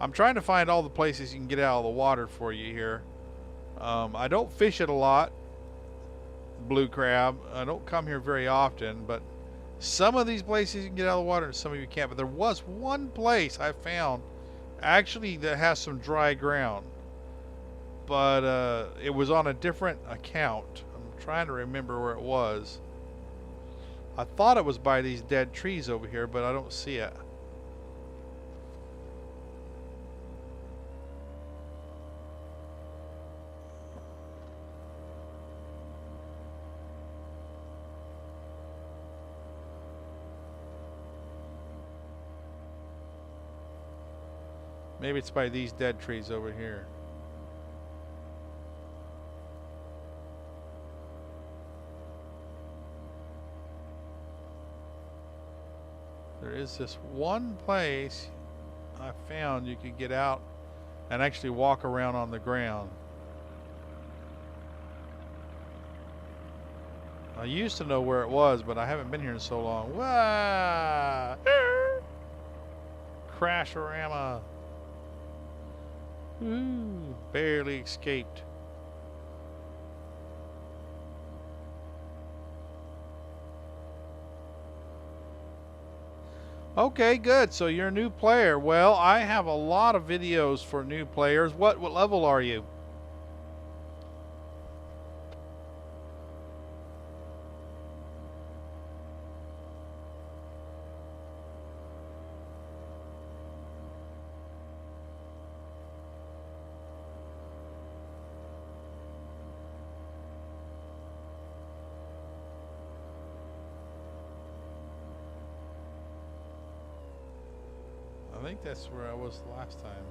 I'm trying to find all the places you can get out of the water for you here. I don't fish it a lot, blue crab. I don't come here very often, but some of these places you can get out of the water and some of you can't. But there was one place I found actually that has some dry ground, but it was on a different account. I'm trying to remember where it was. I thought it was by these dead trees over here, but I don't see it. Maybe it's by these dead trees over here. There is this one place I found you could get out and actually walk around on the ground. I used to know where it was, but I haven't been here in so long. Wah! Crasherama. Ooh, barely escaped. Okay, good. So you're a new player. Well, I have a lot of videos for new players. What level are you? I think that's where I was last time.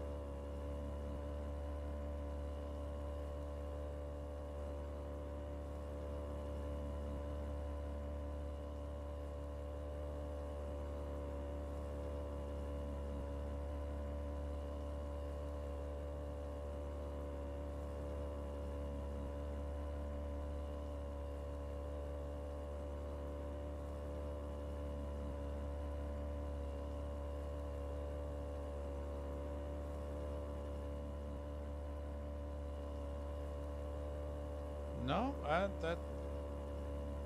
No, that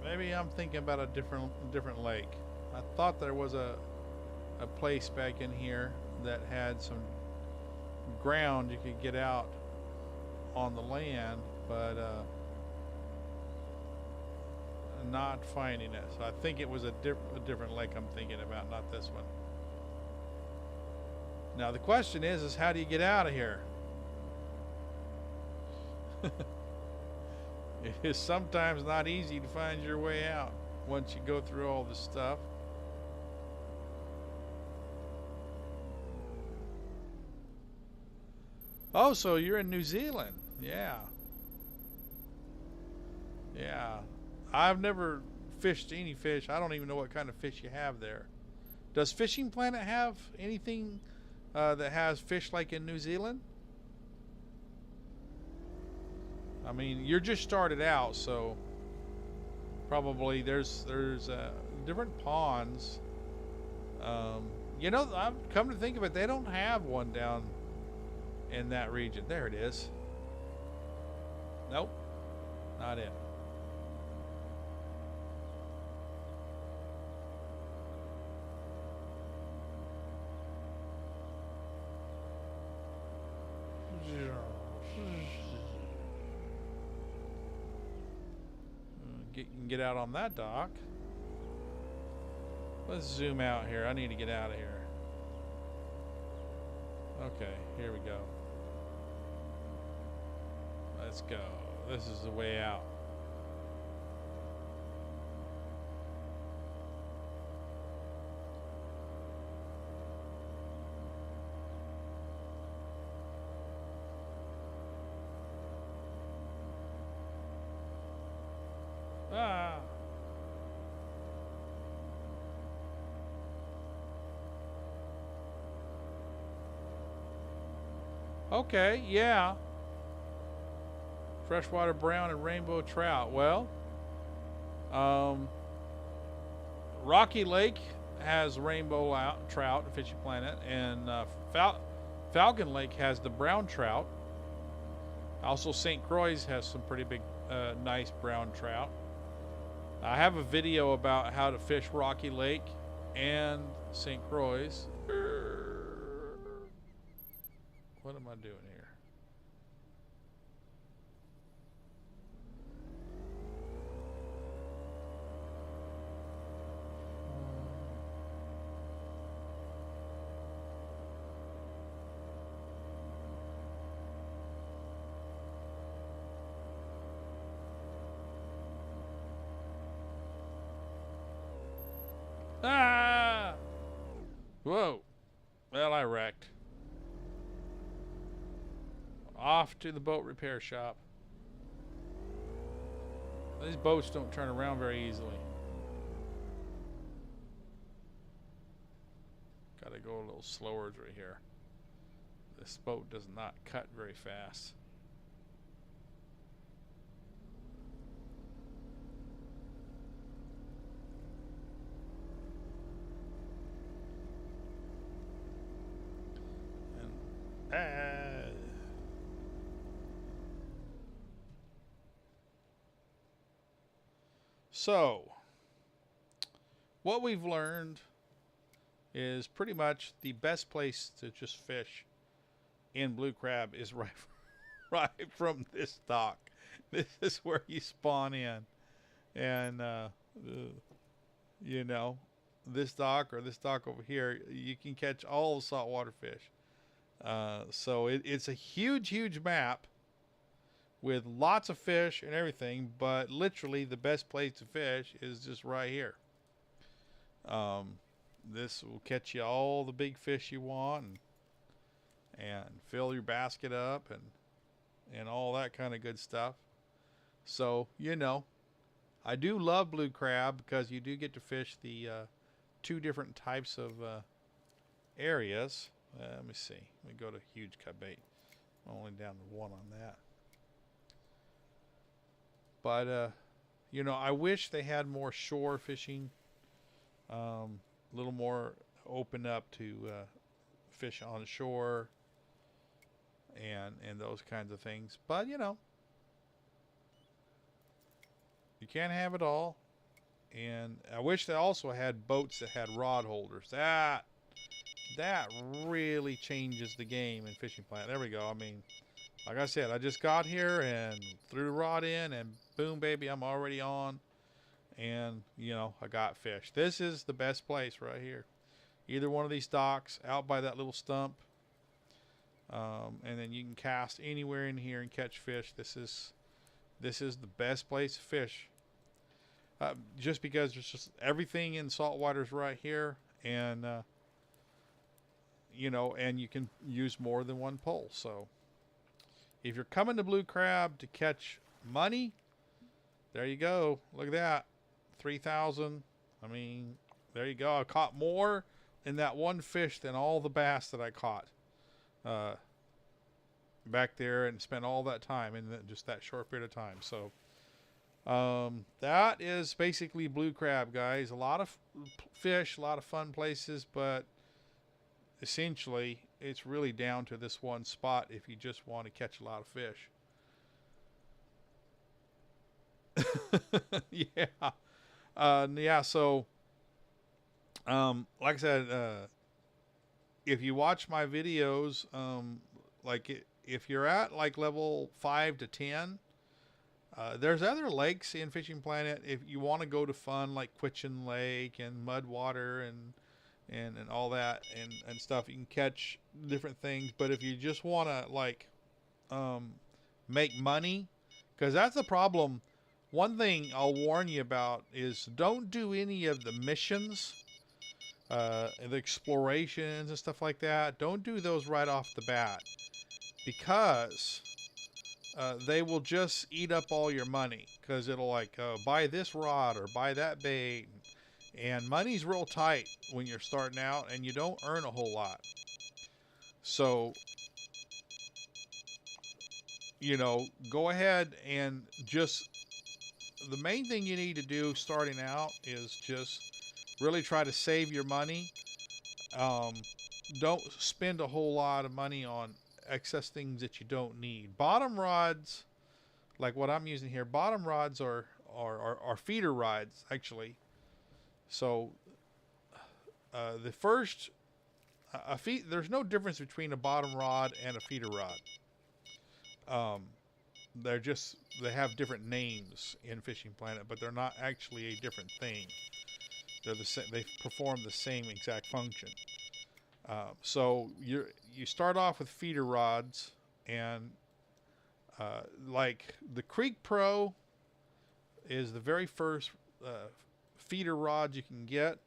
maybe I'm thinking about a different lake. I thought there was a place back in here that had some ground you could get out on the land, but not finding it. So I think it was a different lake I'm thinking about, not this one. Now the question is how do you get out of here? It is sometimes not easy to find your way out once you go through all this stuff. Oh, so you're in New Zealand. Yeah. Yeah. I've never fished any fish. I don't even know what kind of fish you have there. Does Fishing Planet have anything that has fish like in New Zealand? I mean, you're just started out, so probably there's different ponds. You know, I've come to think of it, they don't have one down in that region. There it is. Nope, not it. Get out on that dock. Let's zoom out here. I need to get out of here. Okay, here we go. Let's go. This is the way out. Ah. Okay, yeah. Freshwater brown and rainbow trout. Well, Rocky Lake has rainbow trout, Fishing Planet, and Falcon Lake has the brown trout. Also, St. Croix has some pretty big, nice brown trout. I have a video about how to fish Rocky Lake and St. Croix. What am I doing here? Ah! Whoa. Well, I wrecked. off to the boat repair shop. These boats don't turn around very easily. Gotta go a little slower right here. This boat does not cut very fast. So, what we've learned is pretty much the best place to just fish in blue crab is right from this dock. This is where you spawn in, and you know, this dock or this dock over here, you can catch all the saltwater fish. So it's a huge map with lots of fish and everything, but literally the best place to fish is just right here. This will catch you all the big fish you want, and fill your basket up and all that kind of good stuff. So, you know, I do love blue crab because you do get to fish the two different types of areas. Let me see. Let me go to huge cut bait. I'm only down to one on that. But, you know, I wish they had more shore fishing. A little more open up to fish on shore and those kinds of things. But, you know, you can't have it all. And I wish they also had boats that had rod holders. That really changes the game in Fishing Planet. There we go. I mean, like I said, I just got here and threw the rod in, and boom, baby, I'm already on. And, you know, I got fish. This is the best place right here. Either one of these docks out by that little stump. And then you can cast anywhere in here and catch fish. This is the best place to fish. Just because there's just everything in saltwater is right here. And, you know, and you can use more than one pole. So if you're coming to blue crab to catch money, there you go. Look at that. 3,000. I mean, there you go. I caught more in that one fish than all the bass that I caught back there, and spent all that time in just that short period of time. So that is basically blue crab, guys. A lot of fish, a lot of fun places, but essentially it's really down to this one spot if you just want to catch a lot of fish. Yeah. Yeah, so like I said, if you watch my videos, if you're at like level 5 to 10, there's other lakes in Fishing Planet if you want to go to fun, like Quitchin Lake and Mudwater and all that and stuff. You can catch different things, but if you just want to like make money, because that's the problem. One thing I'll warn you about is don't do any of the missions, the explorations and stuff like that. Don't do those right off the bat, because they will just eat up all your money, because it'll like buy this rod or buy that bait, and money's real tight when you're starting out and you don't earn a whole lot. So, you know, go ahead and just, the main thing you need to do starting out is just really try to save your money. Don't spend a whole lot of money on excess things that you don't need. Bottom rods, like what I'm using here, bottom rods are feeder rods, actually. So the first, there's no difference between a bottom rod and a feeder rod. They have different names in Fishing Planet, but they're not actually a different thing. They're the same. They perform the same exact function. So you start off with feeder rods, and like the Creek Pro is the very first feeder rod you can get,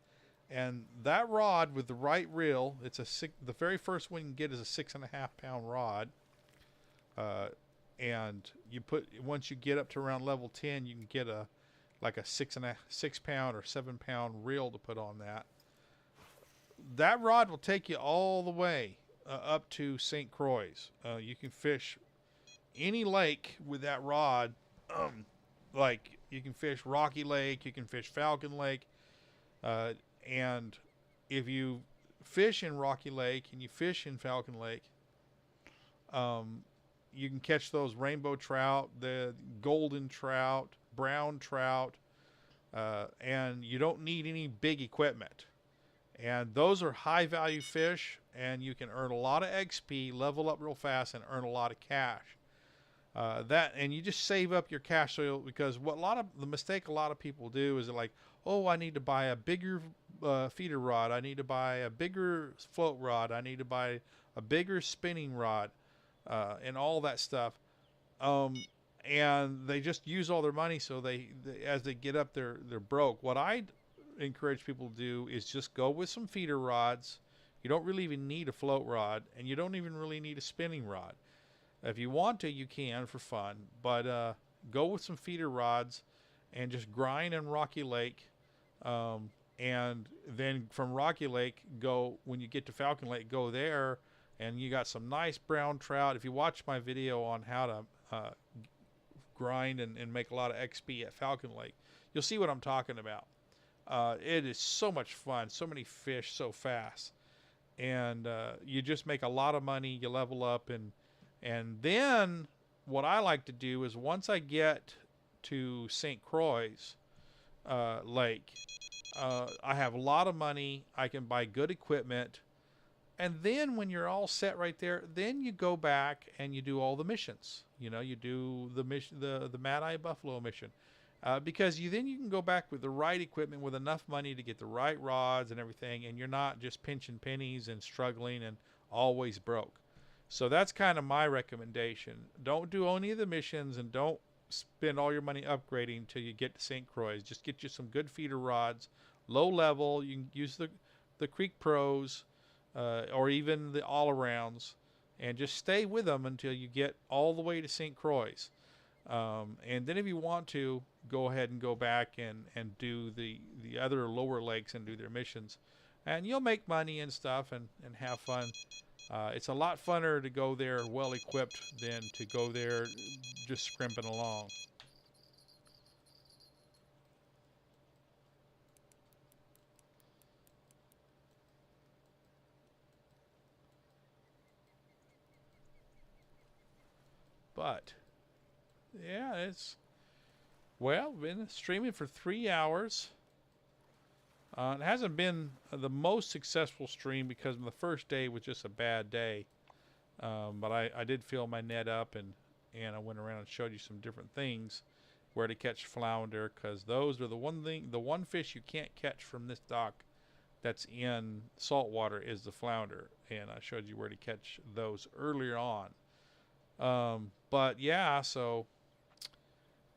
and that rod with the right reel, the very first one you can get is a 6.5 pound rod. uh, and you put once you get up to around level 10, you can get a like a 6 pound or 7 pound reel to put on that. That rod will take you all the way up to St. Croix. You can fish any lake with that rod. Like you can fish Rocky Lake, you can fish Falcon Lake, and if you fish in Rocky Lake and you fish in Falcon Lake, you can catch those rainbow trout, the golden trout, brown trout, and you don't need any big equipment. And those are high value fish, and you can earn a lot of XP, level up real fast, and earn a lot of cash. And you just save up your cash, so because the mistake a lot of people do is they're like, oh, I need to buy a bigger feeder rod, I need to buy a bigger float rod, I need to buy a bigger spinning rod, and all that stuff. And they just use all their money, so they as they get up, they're broke. What I encourage people to do is just go with some feeder rods. You don't really even need a float rod, and you don't even really need a spinning rod. If you want to, you can for fun, but go with some feeder rods and just grind in Rocky Lake. And then from Rocky Lake, when you get to Falcon Lake, go there, and you got some nice brown trout. If you watch my video on how to grind and make a lot of XP at Falcon Lake, you'll see what I'm talking about. It is so much fun, so many fish so fast, and you just make a lot of money. You level up, and then what I like to do is once I get to St. Croix Lake, I have a lot of money. I can buy good equipment, and then when you're all set right there, then you go back and you do all the missions. You know, you do the mission, the Mad Eye Buffalo mission. Because then you can go back with the right equipment with enough money to get the right rods and everything, and you're not just pinching pennies and struggling and always broke. So that's kind of my recommendation. Don't do any of the missions, and don't spend all your money upgrading until you get to St. Croix. Just get you some good feeder rods, low level. You can use the Creek Pros or even the all-arounds, and just stay with them until you get all the way to St. Croix. And then if you want to, go ahead and go back and do the other lower lakes and do their missions. And you'll make money and stuff and have fun. It's a lot funner to go there well equipped than to go there just scrimping along. But yeah, been streaming for 3 hours. It hasn't been the most successful stream because the first day was just a bad day. But I did fill my net up, and I went around and showed you some different things where to catch flounder, because those are the one fish you can't catch from this dock that's in saltwater is the flounder, and I showed you where to catch those earlier on. But yeah, so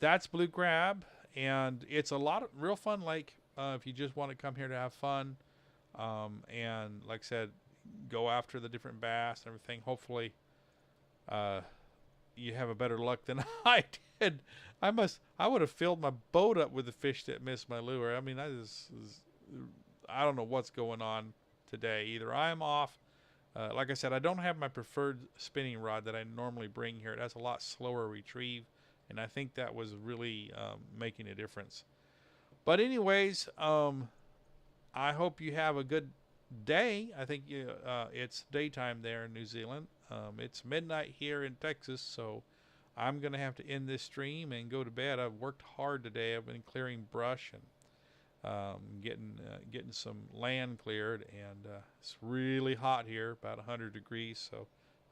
that's Blue Crab, and it's a lot of real fun lake if you just want to come here to have fun. And like I said, go after the different bass and everything. Hopefully you have a better luck than I did. I would have filled my boat up with the fish that missed my lure. I mean, I don't know what's going on today. Either I'm off. Like I said, I don't have my preferred spinning rod that I normally bring here. It has a lot slower retrieve, and I think that was really making a difference. But anyways, I hope you have a good day. I think it's daytime there in New Zealand. It's midnight here in Texas, so I'm going to have to end this stream and go to bed. I've worked hard today. I've been clearing brush and getting some land cleared, and it's really hot here, about 100 degrees, so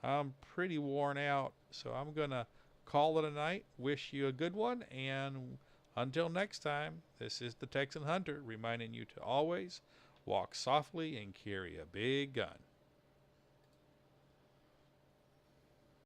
I'm pretty worn out. So I'm going to call it a night. Wish you a good one, and until next time, this is the Texan Hunter reminding you to always walk softly and carry a big gun.